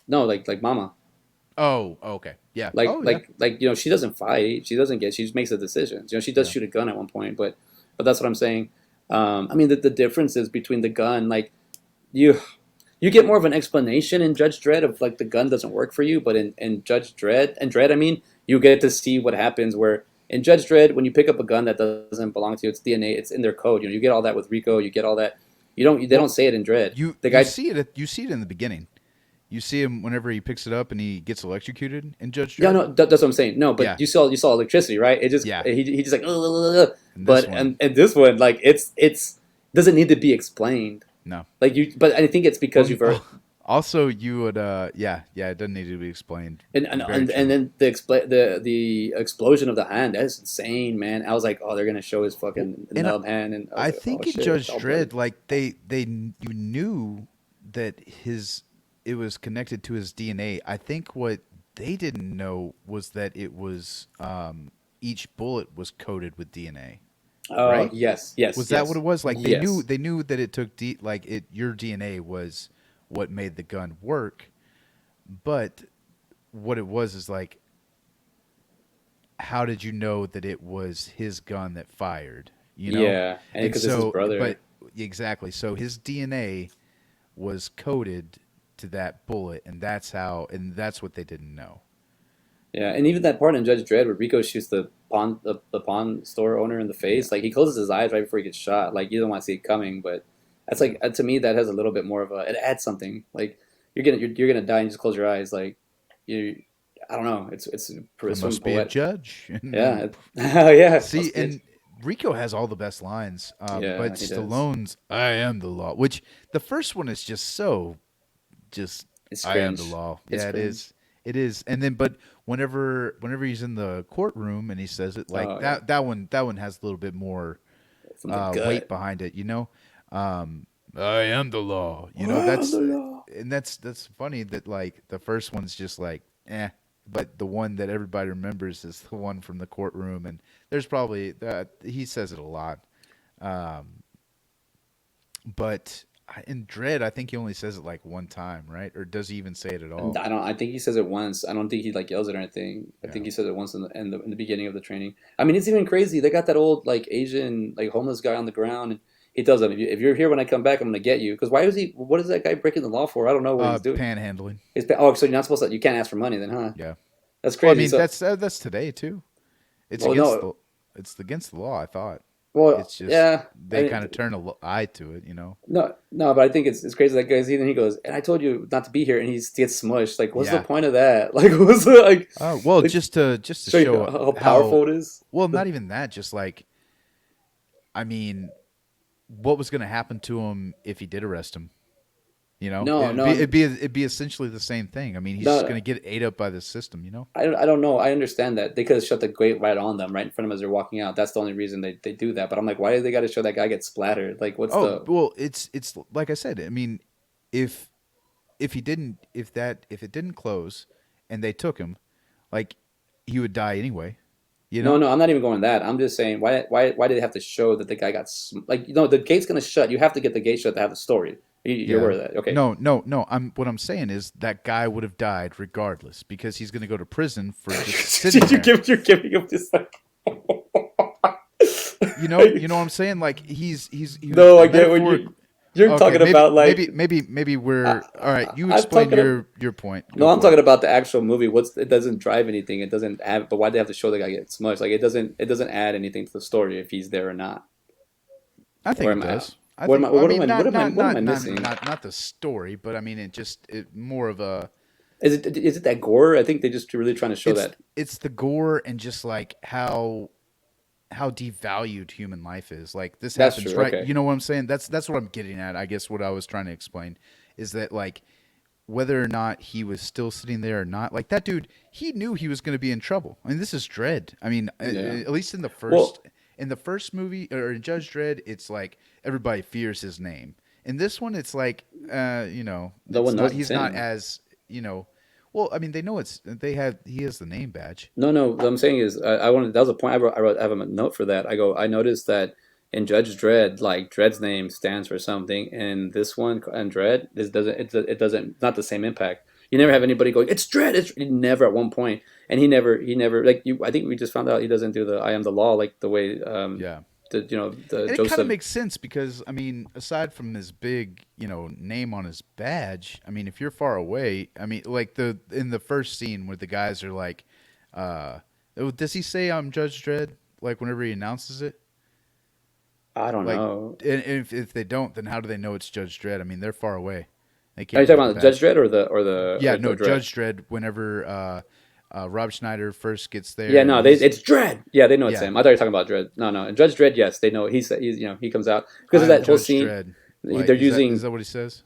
no, like Mama. Oh, okay. Yeah. Like Oh, yeah. like like she doesn't fight. She doesn't get. She just makes the decisions. She does Yeah. shoot a gun at one point, but that's what I'm saying. I mean, the differences between the gun, like you you get more of an explanation in Judge Dredd of like the gun doesn't work for you, but in Judge Dredd and Dredd, I mean, you get to see what happens where in Judge Dredd when you pick up a gun that doesn't belong to you, it's DNA, it's in their code. You get all that with Rico. You get all that. They don't Well, say it in Dredd. you The you guy. see it. You see it in the beginning. You see him whenever he picks it up and he gets electrocuted in Judge Yeah, Dredd. no, that's what I'm saying. No, but Yeah. you saw electricity, right? It just Yeah. he just like, "Ugh, ugh, ugh, ugh." In this But one, and this one like it's doesn't need to be explained. no. Like but I think it's because Well, you've heard also you would yeah, it doesn't need to be explained. and and, Very and, and true. then the explosion of the hand that's insane, man. I was like, oh, they're gonna show his Well, fucking and nub hand, and I was I like, oh think in shit, it's Judge all bloody. Dredd, like you knew that it was connected to his DNA. I think what they didn't know was that it was each bullet was coated with DNA, Oh right? yes, yes, Was that what yes, it was? Like yes. they knew that it took like it your DNA was what made the gun work, but what it was is like how did you know that it was his gun that fired? You know? Yeah, and And because it's his so, brother. but exactly. So his DNA was coded to that bullet, and that's what they didn't know. Yeah, and even that part in Judge Dredd where Rico shoots the pawn store owner in the Yeah. face, like he closes his eyes right before he gets shot. Like you don't want to see it coming, but that's Yeah. like to me that has a little bit more of a it adds something. Like you're gonna die and you just close your eyes. Like you, I don't know. There It's from must be a poet. judge. And Yeah, then oh yeah, see, and Rico has all the best lines, but yeah, he does. Stallone's "I am the law," which the first one is just so just It's I am the cringe. law. It's Yeah, it cringe. is. It is. And then, but whenever he's in the courtroom and he says it like Oh yeah, that one has a little bit more from the weight gut. behind it. I am the law. Wow, the law. That's funny that like the first one's just like but the one that everybody remembers is the one from the courtroom, and there's probably he says it a lot. Um, but in Dread, I think he only says it like one time, right? Or does he even say it at And all? I don't. I think he says it once. I don't think he like yells it or anything. I Yeah. think he says it once in the beginning of the training. I mean, it's even crazy. They got that old like Asian like homeless guy on the ground, and he tells him, if you're here when I come back, I'm gonna get you. Because why is he? What is that guy breaking the law for? I don't know what he's doing. Panhandling. Oh, so you're not supposed to. You can't ask for money then, huh? Yeah. That's Well, I crazy. mean, So, that's today too. It's well, against no, it's against the law. I thought. well, It's just yeah. I they mean, kind of turn a eye to it, you know. no, but I think it's crazy. That guy's then he goes, and I told you not to be here, and he gets smushed. Like, what's the Yeah. point of that? Like, what's the Well, like just to show you show how how powerful it is? well, not even that. Just like, I mean, what was going to happen to him if he did arrest him? You know, No, no, it'd be essentially the same thing. I mean, he's just no. going to get ate up by the system. You know. I don't know. I understand that they could have shut the gate right on them, right in front of them as they're walking out. That's the only reason they do that. But I'm like, why do they got to show that guy get splattered? Like, what's Oh the? well, it's like I said. I mean, if if it didn't close, and they took him, like he would die anyway. You No, know. no, I'm not even going that. I'm just saying, why did they have to show that the guy got like, the gate's gonna shut. You have to get the gate shut to have the story. You're Yeah. aware of that, okay? No. What I'm saying is that guy would have died regardless because he's going to go to prison for just sitting there. You're giving him this like. You know what I'm saying? Like he was No, I get what metaphoric. you're Okay, talking about. Like, maybe we're all right. You I'm explain talking. your point. No, Go I'm for talking it. about the actual movie. It doesn't drive anything. It doesn't have. But why do they have to show the guy get smushed? Like, it doesn't add anything to the story if he's there or not. I Or think it am I? does. I What am think. I? I What am mean, I? What not am I? not What am not I not missing? not the story, but I mean, it more of a. Is it that gore? I think they just really trying to show that. It's the gore and just like how devalued human life is. Like this That's happens, true. right? Okay. You know what I'm saying? That's what I'm getting at. I guess what I was trying to explain is that like whether or not he was still sitting there or not, like that dude, he knew he was going to be in trouble. I mean, this is Dredd. I mean, Yeah. at least Well, in the first movie or in Judge Dredd, it's like everybody fears his name. In this one, it's like no it's one not. knows it's He's not him. as you know. Well, I mean, they know he has the name badge. No, no. What I'm saying is, I wanted. That was a point. I have a note for that. I go. I noticed that in Judge Dredd, like Dredd's name stands for something, and this one and Dredd, this doesn't. It doesn't. Not the same impact. You never have anybody going, "It's Dredd." It's never at one point, and he never like you. I think we just found out he doesn't do the "I am the law" like the way Yeah. the And it kind of Joseph. makes sense because I mean, aside from his big, name on his badge, I mean, if you're far away, I mean, like the in the first scene where the guys are like, does he say I'm Judge Dredd? Like whenever he announces it, I don't like, know. and if they don't, then how do they know it's Judge Dredd? I mean, they're far away; they Are you can't talking read the about Judge badge. Dredd or Yeah, or no, Dredd? Judge Dredd. Whenever Rob Schneider first gets Yeah, there, and no, he's it's Dredd. Yeah, they know it's yeah, him. I thought you were talking about Dredd. No, no, and Judge Dredd. Yes, they know. He's he comes out because of I'm that whole Judge scene. Dredd. They're Like, is using that what he says?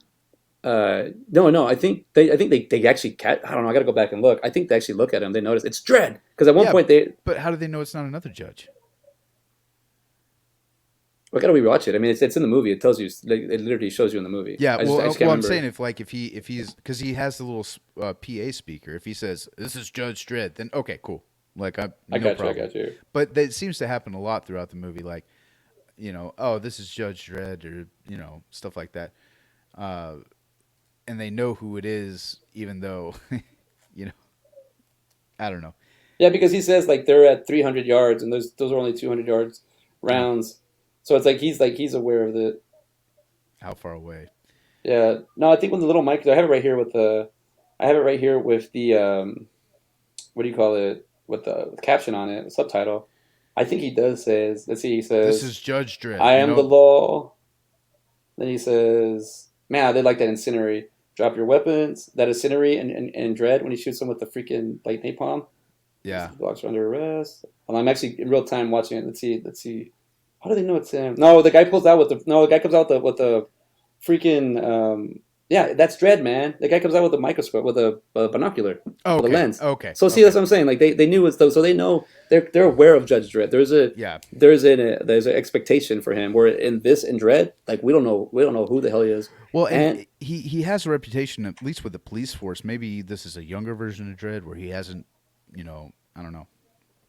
no, no. I think they actually I don't know. I got to go back and look. I think they actually look at him. They notice it's Dredd because at one Yeah, point they. but how do they know it's not another judge? We got to rewatch it. I mean, it's in the movie. It tells you. Like, it literally shows you in the movie. Yeah, I just can't I'm saying remember. if he's because he has the little PA speaker. If he says this is Judge Dredd, then okay, cool. Like I no got you. I problem. got you. But that seems to happen a lot throughout the movie. Like oh, this is Judge Dredd, or stuff like that. And they know who it is, even though you know I don't know Yeah, because he says like they're at 300 yards and those are only 200 yards yeah, rounds. So it's like he's aware of the. how far away. Yeah. No, I think when the little mic. I have it right here with the. I have it right here with the. What do you call it? With the caption on it, the subtitle. I think he does says. Let's see. He This says, is Judge Dredd. "I am the law." Then he says, "Man, I did like that incendiary. Drop your weapons." That incendiary and Dread when he shoots him with the freaking like napalm. Yeah. Blocks are under arrest. And I'm actually in real time watching it. Let's see. Let's see. How do they know it's him? No, the guy pulls out with the. No, the guy comes out with the freaking. Yeah, that's Dredd, man. The guy comes out with a microscope, with a binocular, with a Okay. lens. Okay. So see, Okay. that's what I'm saying. Like they knew it's so they know they're aware of Judge Dredd. Yeah. There's an expectation for him. Where in Dredd, like we don't know who the hell he is. Well, and And he has a reputation, at least with the police force. Maybe this is a younger version of Dredd where he hasn't, I don't know.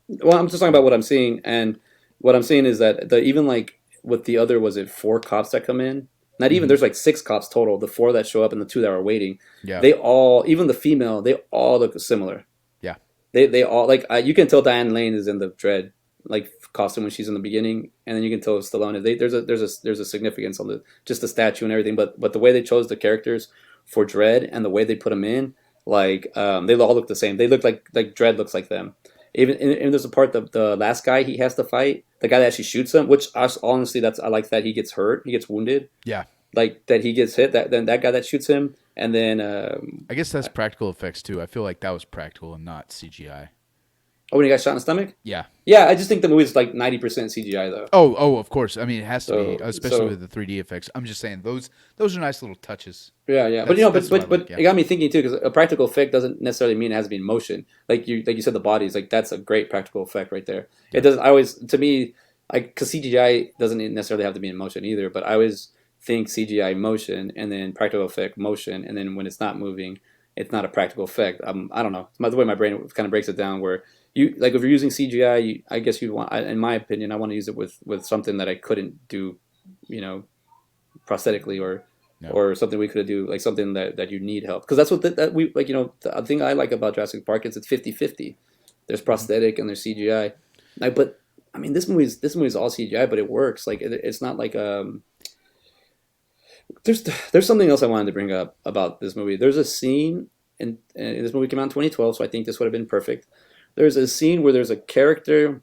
well, I'm just talking about what I'm seeing, and what I'm seeing is that even like with the other, was it 4 cops that come in? Not even, Hmm. there's like 6 cops total. The 4 that show up and the 2 that are waiting. Yeah. They all, even the female, they all look similar. Yeah. They all like you can tell Diane Lane is in the Dread like costume when she's in the beginning, and then you can tell Stallone. There's a significance on the just the statue and everything, but the way they chose the characters for Dredd and the way they put them in, like they all look the same. They look like Dredd looks like them. Even and there's a part the last guy he has to fight, the guy that actually shoots him, which honestly that's I like that he gets hurt, he gets wounded, Yeah. like that he gets hit. That then that guy that shoots him, and then I guess that's practical effects too. I feel like that was practical and not CGI. oh, when he got shot in the stomach. Yeah. Yeah, I just think the movie's like 90% CGI though. Oh, of course. I mean, it has to be, So especially so with the 3D effects. I'm just saying those are nice little touches. yeah. But That's what I but like. Yeah. it got me thinking too because a practical effect doesn't necessarily mean it has to be in motion. Like you said, the bodies like that's a great practical effect right there. It Yeah. doesn't. I always to me like because CGI doesn't necessarily have to be in motion either. But I always think CGI motion and then practical effect motion and then when it's not moving, it's not a practical effect. I don't know. It's the way my brain kind of breaks it down where. You like if you're using CGI, I guess you'd want. In my opinion, I want to use it with something that I couldn't do, you know, prosthetically No. or something we could do like something that you need help because that's what that we like the thing I like about Jurassic Park is it's 50-50. There's prosthetic and there's CGI like but I mean this movie's all CGI but it works like it's not like there's something else I wanted to bring up about this movie. There's a scene and this movie came out in 2012 so I think this would have been perfect. There's a scene where there's a character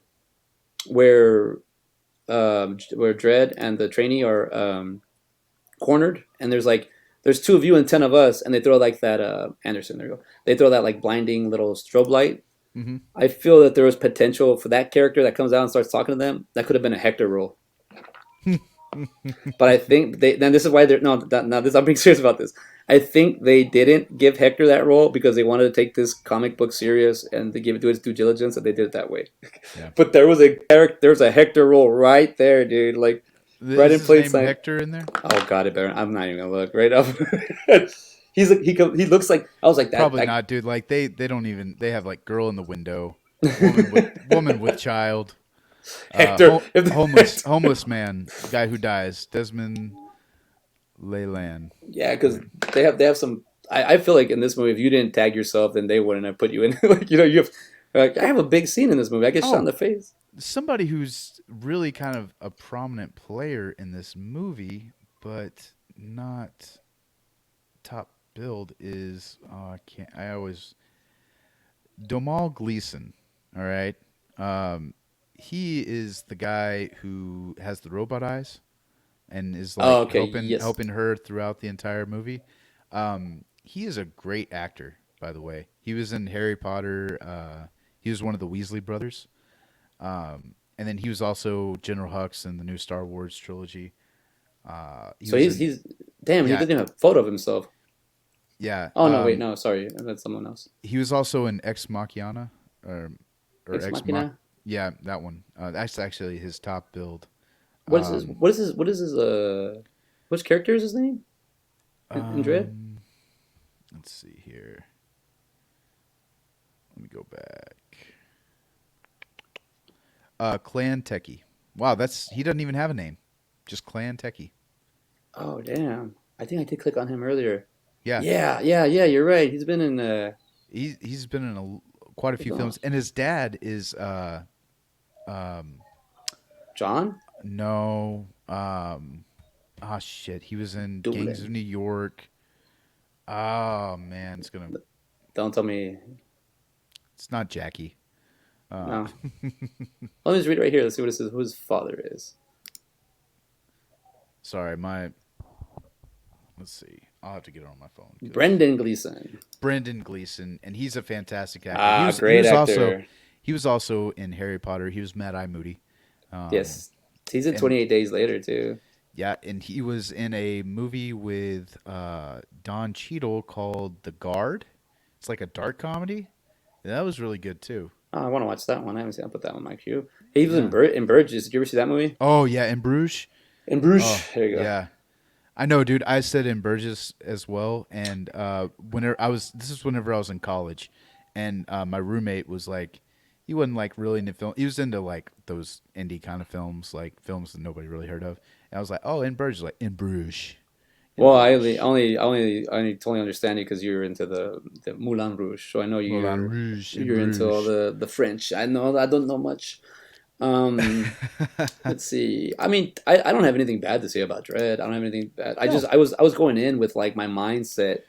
where where Dredd and the trainee are cornered, and there's two of you and 10 of us, and they throw like that Anderson. There you go. They throw that like blinding little strobe light. Mm-hmm. I feel that there was potential for that character that comes out and starts talking to them. That could have been a Hector role. But I think then this is why they're no this I'm being serious about this. I think they didn't give Hector that role because they wanted to take this comic book serious and to give it to its due diligence, and they did it that way. Yeah. But there was a Hector role right there, dude. Like right Is in his plain name sight. Hector in there? Oh god, it better. I'm not even gonna look right up. He looks like I was like that. Probably not, dude. Like they don't even they have like girl in the window, woman with child, Hector, homeless man, guy who dies, Desmond Leyland. yeah, because they have some. I feel like in this movie, if you didn't tag yourself, then they wouldn't have put you in. Like you have. Like, I have a big scene in this movie. I get shot in the face. Somebody who's really kind of a prominent player in this movie, but not top billed is I always Domal Gleason. All right, he is the guy who has the robot eyes and is like Oh, okay. helping Yes. helping her throughout the entire movie. He is a great actor, by the way. He was in Harry Potter. He was one of the Weasley brothers. And then he was also General Hux in the new Star Wars trilogy. So Was he's damn. He yeah, doesn't even have a photo of himself. yeah. Oh no, wait, no, sorry, that's someone else. He was also in Ex Machina, or Ex Machina. Yeah, that one. That's actually his top build. What is his? Um, What is his? Which character is his name? In Dredd? let's see here. Let me go back. Clan Techie. Wow, he doesn't even have a name. Just Clan Techie. Oh damn! I think I did click on him earlier. Yeah. Yeah. You're right. He's been in. He's been in quite a few films, and his dad is John. no shit, he was in Double. Gangs of New York. Oh man, Don't tell me. it's not Jackie. No. Let me just read it right here. Let's see what it says. Who his father is. Sorry, let's see. I'll have to get it on my phone. Brendan Gleeson. Brendan Gleeson, and he's a fantastic actor. Great actor. He was also in Harry Potter. He was Mad Eye Moody. Yes. He's in 28 Days Later, too. Yeah, and he was in a movie with Don Cheadle called The Guard. It's like a dark comedy. That was really good, too. Oh, I want to watch that one. I haven't seen. I'll put that on my queue. He was in Burgess. Did you ever see that movie? Oh, yeah, in Bruges. In Bruges. Oh, there you go. Yeah. I know, dude. I said in Burgess as well, and this is whenever I was in college, and my roommate was like, he wasn't like really into film. He was into like those indie kind of films, like films that nobody really heard of. And I was like, oh, in Burgess, like in Bruges. Well, I only totally understand you because you're into the Moulin Rouge. So I know Moulin Rouge, you're into all the French. I know I don't know much. Um, let's see. I mean, I don't have anything bad to say about Dredd. I don't have anything bad. No. I was going in with like my mindset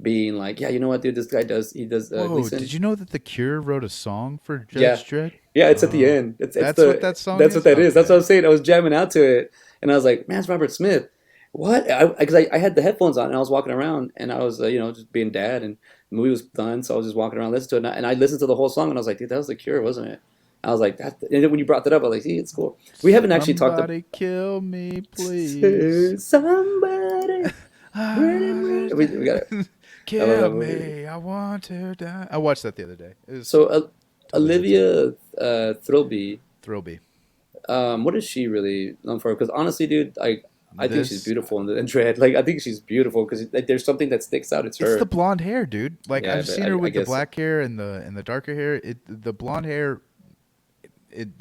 being like, yeah, you know what, dude, this guy does he does Whoa, did Gleason. you know that The Cure wrote a song for Yeah, Judge Dredd? yeah, it's at the Oh, end. that's what that song That's what is? that is. That's what Okay. I'm saying. I was jamming out to it, and I was like, man, it's Robert Smith. What? I had the headphones on and I was walking around and I was just being dad and the movie was done, so I was just walking around listening to it and I listened to the whole song and I was like, dude, that was The Cure, wasn't it? I was like, that. And then when you brought that up, I was like, see, it's cool. We haven't actually talked Somebody kill me, please. somebody. We got it. I love Kill that movie. me. I want to die. I watched that the other day. It was So totally holds up. Olivia Thirlby, Thrillby. what is she really known for? Because honestly, dude, I think she's This beautiful in Dread. Like I think she's beautiful because like, there's something that sticks out. It's it's the her. blonde hair, dude. Like Yeah, I've but seen her I with the guess black hair and the darker hair. The blonde hair.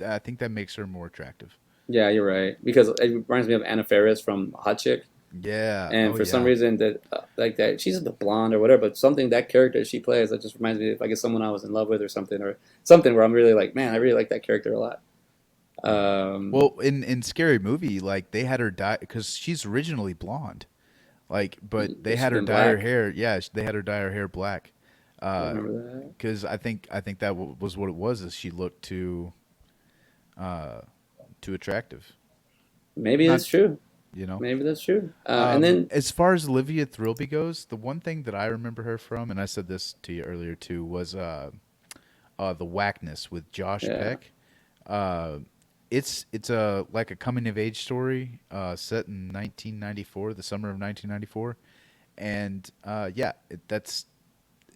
I think that makes her more attractive. yeah, you're right because it reminds me of Anna Faris from Hot Chick. Yeah. And Oh for some yeah. reason that like that she's the blonde or whatever, but something that character she plays that just reminds me of I guess someone I was in love with or something where I'm really like, man, I really like that character a lot. Yeah. Um, Well, in Scary Movie, like they had her dye because she's originally blonde. Like, but they she's had her been dye her black. hair. Yeah, they had her dye her hair black. I don't remember that. Because I think that was what it was. Is she looked uh, too attractive? Maybe Not that's true. you know. Maybe that's true. And then As far as Olivia Thirlby goes, the one thing that I remember her from, and I said this to you earlier too, was the Whackness with Josh yeah, Peck. Uh, it's a like a coming of age story set in 1994, the summer of 1994, and yeah,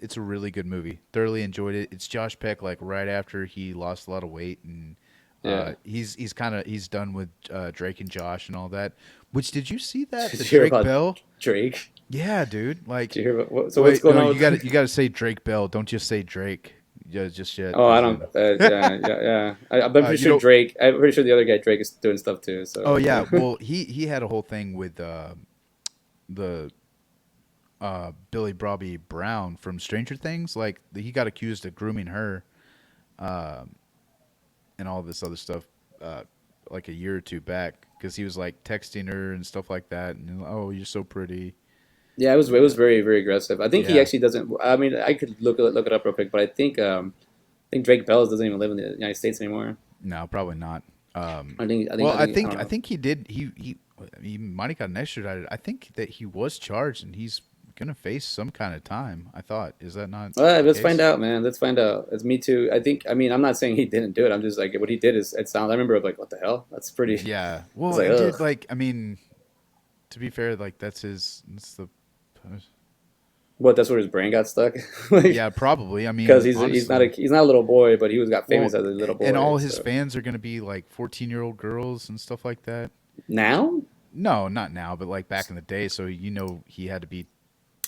it's a really good movie. Thoroughly enjoyed it. It's Josh Peck like right after he lost a lot of weight and. yeah. He's done with Drake and Josh and all that. Which did you see that Did the you hear Drake about Bell? Drake? Yeah, dude. Did Like, you hear about so what's wait, going no, on you got with? to you got to say Drake Bell. Don't just say Drake. Yeah, just yet, Oh, I because don't. Yeah, yeah, yeah. I'm pretty you sure know. Drake. I'm pretty sure the other guy Drake is doing stuff too. Oh So yeah. Well, he had a whole thing with the Billy Bobby Brown from Stranger Things. Like he got accused of grooming her, and all this other stuff, uh, like a year or two back, because he was like texting her and stuff like that. And oh, you're so pretty. yeah, it was very very aggressive. I think he Yeah. actually doesn't. I mean, I could look it up real quick, but I think Drake Bell doesn't even live in the United States anymore. No, probably not. I I don't know. think he did. He might have gotten extradited. I think that he was charged and he's gonna face some kind of time. I thought, is that not All right, the let's find case? out, man. Let's find out. It's me too. I think. I mean, I'm not saying he didn't do it. I'm just like what he did is it sounds. I remember like what the hell? That's pretty. Yeah. It's Well, like and dude, ugh. like, I mean, to be fair, like that's the. What? That's where his brain got stuck. Like Yeah, probably. I because mean, honestly. he's not a little boy, but he was got famous Well, as a little and boy. all his So fans are gonna be like 14-year-old girls and stuff like that. now. No, not now, but like back in the day. So he had to be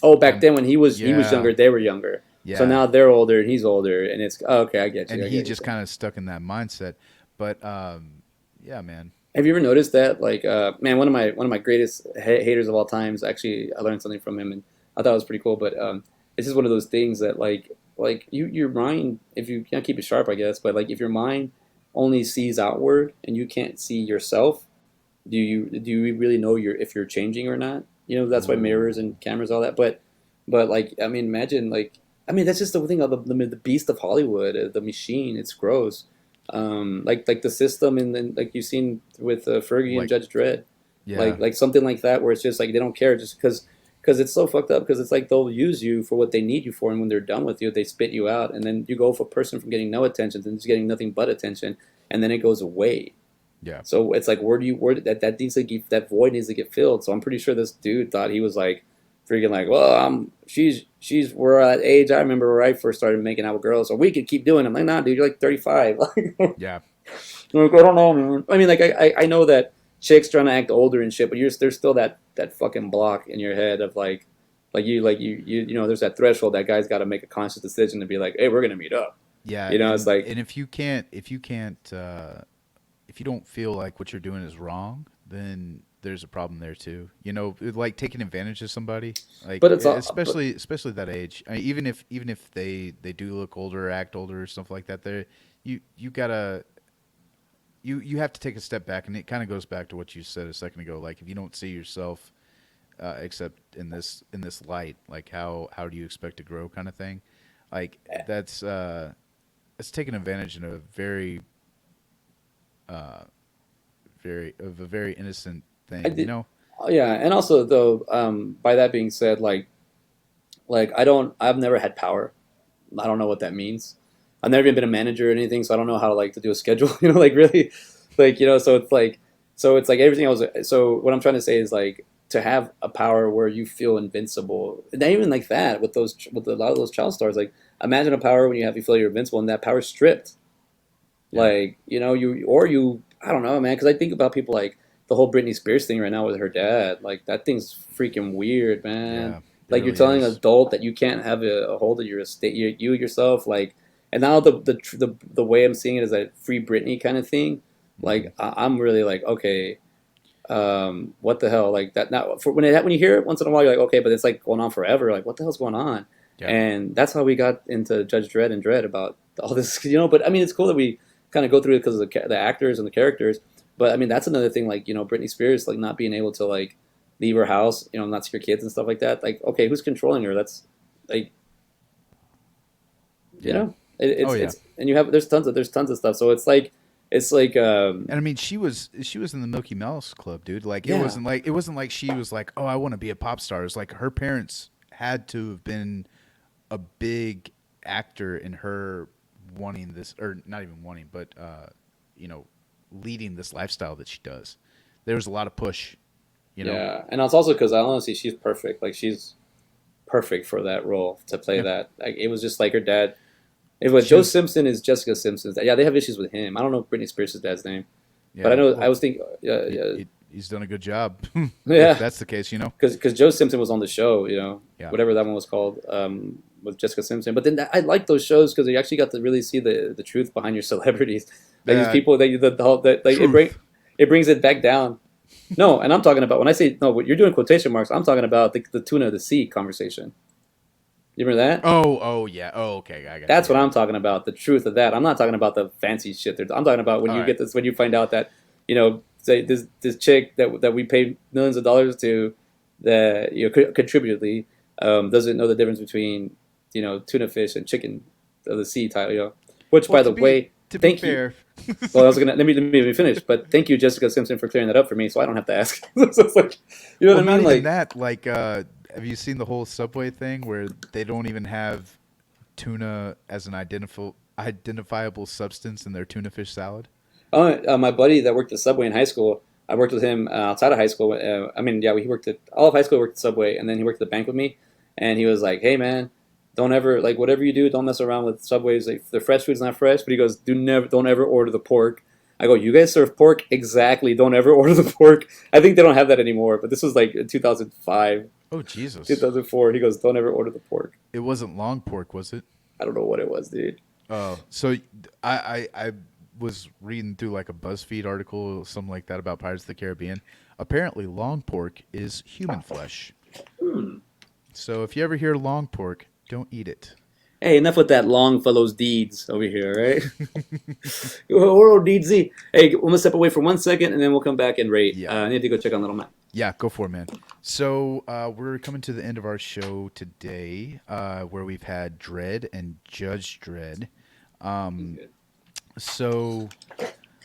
Oh, back kind. then when he was Yeah, younger, they were younger. So yeah. now they're older and he's older, and it's oh, okay. I get And you. I he get you. just kind of stuck in that mindset. But yeah, man. Have you ever noticed that? Like, man, one of my greatest haters of all times. Actually, I learned something from him, and I thought it was pretty cool. But it's just one of those things that like your mind, if you can't keep it sharp, I guess. But like, if your mind only sees outward and you can't see yourself, do you really know if you're changing or not? You know, that's why mirrors Ooh, and cameras, all that. But like, I mean, imagine like, I mean, that's just the thing of the beast of Hollywood, the machine. It's gross. Like the system, and then like you've seen with Fergie and like Judge Dredd, yeah, like something like that, where it's just like they don't care, just because it's so fucked up. Because it's like they'll use you for what they need you for, and when they're done with you, they spit you out, and then you go for a person from getting no attention to just getting nothing but attention, and then it goes away. yeah, So it's like, where that needs to get, that void needs to get filled. So I'm pretty sure this dude thought he was like freaking like, well, she's we're at age I remember where I first started making out with girls, so we could keep doing it. I'm like, nah, dude, you're like 35. Like, yeah, I don't know, man. I mean, like I know that chicks trying to act older and shit, but there's still that fucking block in your head of you know, there's that threshold that guy's got to make a conscious decision to be like, hey, we're gonna meet up. yeah. You know, it's like, And if you don't feel like what you're doing is wrong, then there's a problem there too. Like taking advantage of somebody, like but it's all, but especially that age. I mean, even if they do look older, or act older, or stuff like that, you gotta you have to take a step back, and it kind of goes back to what you said a second ago. Like if you don't see yourself except in this light, like how do you expect to grow, kind of thing. Like that's it's taking advantage in a very innocent I thing, you did, know. yeah, and also though, by that being said, I've never had power. I don't know what that means. I've never even been a manager or anything, so I don't know how to do a schedule. Like really, so it's like everything else. So what I'm trying to say is like to have a power where you feel invincible. Not even like that with a lot of those child stars. Like imagine a power when you feel you're invincible and that power stripped. Yeah, Like you I don't know, man. Because I think about people like the whole Britney Spears thing right now with her dad. Like that thing's freaking weird, man. yeah, it Like you're really telling an is. adult that you can't have a hold of your estate, you yourself. Like, and now the way I'm seeing it is that free Britney kind of thing. Hmm. Like I'm really like, okay, what the hell? Like that now for when you hear it once in a while, you're like, okay, but it's like going on forever. Like what the hell's going on? Yeah. And that's how we got into Judge Dredd and Dredd about all this, But I mean, it's cool that we kind of go through it because of the actors and the characters. But I mean, that's another thing. Like Britney Spears, like not being able to like leave her house, not see her kids and stuff like that. Like, okay, who's controlling her? That's like, Yeah. Oh yeah. it's and you have there's tons of stuff. So it's like And I mean, she was in the Milky Mouse Club, dude. Like yeah, it wasn't like she was like, oh, I want to be a pop star. It was like her parents had to have been a big actor in her wanting this, or not even wanting, but you know, leading this lifestyle that she does. There was a lot of push, you know. yeah, and it's also because I honestly she's perfect. Like she's perfect for that role to play Yeah, that. Like it was just like her dad. It was she Joe was. Simpson is Jessica Simpson's. Yeah, they have issues with him. I don't know Britney Spears' dad's name, but I Yeah, know I well, was thinking, yeah, yeah, he's done a good job. If yeah, that's the case, you know. because Joe Simpson was on the show, Yeah, whatever that one was called, with Jessica Simpson. But then I like those shows because you actually got to really see the truth behind your celebrities, like these uh, people that that like truth. it brings it back down. No, and I'm talking about when I say no, what you're doing quotation marks. I'm talking about the tuna of the sea conversation. You remember that? Oh yeah. Oh, okay, I got you. That's what Yeah. I'm talking about. The truth of that. I'm not talking about the fancy shit. I'm talking about when All you right. get this, when you find out that, say this chick that we pay millions of dollars to, that contributedly, doesn't know the difference between tuna fish and chicken of the sea title. Which Well, by the way, to be thank you. fair, Well, I was gonna let me finish, but thank you, Jessica Simpson, for clearing that up for me, so I don't have to ask. So it's like, you know well, what I not mean? even Like, that. Like, have you seen the whole Subway thing where they don't even have tuna as an identifiable substance in their tuna fish salad? oh, my buddy that worked at Subway in high school, I worked with him outside of high school. I mean, yeah, he worked at all of high school. Worked at Subway, and then he worked at the bank with me. And he was like, "Hey, man, don't ever like whatever you do, don't mess around with Subways. Like the fresh food's not fresh." But he goes, don't ever order the pork." I go, "You guys serve pork exactly. Don't ever order the pork." I think they don't have that anymore. But this was like in 2005, Oh Jesus! 2004. He goes, "Don't ever order the pork." It wasn't long pork, was it? I don't know what it was, dude. Oh, so I was reading through like a BuzzFeed article, or something like that, about Pirates of the Caribbean. Apparently, long pork is human flesh. Hmm. So if you ever hear long pork, don't eat it. Hey, enough with that Longfellow's deeds over here, right? Oral deedsy. Hey, I'm gonna step away for 1 second, and then we'll come back and rate. Yeah. I need to go check on Little Man. Yeah, go for it, man. So we're coming to the end of our show today, where we've had Dredd and Judge Dredd. He's Um, good. so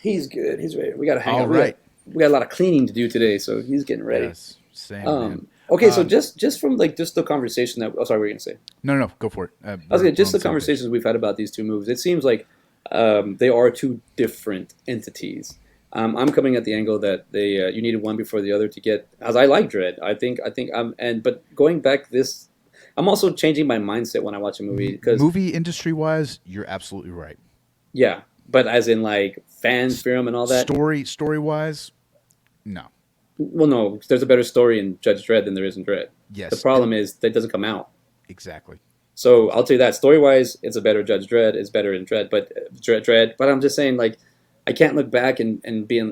He's good. He's ready. We got to hang all out. right, We got a lot of cleaning to do today, so he's getting ready. yes, same man. Okay, so Um, just from like just the conversation that. Oh, sorry, what were you gonna say? no, go for it. I was We're, gonna we're just on the the same page. conversations we've had about these two movies. It seems like they are two different entities. I'm coming at the angle that they you needed one before the other to get. As I like Dread, I think but going back this, I'm also changing my mindset when I watch a movie because Movie industry wise, you're absolutely right. yeah, but as in like fan film and all that. Story wise, no. Well, no, there's a better story in Judge Dredd than there is in Dredd. The Yes, and problem is that doesn't come out. exactly. So I'll tell you that story wise, it's a better Judge Dredd. It's better in Dredd, but Dredd. But I'm just saying, like, I can't look back and be in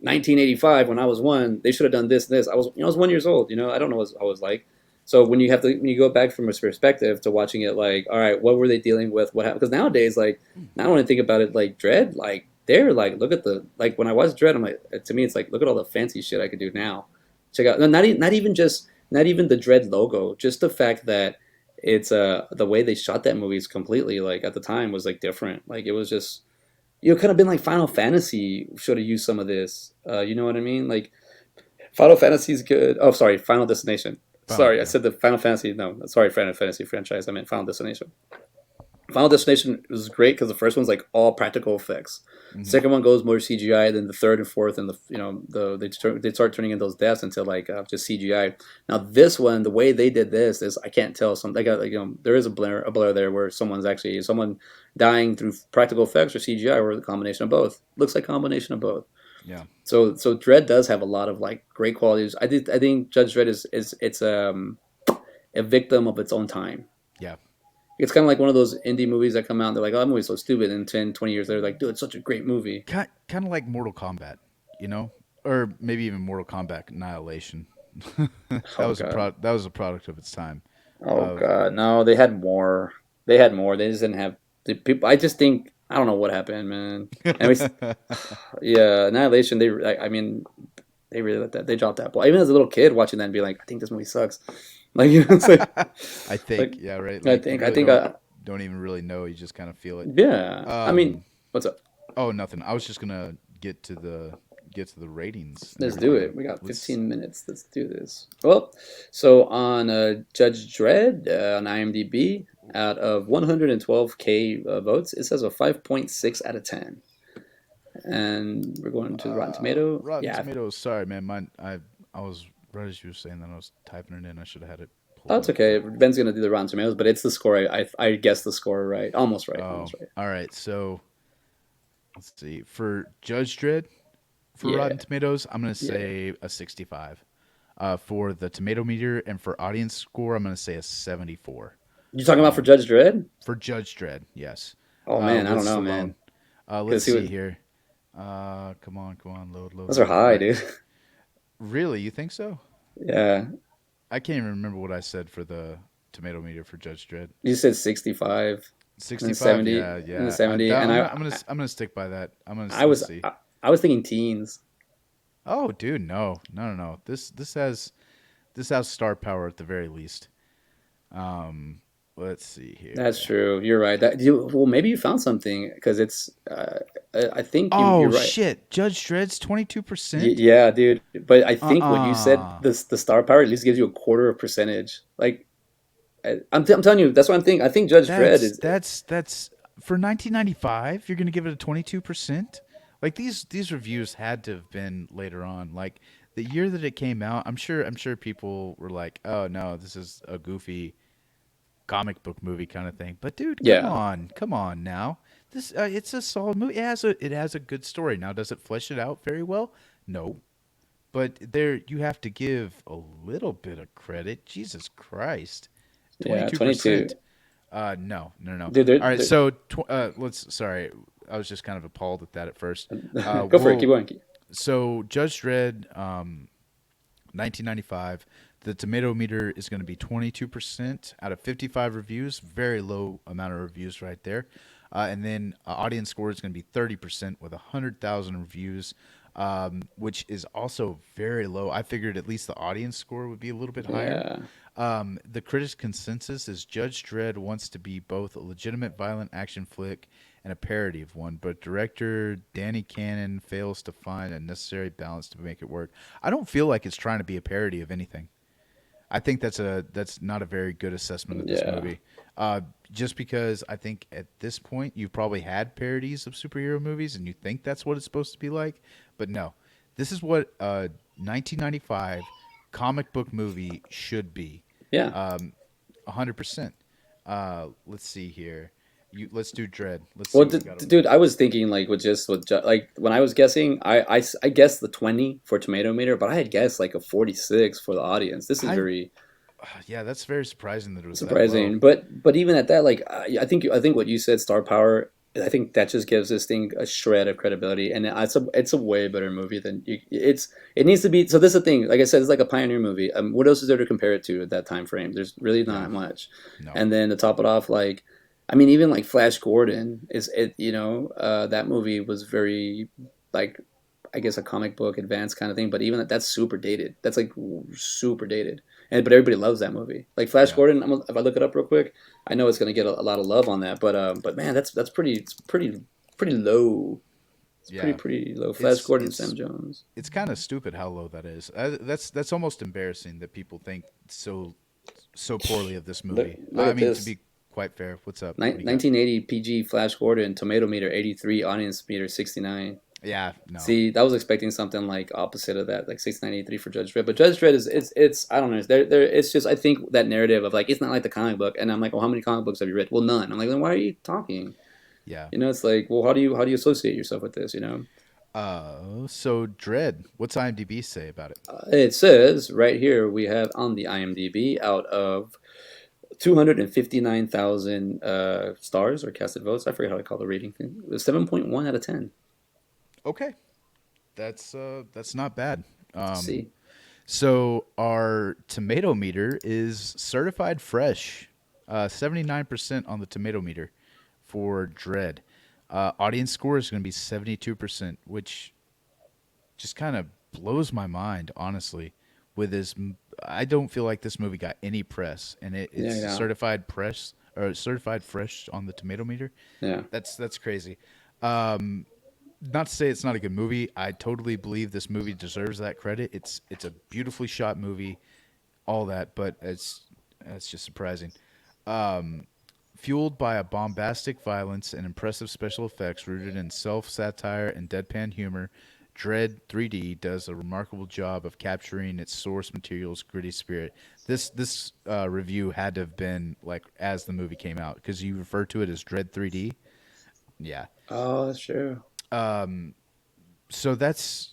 1985 when I was one. They should have done this and this. I was 1 years old. I don't know what I was like. So when you go back from a perspective to watching it, like, all right, what were they dealing with? What happened? Because nowadays, like, now when I think about it, like Dredd, like they're like, look at the like when I watch Dread, I'm like, to me, it's like, look at all the fancy shit I could do now. Check out, no, not even just not even the Dread logo, just the fact that it's the way they shot that movie is completely like at the time was like different. Like it was just it could have been like Final Fantasy should have used some of this. You know what I mean? Like Final Fantasy's good. Oh, sorry, Final Destination. Final, Sorry, I yeah. said the Final Fantasy. No, sorry, Final Fantasy franchise. I meant Final Destination. Final Destination was great because the first one's like all practical effects. Hmm. Second one goes more CGI. Then the third and fourth, and they start turning in those deaths into like just CGI. Now this one, the way they did this is I can't tell. Some they got like there is a blur there where someone dying through practical effects or CGI or the combination of both. Looks like a combination of both. Yeah. So Dredd does have a lot of like great qualities. I think Judge Dredd is it's a victim of its own time. Yeah. It's kind of like one of those indie movies that come out and they're like, oh, that movie's so stupid. And 10, 20 years later, like, dude, it's such a great movie. Kind of like Mortal Kombat, you know, or maybe even Mortal Kombat Annihilation. Oh, God. That was a product of its time. Oh, Of God. No, they had more. They had more. They just didn't have the people. I just think, I don't know what happened, man. And yeah, Annihilation, I mean, they really let that, they dropped that ball. Even as a little kid watching that and be like, I think this movie sucks. Like, it's I think, like, yeah, right. I Like you think, I really think, don't even really know. You just kind of feel it. yeah. I mean, Um, what's up? oh, nothing. I was just gonna get to the ratings and Let's do everything. it. We got Let's 15 minutes. Let's do this. Well, so on Judge Dredd on IMDb, out of 112K votes, it says a 5.6 out of 10. And we're going to the Rotten Tomato. Rotten Yeah. Tomatoes. Sorry, man. Mine. I was right as you were saying that. I was typing it in. I should have had it Oh, pulled it's up, okay. but Ben's going to do the Rotten Tomatoes, but it's the score. I guessed the score right. Almost right. oh, Almost right. all right. So let's see. For Judge Dredd, for Yeah. Rotten Tomatoes, I'm gonna Yeah. say a 65. For the tomato meter and for audience score, I'm gonna say a 74. You talking about for Um, Judge Dredd? for Judge Dredd, yes. Oh, man. I With don't know, man. Stallone. Let's Because he see would. here. Come on, Those are load. All high, right. dude. Really, you think so? Yeah. I can't even remember what I said for the tomato meter for Judge Dredd. You said 65 and 65. 70 Yeah, and the yeah. 70, and I'm gonna stick by that. I Let's was see. I was thinking teens. Oh, dude, no. This has star power at the very least. Um, let's see That's here. true. You're right. Well, maybe you found something because it's. I think Oh you're right. shit, Judge Dredd's 22%. Yeah, dude. But I think what you said, Uh-uh. the star power at least gives you a quarter of percentage. Like I'm telling you, that's what I'm thinking. I think Judge Dredd is. That's for 1995. You're gonna give it a 22%. Like these reviews had to have been later on. Like the year that it came out, I'm sure people were like, oh no, this is a goofy comic book movie kind of thing. But dude, Yeah, come on now. This it's a solid movie. It has a good story. Now, does it flesh it out very well? No, but there you have to give a little bit of credit. Jesus Christ, twenty yeah. two 22. percent. No. Dude, All right, so let's. Sorry, I was just kind of appalled at that at first. go for it. Keep Well, going. so Judge Dredd, 1995. The tomato meter is going to be 22% out of 55 reviews. Very low amount of reviews right there. And then audience score is going to be 30% with 100,000 reviews, which is also very low. I figured at least the audience score would be a little bit higher. Yeah, The critics' consensus is Judge Dredd wants to be both a legitimate violent action flick and a parody of one, but director Danny Cannon fails to find a necessary balance to make it work. I don't feel like it's trying to be a parody of anything. I think that's not a very good assessment of this yeah, movie. Just because I think at this point you've probably had parodies of superhero movies and you think that's what it's supposed to be like, but no, this is what a 1995 comic book movie should be. yeah. 100%. Let's see here. Let's do Dread. Let's see Well, what we got. dude, I was thinking like like when I was guessing, I guessed the 20 for tomato meter, but I had guessed like a 46 for the audience. This is I very Yeah, that's very surprising that it was that low. surprising, but even at that, like I think what you said, star power. I think that just gives this thing a shred of credibility, and it's a way better movie than it needs to be. So this is the thing. Like I said, it's like a pioneer movie. What else is there to compare it to at that time frame? There's really Yeah, not much. no. And then to top it off, like. I mean, even like Flash Gordon is it. That movie was very like, I guess, a comic book advanced kind of thing. But even that's super dated. That's like super dated. And but everybody loves that movie. Like Flash Yeah, Gordon. If I look it up real quick, I know it's gonna get a lot of love on that. But man, that's pretty. It's pretty low. It's yeah. pretty low. Flash It's Gordon, it's Sam Jones. it's kind of stupid how low that is. That's almost embarrassing that people think so poorly of this movie. Look I at mean, to this. be quite fair, what's up? What do you got? 1980 PG Flash Gordon, tomato meter 83, audience meter 69. Yeah, no. See, I was expecting something like opposite of that, like 6983 for Judge Dredd. But Judge Dredd is it's I don't know. It's just I think that narrative of like it's not like the comic book, and I'm like, well, how many comic books have you read? Well, none. I'm like, then why are you talking? Yeah. It's like, well, how do you associate yourself with this? So Dread, what's IMDb say about it? It says right here we have on the IMDb out of 259,000 stars or casted votes. I forget how to call the rating thing. It was 7.1 out of 10. Okay, that's not bad. Um, See. so our tomato meter is certified fresh, 79% on the tomato meter for Dread. Audience score is going to be 72%, which just kind of blows my mind, honestly. With this, I don't feel like this movie got any press, and it's Yeah, yeah, certified press or certified fresh on the tomato meter. yeah. That's crazy. Um, Not to say it's not a good movie. I totally believe this movie deserves that credit. It's a beautifully shot movie, all that, but it's just surprising. Fueled by a bombastic violence and impressive special effects rooted in self satire and deadpan humor, Dread 3D does a remarkable job of capturing its source material's gritty spirit. This review had to have been like as the movie came out because you refer to it as Dread 3D. Yeah. Oh, that's true. So that's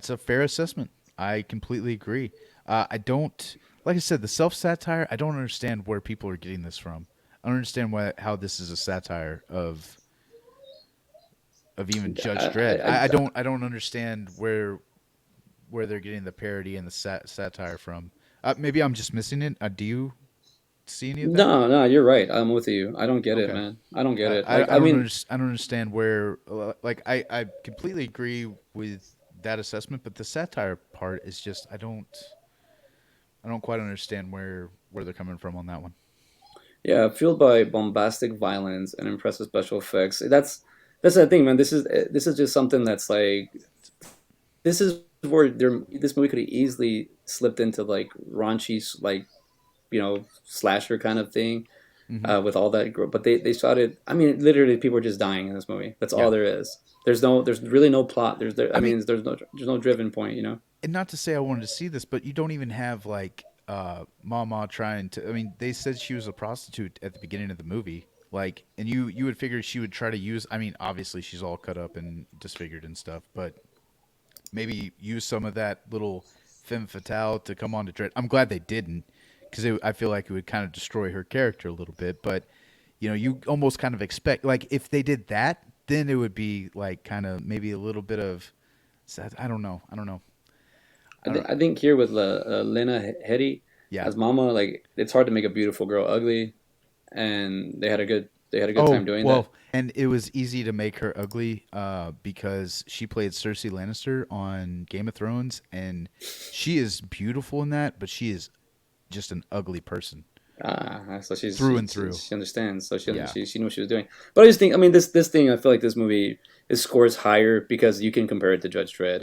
a fair assessment. I completely agree. I don't like I said the self satire. I don't understand where people are getting this from. I don't understand how this is a satire of even I, Judge Dredd. I, I, I don't understand where they're getting the parody and the satire from. Maybe I'm just missing it. Do you see any of that? no, no, you're right. I'm with you. I don't get it, Okay. man. I don't get it. Like, I I mean, I don't understand where like I completely agree with that assessment, but the satire part is just I don't quite understand where they're coming from on that one. yeah, fueled by bombastic violence and impressive special effects. That's the thing, man. This is just something that's like this is where this movie could have easily slipped into like raunchy, like slasher kind of thing Hmm. with all that. But they shot it. I mean, literally, people are just dying in this movie. That's all Yeah, there is. There's really no plot. I I mean, mean, there's no driven point. and not to say I wanted to see this, but you don't even have like Mama trying to. I mean, they said she was a prostitute at the beginning of the movie. Like, and you would figure she would try to use. I mean, obviously she's all cut up and disfigured and stuff, but maybe use some of that little femme fatale to come on to Dread. I'm glad they didn't because I feel like it would kind of destroy her character a little bit. But you almost kind of expect like if they did that, then it would be like kind of maybe a little bit of. I don't know. I don't know. I I think don't. I think here with Lena Headey Yeah. as Mama, like it's hard to make a beautiful girl ugly, and they had a good time Oh doing that. well, and it was easy to make her ugly because she played Cersei Lannister on Game of Thrones, and she is beautiful in that, but she is just an ugly person So she's through she, and she through. she understands. So she Yeah. she she knew what she was doing. But I just think, I mean, this thing, I feel like this movie it scores higher because you can compare it to Judge Dredd,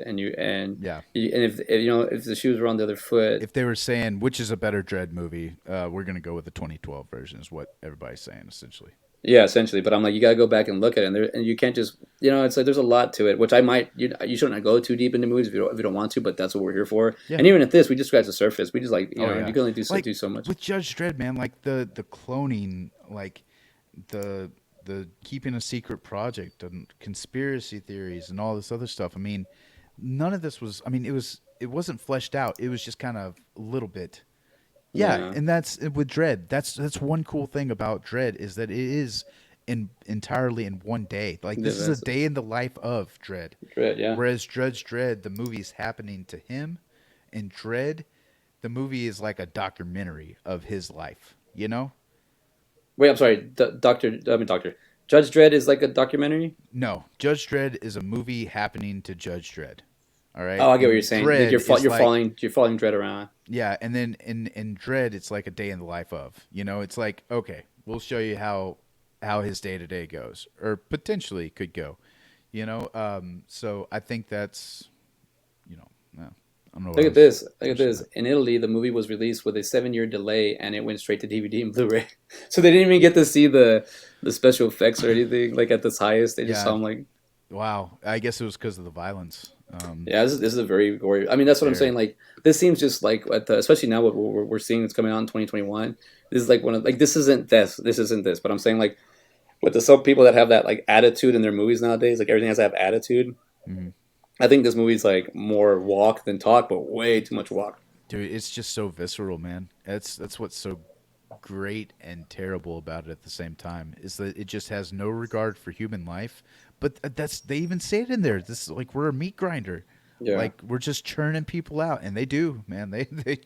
Yeah. and if the shoes were on the other foot, If they were saying which is a better Dread movie, we're gonna go with the 2012 version. Is what everybody's saying essentially. yeah, essentially. But I'm like, you gotta go back and look at it, and you can't just it's like there's a lot to it, which I might you shouldn't go too deep into movies if you don't want to, but that's what we're here for. Yeah. And even at this, we just scratch the surface. We just like Oh you yeah. can only do Like do so much. with Judge Dredd, man. Like the cloning, like the the keeping a secret project and conspiracy theories and all this other stuff. I mean, none of this was. I mean, it wasn't fleshed out. It was just kind of a little bit. Yeah, Yeah, and that's with Dread. That's one cool thing about Dread is that it is entirely in one day. Like this is a that's day in the life of Dread. Dredd. Yeah. Whereas Judge Dredd, the movie is happening to him, and Dread, the movie is like a documentary of his life. You know? Wait, I'm sorry, Doctor. I mean, Doctor. Judge Dredd is like a documentary. No, Judge Dredd is a movie happening to Judge Dredd. All right, Oh, I get what you're and saying. Like Dredd is like you're following Dredd around. yeah, and then in Dredd it's like a day in the life of. It's like okay, we'll show you how his day to day goes, or potentially could go. So I think that's well, I don't know what Look at else this. Look to at say this. that. In Italy, the movie was released with a 7-year delay, and it went straight to DVD and Blu-ray. So they didn't even get to see the special effects or anything. Like at this highest, they just saw Yeah, them like, wow. I guess it was because of the violence. yeah, this is a very gory. I mean, that's what I'm There. saying. Like this seems just like especially now what we're seeing that's coming out in 2021. This is like one of like this isn't this. This isn't this. But I'm saying like with the some people that have that like attitude in their movies nowadays, like everything has to have attitude. Mhm. I think this movie's like more walk than talk, but way too much walk. Dude, it's just so visceral, man. That's what's so great and terrible about it at the same time is that it just has no regard for human life. But that's they even say it in there. This is like we're a meat grinder, Yeah. like we're just churning people out, and they do, man. They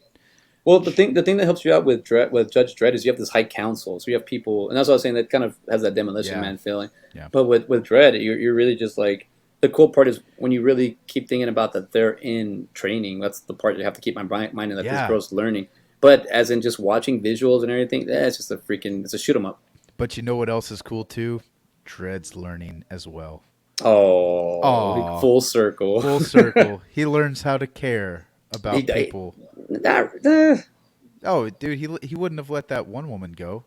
Well, the thing that helps you out with Judge Dredd is you have this high council, so you have people, and that's what I was saying. That kind of has that Demolition yeah Man feeling. yeah But with Dredd, you're really just like the cool part is when you really keep thinking about that they're in training. That's the part you have to keep my mind in that this yeah. girl's learning. But as in just watching visuals and everything, it's just it's a shoot 'em up. But you know what else is cool too? Dred's learning as well. Oh, Aw, full circle. full circle. He learns how to care he, about he, people. that, Oh, dude, he wouldn't have let that one woman go.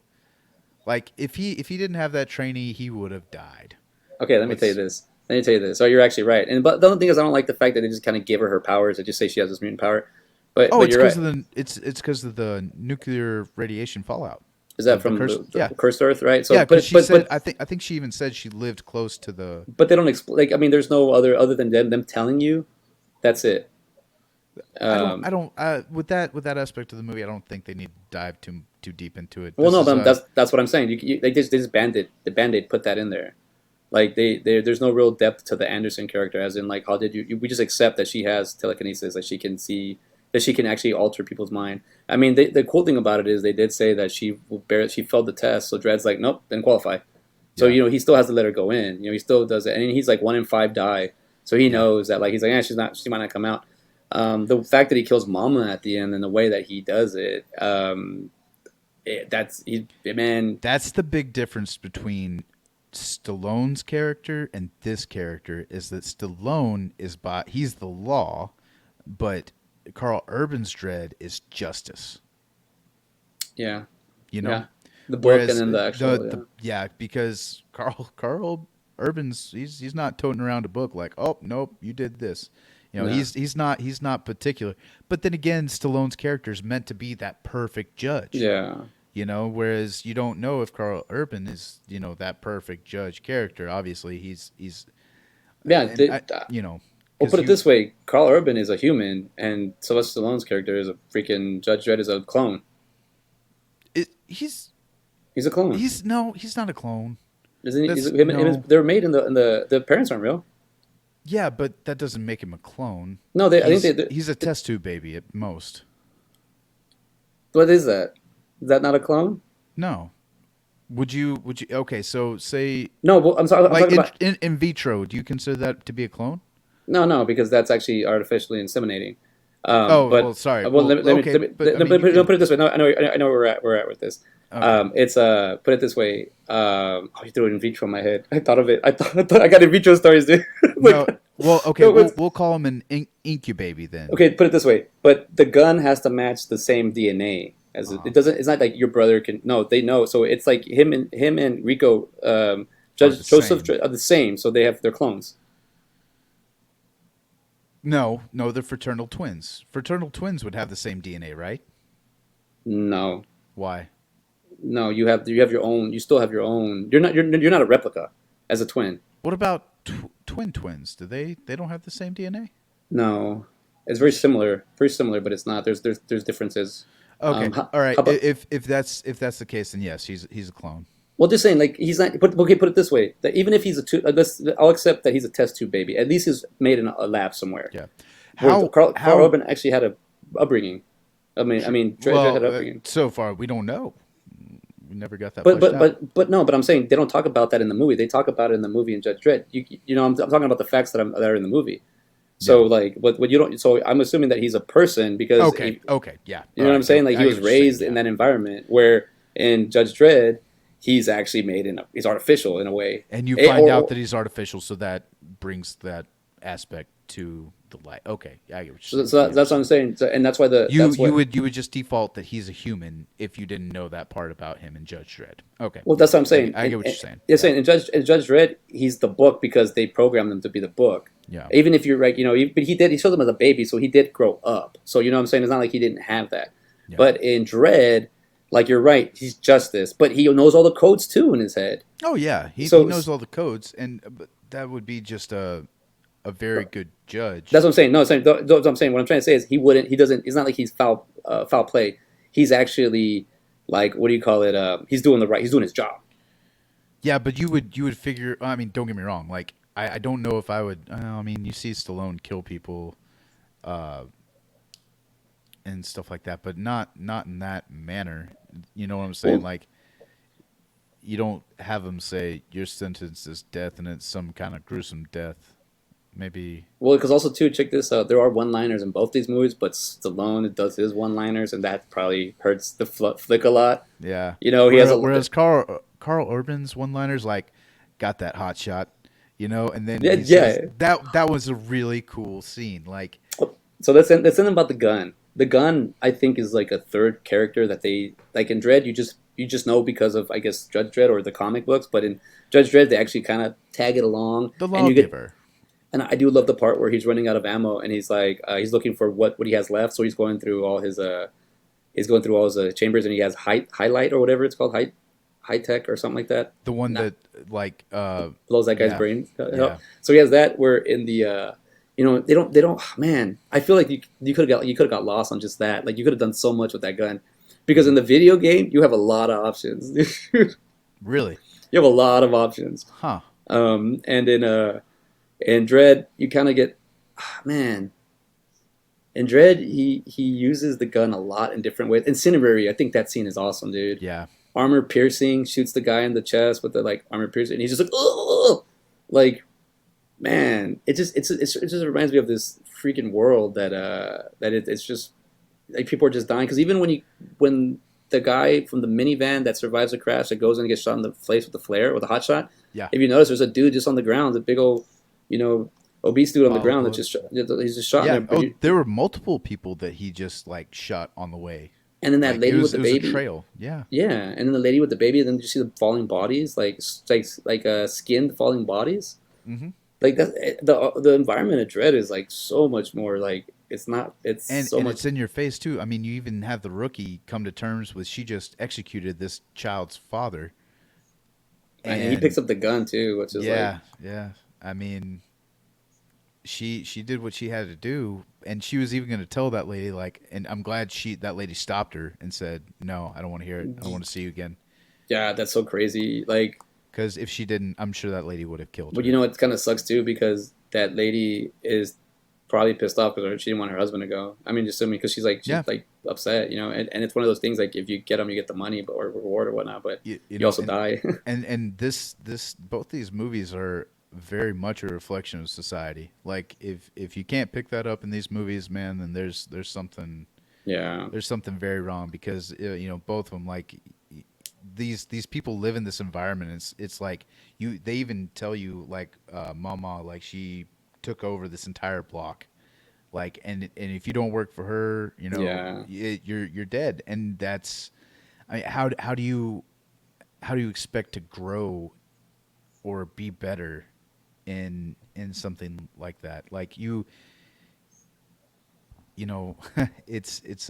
Like if he didn't have that trainee, he would have died. okay, let me tell you Let's this. Let me tell you this. So you're actually right. And but the other thing is, I don't like the fact that they just kind of give her powers. They just say she has this mutant power. But Oh, but it's you're because right. of it's because of the nuclear radiation fallout. Is The that the from curse. the Yeah, cursed Earth, right? So, yeah. Because but she but said but I think she even said she lived close to the. but they don't explain. Like, I mean, there's no other than them telling you. That's it. I Um, don't with that aspect of the movie. I don't think they need to dive too deep into it. well, This no, is but that's what I'm saying. They just band-aid put that in there. Like there's no real depth to the Anderson character, as in like how did we just accept that she has telekinesis, that she can see, that she can actually alter people's mind. I mean, the cool thing about it is they did say that she failed the test, so Dredd's like nope, didn't qualify. So yeah he still has to let her go in. He still does it, and he's like 1 in 5 die. So he yeah knows that like he's like she might not come out. The fact that he kills Mama at the end and the way that he does it, that's he man. That's the big difference between Stallone's character and this character is that Stallone he's the law, but Carl Urban's Dredd is justice. Yeah, You know, yeah. The book and whereas then the actual yeah. because Carl Urban's he's not toting around a book like oh nope you did this. Yeah. He's not particular. But then again, Stallone's character is meant to be that perfect judge. Yeah. Whereas you don't know if Carl Urban is that perfect judge character. Obviously, he's Yeah. and I We'll because put it this way: Carl Urban is a human, and Sylvester Stallone's character is a freaking Judge Dredd is a clone. he's He's a clone, he's no he's not a clone. isn't he? That's They were made in the parents aren't real. yeah, but that doesn't make him a clone. No, I think He's a test tube baby at most. what is that? Is that not a clone? No. Would you okay, so say No, well, I'm sorry. I'm like talking about in vitro, do you consider that to be a clone? no, because that's actually artificially inseminating. Oh, But well, sorry. well, Well, okay, but I mean, you no, can put it this way. No, I know where we're at with this. okay. It's put it this way. Oh, you threw it in vitro in my head. I thought of it. I thought I got in vitro stories, dude. No, like, well, okay, no, we'll call him an incubaby then. okay, put it this way. But the gun has to match the same DNA as it doesn't. It's not like your brother can. No, they know. So it's like him and Rico, Are the Judge Joseph same. are the same. So they're clones. No, they're fraternal twins. Fraternal twins would have the same DNA, right? No, Why? no, you have your own. You still have your own. You're not a replica as a twin. What about twin twins? Do they don't have the same DNA? No, it's very similar, but it's not. There's differences. Okay. How, All right. how about? If that's the case, then yes, he's a clone. Well, just saying, like he's not. Okay, put it this way: that even if he's I'll accept that he's a test tube baby. At least he's made in a lab somewhere. Yeah. Where How Carl how Urban actually had a upbringing. I mean, Dredd had well upbringing. so far we don't know. We never got that But fleshed but out. but no. But I'm saying they don't talk about that in the movie. They talk about it in the movie in Judge Dredd. I'm talking about the facts that are in the movie. Yeah. So like, what you don't. So I'm assuming that he's a person because Okay. Okay. Yeah. you All know what I'm right. saying. Like he I get was what you're saying. raised in Yeah. that environment where in Judge Dredd, he's actually he's artificial in a way. And you Eh, find out that he's artificial, so that brings that aspect to the light. Okay. Yeah, I get what you're saying. I get what that's what you're I'm saying. saying. So, and that's why that's what. You would just default that he's a human if you didn't know that part about him in Judge Dredd. Okay. Well, Yeah. that's what I'm saying. I get what you're saying. You're Yeah. saying in Judge Dredd, he's the book because they programmed him to be the book. Yeah. Even if you're right, but he showed him as a baby, so he did grow up. So you know what I'm saying? It's not like he didn't have that. Yeah. But in Dredd, like you're right, he's justice, but he knows all the codes too in his head. Oh yeah. He So knows all the codes, and but that would be just a very good that's judge. what I'm saying. No, that's what I'm saying. What I'm trying to say is he wouldn't. He doesn't. It's not like he's foul play. He's actually like what do you call it? He's doing the right. He's doing his job. Yeah, but you would figure. I mean, don't get me wrong. Like I don't know if I would. I mean, you see Stallone kill people, uh, and stuff like that, but not in that manner. You know what I'm saying? Well, Like you don't have him say your sentence is death, and it's some kind of gruesome death. Maybe. because also too, check this out. There are one-liners in both these movies, but Stallone does his one-liners, and that probably hurts the flick a lot. Yeah. You know, he has Whereas Carl Urban's one-liners like got that hot shot, you know, and then yeah, he says yeah. that was a really cool scene. Like, So that's something about the gun. The gun, I think, is like a third character that they like in Dredd. You just know because of I guess Judge Dredd or the comic books, but in Judge Dredd they actually kind of tag it along, the and you get. lawgiver. And I do love the part where he's running out of ammo, and he's like he's looking for what he has left. So he's going through all his chambers, and he has highlight or whatever it's called, high tech or something like that. The one Not that like blows that guy's yeah. brain. Yeah. So he has that. Where in the they don't man. I feel like you could have got lost on just that. Like you could have done so much with that gun, because in the video game you have a lot of options. Really? You have a lot of options. Huh. And in Dredd, you kind of get, man. In Dredd, he uses the gun a lot in different ways. Incinerary, I think that scene is awesome, dude. Yeah. Armor piercing, shoots the guy in the chest with the like armor piercing, and he's just like, oh, like, man, it just reminds me of this freaking world it's just like people are just dying because even when the guy from the minivan that survives the crash that goes in and gets shot in the face with the flare with a hot shot, Yeah. if you notice, there's a dude just on the ground, a big old obese dude on the Pile of ground that he's just shot Yeah. in there. Oh, there were multiple people that he just like shot on the way. And then that Like lady with the it was baby, a trail. Yeah. yeah, and then the lady with the baby, and then you see the falling bodies, like skinned falling bodies. Mm-hmm. Like that, the environment of Dread is like so much more like it's not. It's so And much. it's in your face too. I mean, you even have the rookie come to terms with she just executed this child's father, And he picks up the gun too, which is yeah, yeah. I mean, she did what she had to do, and she was even going to tell that lady like, and I'm glad that lady stopped her and said, "No, I don't want to hear it. I don't want to see you again." yeah, that's so crazy. Like, Because if she didn't, I'm sure that lady would have killed but her. it kind of sucks too because that lady is probably pissed off because she didn't want her husband to go. I mean, just assuming because she's Yeah. like upset, and it's one of those things like if you get them, you get the money, but or reward or whatnot, but You you know, also die. and this both these movies are very much a reflection of society. Like if you can't pick that up in these movies, man, then there's something Yeah. very wrong because both of them like these people live in this environment. It's like they even tell you like mama like she took over this entire block, like and if you don't work for her, Yeah. you're dead. And that's I mean, how do you expect to grow or be better in something like that? Like it's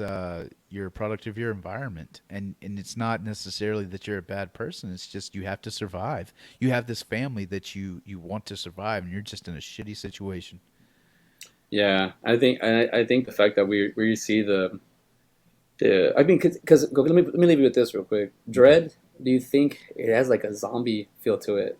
you're a product of your environment, and it's not necessarily that you're a bad person. It's just you have to survive. You have this family that you want to survive, and you're just in a shitty situation. Yeah, I think the fact that we see the I mean because let me leave you with this real quick. Okay. Dread, do you think it has like a zombie feel to it?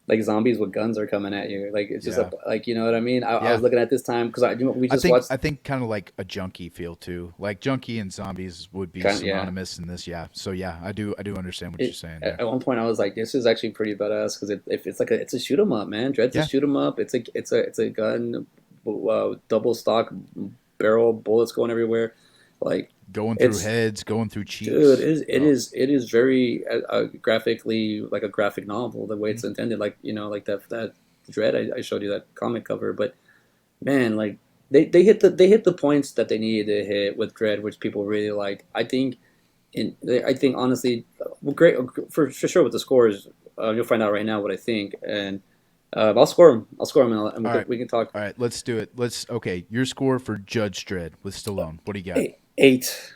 like zombies with guns are coming at you. Like it's just a Yeah. like you know what I mean. I Yeah. was looking at this time because we I just think watched I think kind of like a junkie feel too. Like junkie and zombies would be kind of yeah. synonymous in this. Yeah. So yeah, I do understand what you're It, saying there. at one point I was like, this is actually pretty badass because if it's like a it's a shoot 'em up, man. Dread's a Yeah. shoot 'em up. It's a gun, double stock barrel, bullets going everywhere. Like Going through it's heads, going through dude, cheeks. Oh. it is very graphically like a graphic novel the way Mhm. it's intended. Like like that Dread I showed you that comic cover, but man, like they hit the points that they needed to hit with Dread, which people really like. I think honestly, well, great for sure with the scores. You'll find out right now what I think, and I'll score them. I'll score them, and All right. we can talk. All right. Let's do it. Okay. Your score for Judge Dredd with Stallone. What do you got? Eight.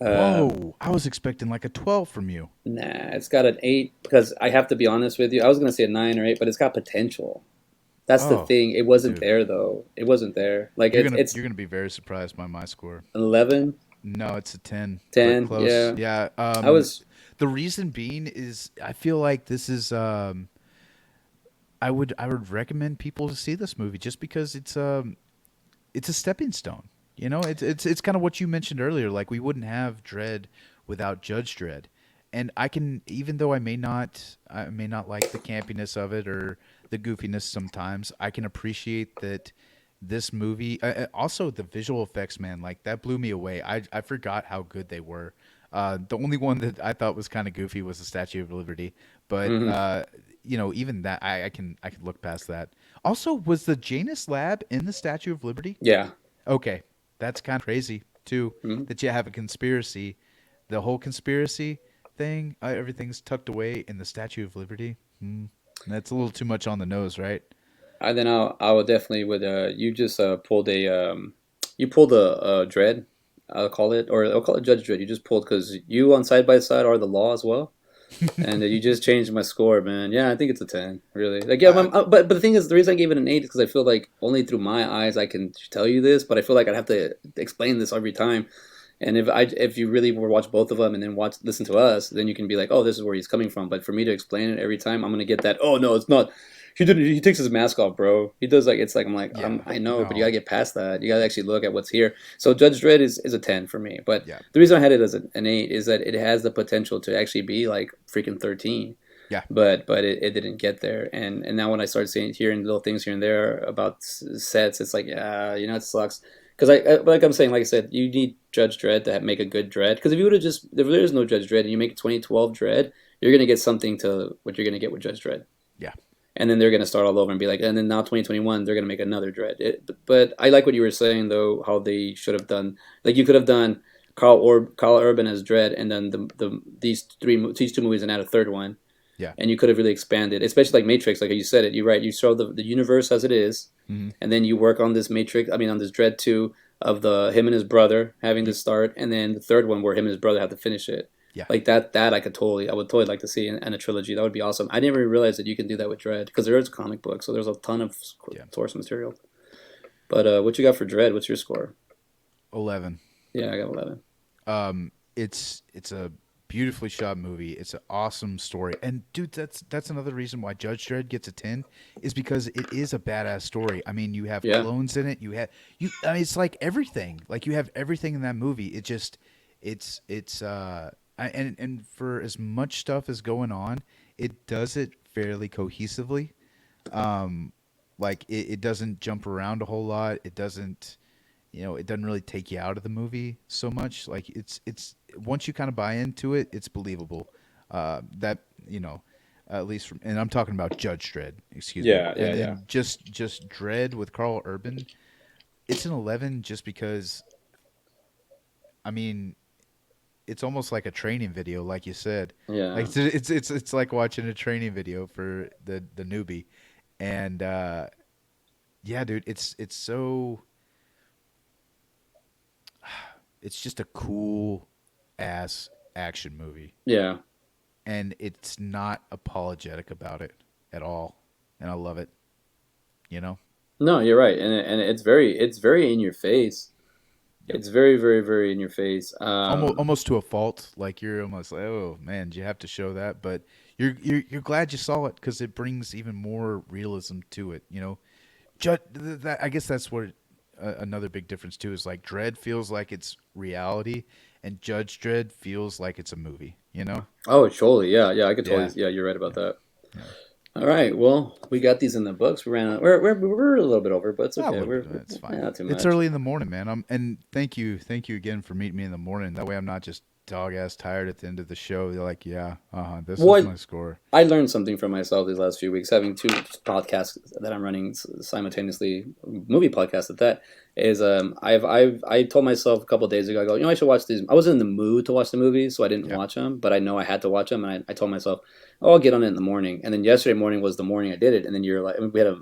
Whoa! I was expecting like a 12 from you. Nah, it's got an eight because I have to be honest with you. I was gonna say a nine or eight, but it's got potential. That's the Oh, thing. It wasn't dude, there though. It wasn't there. Like it's you're gonna be very surprised by my score. 11, No, it's a 10, but 10. close. Yeah, Yeah. I was. The reason being is I feel like this is I would recommend people to see this movie just because it's a stepping stone. You know, it's kind of what you mentioned earlier. Like we wouldn't have Dredd without Judge Dredd, and I can even though I may not like the campiness of it or the goofiness sometimes. I can appreciate that this movie. Also, the visual effects, man, like that blew me away. I forgot how good they were. The only one that I thought was kind of goofy was the Statue of Liberty, but Mhm. even that I can look past that. Also, was the Janus Lab in the Statue of Liberty? Yeah. Okay, that's kind of crazy too. Mhm. That you have a conspiracy, the whole conspiracy thing. Everything's tucked away in the Statue of Liberty. That's a little too much on the nose, right? And then I will definitely would you just pulled a you pulled a dread, I'll call it, or I'll call it Judge Dread. You just pulled because you on side by side are the law as well, and you just changed my score, man. Yeah, I think it's a 10, really. Like yeah, Uh, but the thing is, the reason I gave it an 8 is because I feel like only through my eyes I can tell you this, but I feel like I'd have to explain this every time. And if you really were watch both of them and then listen to us, then you can be like, oh, this is where he's coming from. But for me to explain it every time, I'm gonna get that. Oh no, it's not. He didn't. He takes his mask off, bro. He does like it's like I'm like yeah, I know, but you no, gotta get past that. You gotta actually look at what's here. So Judge Dredd is a 10 for me. But yeah, the reason I had it as an 8 is that it has the potential to actually be like freaking 13. yeah, But it didn't get there. And now when I started seeing hearing little things here and there about sets, it's like yeah, it sucks. Because like I'm saying, like I said, you need Judge Dredd to make a good Dredd. Because if you would have just, if there is no Judge Dredd and you make a 2012 Dredd, you're gonna get something to what you're gonna get with Judge Dredd. yeah, And then they're gonna start all over and be like, and then now 2021 they're gonna make another Dredd. But I like what you were saying though, how they should have done. Like you could have done Carl Urban as Dredd, and then these two movies and add a third one, yeah. and you could have really expanded, especially like Matrix, like you said it. You're right. You show the universe as it is, hmm and then you work on this Matrix. I mean, on this Dread 2 of the him and his brother having to start, and then the third one where him and his brother have to finish it. Yeah. Like that I would totally like to see in a trilogy. That would be awesome. I didn't even realize that you can do that with Dread because there is a comic book, so there's a ton of Yeah. source material. But what you got for Dread? What's your score? 11. Yeah, I got 11. It's a beautifully shot movie. It's an awesome story. And dude, that's another reason why Judge Dredd gets a 10 is because it is a badass story. I mean, you have Yeah, clones in it. I mean, it's like everything. Like you have everything in that movie. And for as much stuff as going on, it does it fairly cohesively. Like it doesn't jump around a whole lot. It doesn't really take you out of the movie so much. Like it's once you kind of buy into it, it's believable. That at least from, and I'm talking about Judge Dredd, excuse me, yeah, yeah, and yeah. then just Dredd with Carl Urban. It's an 11 just because. I mean, it's almost like a training video, like you said. Yeah. Like it's like watching a training video for the newbie, and yeah, dude, it's so it's just a cool ass action movie, Yeah. and it's not apologetic about it at all, and I love it. You know, No, you're right, and it's very in your face. yep. It's very very very in your face. Almost to a fault. Like you're almost like, oh man, do you have to show that? But you're glad you saw it because it brings even more realism to it. You know, I guess that's what another big difference too is like Dredd feels like it's reality, and Judge Dredd feels like it's a movie. You know? Oh, totally. Yeah, yeah. I could totally. Yeah, Yeah, you're right about yeah, that. yeah. All right. Well, we got these in the books. We ran. We're a little bit over, but it's A okay. little bit of it's Yeah, fine. not too It's much. early in the morning, man. And thank you again for meeting me in the morning. That way, I'm not just dog ass tired at the end of the show. They're like, yeah, this is What my score. I learned something from myself these last few weeks, having two podcasts that I'm running simultaneously, movie podcasts at that. Is I told myself a couple of days ago, I go, I should watch these. I wasn't in the mood to watch the movies, so I didn't Yeah. watch them. But I know I had to watch them, and I told myself, oh, I'll get on it in the morning. And then yesterday morning was the morning I did it, and then you're like, we had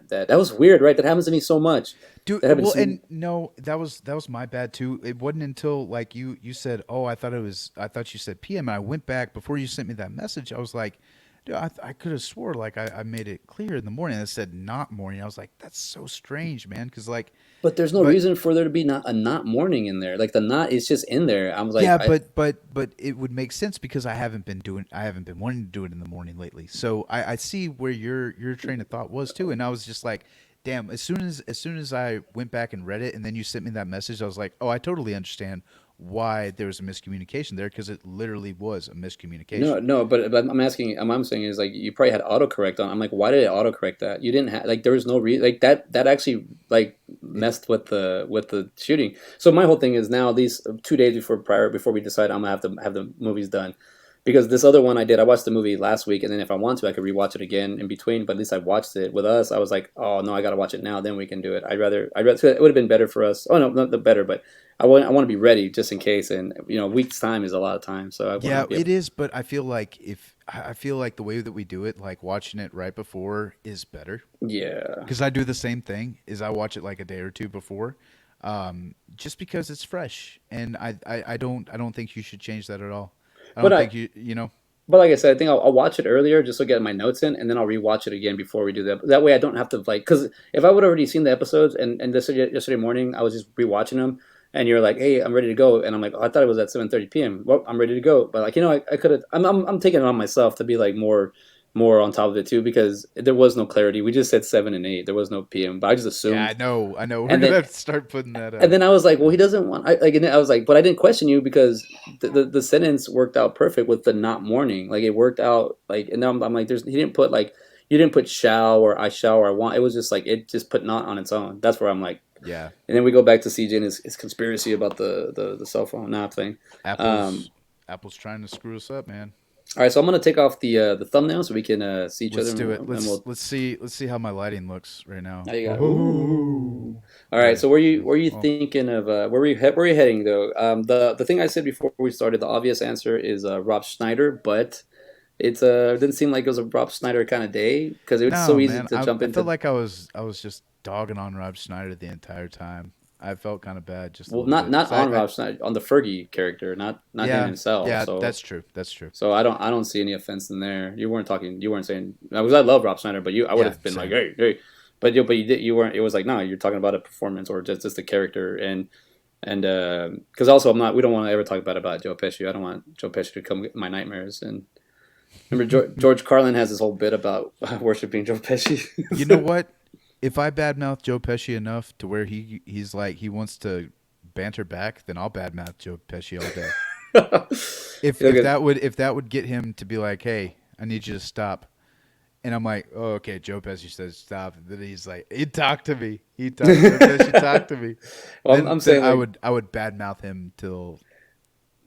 that was weird, right? That happens to me so much. Dude, That happens well, to me. and no, that was my bad too. It wasn't until like you said, "Oh, I thought you said PM." And I went back before you sent me that message. I was like, dude, I could have swore like I made it clear in the morning. It said not morning. I was like, that's so strange, man. Because like, But there's no but reason for there to be not a not morning in there. Like the not is just in there. I was like, yeah, but it would make sense because I haven't been wanting to do it in the morning lately. So I see where your train of thought was too, and I was just like, damn. As soon as I went back and read it, and then you sent me that message, I was like, oh, I totally understand why there was a miscommunication there because it literally was a no, miscommunication. no, but I'm asking, I'm saying is like you probably had autocorrect on. I'm like, why did it autocorrect that? You didn't have like there was no reason like that actually like It messed with the shooting. So my whole thing is now these 2 days before we decide I'm gonna have to have the movies done, because this other one I did I watched the movie last week and then if I want to I could rewatch it again in between. But at least I watched it with us. I was like, oh no, I gotta watch it now. Then we can do it. I'd rather it would have been better for us. Oh no, not the better, but I want to be ready just in case. And a week's time is a lot of time, so I want to Yeah, be able. it is, but I feel like the way that we do it, like watching it right before, is better Yeah. because I do the same thing. Is I watch it like a day or two before, just because it's fresh, and I don't think you should change that at all. I But don't I think you know. but like I said, I think I'll watch it earlier just to get my notes in, and then I'll rewatch it again before we do that. That way, I don't have to like because if I would have already seen the episodes and this yesterday morning I was just rewatching them, and you're like, "Hey, I'm ready to go," and I'm like, oh, "I thought it was at 7:30 p.m." Well, I'm ready to go, but like I could have. I'm taking it on myself to be like more on top of it too because there was no clarity. We just said 7 and 8. There was no p.m. But I just Yeah, assumed, I know. We're and gonna then have to start putting that and up. then I was like, well, Yeah, he doesn't want. And I was like, but I didn't question you because the sentence worked out perfect with the not mourning. Like it worked out. Like and now I'm like, he didn't put like you didn't put shall or I want. It was just like it just put not on its own. That's where I'm like. yeah. And then we go back to CJ and his conspiracy about the cell phone not thing. Um, Apple's Apple's trying to screw us up, man. all right, so I'm gonna take off the thumbnail so we can see each other, Let's do it. and we'll. Let's see how my lighting looks right now. There you go. Oh, Ooh. All right. yeah. So were you Well, thinking of where are you heading though? The thing I said before we started, the obvious answer is Rob Schneider, but it didn't seem like it was a Rob Schneider kind of day because it's so no, easy man. to jump I felt into. like I was just dogging on Rob Schneider the entire time. I felt kind of bad just a Well, little not bit not because on I Rob Schneider, on the Fergie character, not him yeah, himself. yeah, So that's true. That's true. I don't see any offense in there. You weren't saying because I love Rob Schneider, but I would Yeah, have been like, same. hey. But you weren't. It was like, no, you're talking about a performance or just a character, and because also I'm not. We don't want to ever talk about Joe Pesci. I don't want Joe Pesci to come get my nightmares. And remember, George Carlin has this whole bit about worshiping Joe Pesci. You know what? If I badmouth Joe Pesci enough to where he's like he wants to banter back, then I'll badmouth Joe Pesci all day. He'll get If that would get him to be like, hey, I need you to stop. And I'm like, oh, okay. Joe Pesci says stop. And then he's like, he talked to me. Joe Pesci talked to me. well, I'm Then saying like I would badmouth him till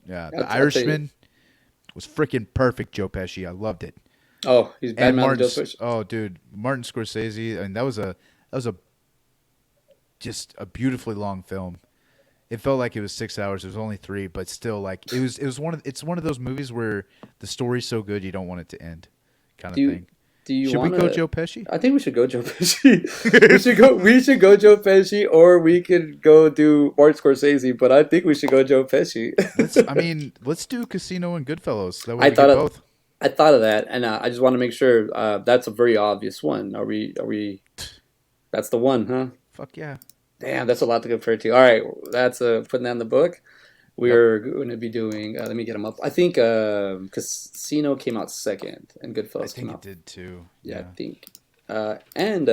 yeah. The I'll tell you. Irishman was freaking perfect. Joe Pesci, I loved it. Oh, he's bad And mouthing Joe Pesci. oh dude, Martin Scorsese. I mean, that was a just a beautifully long film. It felt like it was 6 hours. It was only three, but still, like it was it's one of those movies where the story's so good you don't want it to end, kind Do of you thing. do you Should we want go to? Joe Pesci? I think we should go Joe Pesci. We should go Joe Pesci, or we could go do Martin Scorsese. But I think we should go Joe Pesci. Let's do Casino and Goodfellas. That way I we thought get of both. I thought of that, and I just want to make sure that's a very obvious one. Are we? That's the one, huh? Fuck yeah. Damn, that's a lot to compare to. All right, that's putting that in the book. Yep. we're going to be doing. Let me get them up. I think Casino came out second, and I Goodfellas came think it out. did too. Yeah, I Yeah. think. And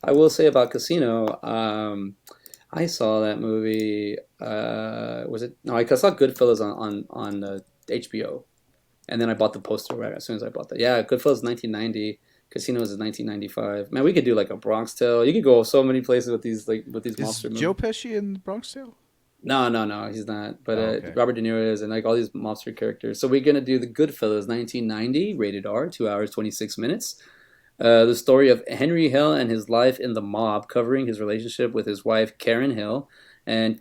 I will say about Casino. I saw that movie. Was it? No, I saw Goodfellas on HBO, and then I bought the poster right as soon as I bought that. Yeah, Goodfellas 1990. Casinos is 1995. Man, we could do like a Bronx Tale. You could go so many places with these Is mobster Joe movies. Pesci in the Bronx Tale? No, no, no, he's not. But Oh, okay. Robert De Niro is, and like all these mobster characters. So we're gonna do the Goodfellas 1990, rated R, 2 hours 26 minutes. The story of Henry Hill and his life in the mob, covering his relationship with his wife Karen Hill and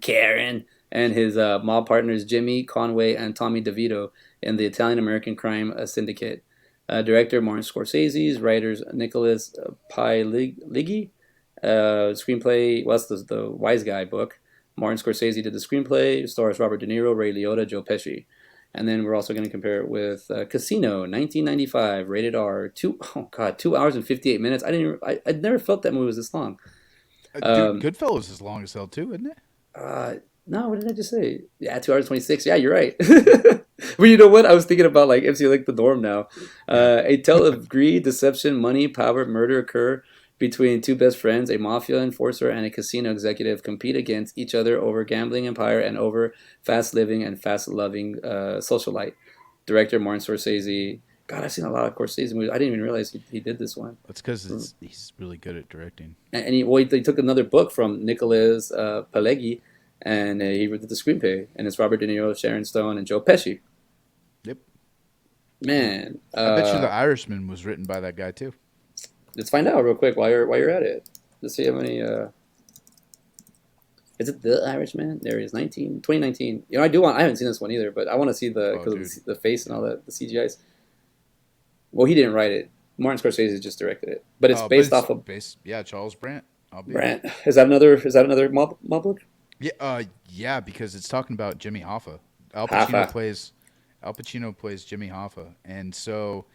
his mob partners Jimmy Conway and Tommy DeVito in the Italian American crime syndicate. Director Martin Scorsese's, writers Nicholas Pileggi, screenplay. Well, that's the Wise Guy book. Martin Scorsese did the screenplay. Stars Robert De Niro, Ray Liotta, Joe Pesci. And then we're also going to compare it with Casino, 1995, rated R. 2 hours and 58 minutes. I'd never felt that movie was this long. Dude, Um, Goodfellas is long as hell too, isn't it? uh, no, what did I just say? Yeah, 2 hours 26. Yeah, you're right. But you know what? I was thinking about like MC like the Dorm now. Yeah. A tale of greed, deception, money, power, murder occur between two best friends. A mafia enforcer and a casino executive compete against each other over gambling empire and over fast living and fast loving socialite. Director Martin Scorsese. God, I've seen a lot of Scorsese movies. I didn't even realize he did this one. That's because he's really good at directing. And he took another book from Nicholas Pileggi, and he did the screenplay. And it's Robert De Niro, Sharon Stone, and Joe Pesci. Yep. Man, I bet you The Irishman was written by that guy too. let's find out real quick while you're at it. Let's see how many. Is it The Irishman? There he is, 2019. You know, I haven't seen this one either, but I want to see Oh, because dude. of the face and all that, the CGIs. Well, he didn't write it. Martin Scorsese just directed it, but it's Oh, but based it's off of based. Yeah, Charles Brandt. I'll be. Brant. Is that another mob book? Yeah. Yeah, because it's talking about Jimmy Hoffa. Al Pacino Hoffa. plays. Al Pacino plays Jimmy Hoffa, and so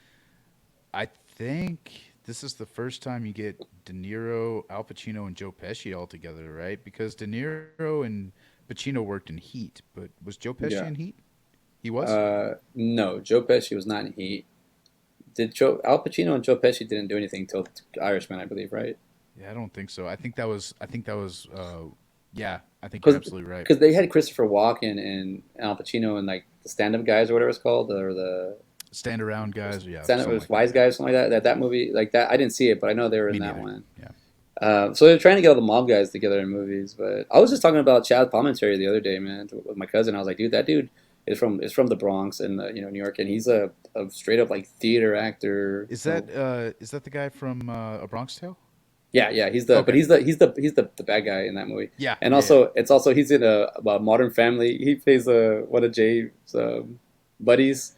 I think this is the first time you get De Niro, Al Pacino, and Joe Pesci all together, right? Because De Niro and Pacino worked in Heat, but was Joe Pesci Yeah. in Heat? He was. No, Joe Pesci was not in Heat. Did Al Pacino and Joe Pesci didn't do anything till Irishman, I believe, right? Yeah, I don't think so. I think that was. I think that was. Yeah, I think you're Because absolutely right. they had Christopher Walken and Al Pacino and like the stand up guys or whatever it's called, or the Stand around, guys. Yeah, stand something up like that. wise Yeah. guys, something like that. That movie, like that, I didn't see it, but I know they were in Me that neither. one. Yeah. So they're trying to get all the mob guys together in movies. But I was just talking about Chad Palminteri the other day, man, with my cousin. I was like, dude, that dude is from the Bronx and New York, and he's a straight up like theater actor. Is that the guy from A Bronx Tale? Yeah, yeah, he's the but Okay. he's the bad guy in that movie. Yeah. And Yeah. Yeah. also it's also he's in a Modern Family. He plays one of Jay's buddies.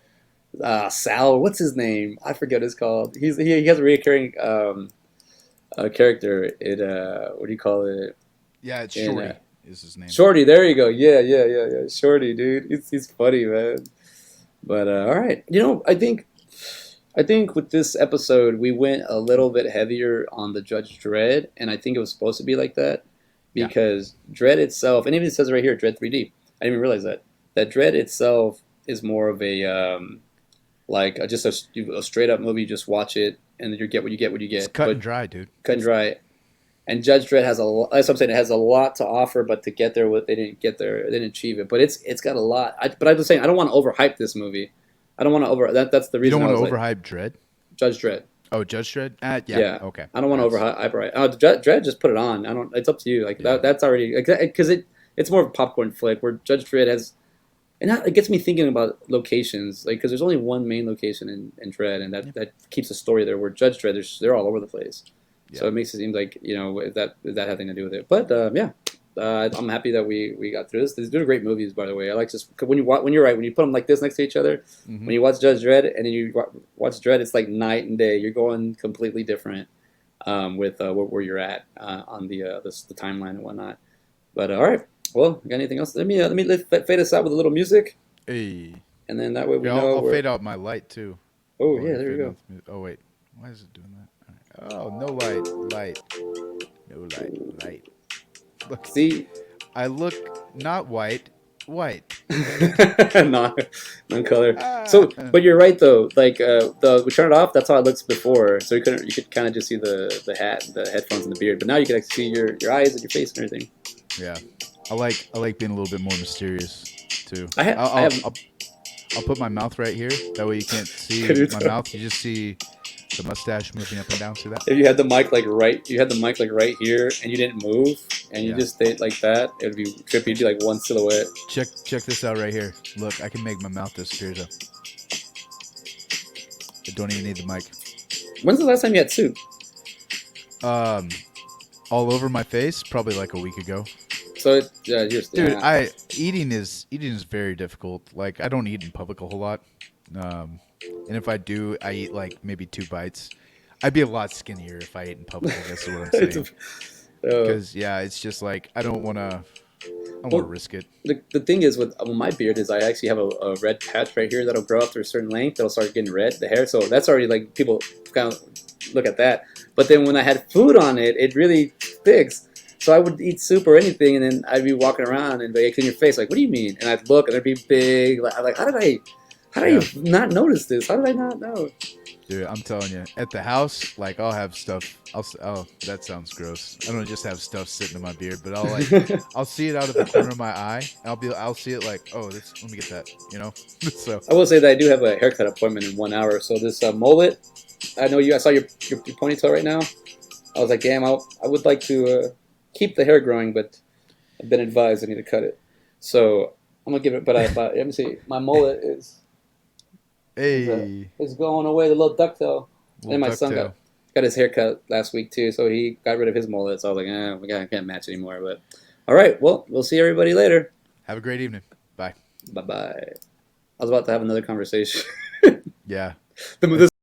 Sal, what's his name? I forget what it's called. He has a recurring character in what do you call it? Yeah, it's In Shorty is his name. Shorty. There you go. Yeah, yeah, yeah, yeah. Shorty, dude. He's funny, man. But all right, I think with this episode we went a little bit heavier on the Judge Dredd, and I think it was supposed to be like that Yeah. because Dredd itself, and even it says right here, Dredd 3D. I didn't even realize that Dredd itself is more of a like just a straight up movie. You just watch it, and then you get what you get. What you It's get. cut But and dry, dude. cut and dry. And Judge Dredd has that's what I'm saying. It has a lot to offer, but to get there, what they didn't get there, they didn't achieve it. But it's got a lot. But I'm just saying, I don't want to overhype this movie. I don't want to over that. That's the You don't reason I want to was like overhype Dread? Judge Dredd. Oh, Judge Dredd? Yeah. Yeah, Okay. I don't want to That's overhype it. Dredd, just put it on. I don't. It's up to you. Like yeah. that's already because it's more of a popcorn flick where Judge Dredd has. And it gets me thinking about locations, like because there's only one main location in Dredd, and Yep. that keeps the story there. Where Judge Dredd, they're all over the place. So Yeah. it makes it seem like if that had anything to do with it. But yeah, I'm happy that we got through this. These are great movies, by the way. I like just when you're right when you put them like this next to each other. Hmm. When you watch Judge Dredd and then you watch Dredd, it's like night and day. You're going completely different with where you're at on the timeline and whatnot. But all right, well, got anything else? Let fade us out with a little music, Hey. and then that way we Here, know I'll we're. fade out my light too. Oh While yeah, you're there you fading go. out the music. Oh wait, why is it doing that? All right. Oh, no light, light, no light, light. Look, See, I look not white, White. non color. Ah. So, but you're right though. Like we turn it off. That's how it looks before. So you could kind of just see the hat, the headphones, and the beard. But now you can actually see your eyes and your face and everything. Yeah, I like being a little bit more mysterious too. I have. I have. I'll put my mouth right here. That way you can't see my mouth. You just see the mustache moving up and down. See that? If you had the mic like right, you had the mic like right here, and you didn't move, and you Yeah. just stayed like that, it would be trippy. You'd be like one silhouette. Check this out right here. Look, I can make my mouth disappear though. I don't even need the mic. When's the last time you had soup? All over my face, probably like a week ago. So you're Dude, eating is very difficult. Like I don't eat in public a whole lot, and if I do, I eat like maybe 2 bites. I'd be a lot skinnier if I ate in public. I guess is what I'm saying. Because yeah, it's just like I don't want to risk it. The thing is with my beard is I actually have a red patch right here that'll grow up to a certain length. That'll start getting red, the hair. So that's already like people kind of look at that. But then when I had food on it, it really sticks. So I would eat soup or anything, and then I'd be walking around and they clean your face. Like, what do you mean? And I'd look, and it'd be big. Like, how did I not notice this? How did I not know? Dude, I'm telling you, at the house, like I'll have stuff. Oh, that sounds gross. I don't just have stuff sitting in my beard, but I'll see it out of the corner of my eye. And I'll see it like, oh, let me get that, you know. So I will say that I do have a haircut appointment in 1 hour. So this mullet, I saw your ponytail right now. I was like, damn, I would like to keep the hair growing, but I've been advised I need to cut it. So I'm gonna give it. But let me see. My mullet is going away. The little ducktail. And my son got his hair cut last week too, so he got rid of his mullet. So I was like, I can't match anymore. But all right, well, we'll see everybody later. Have a great evening. Bye. Bye. I was about to have another conversation. Yeah. This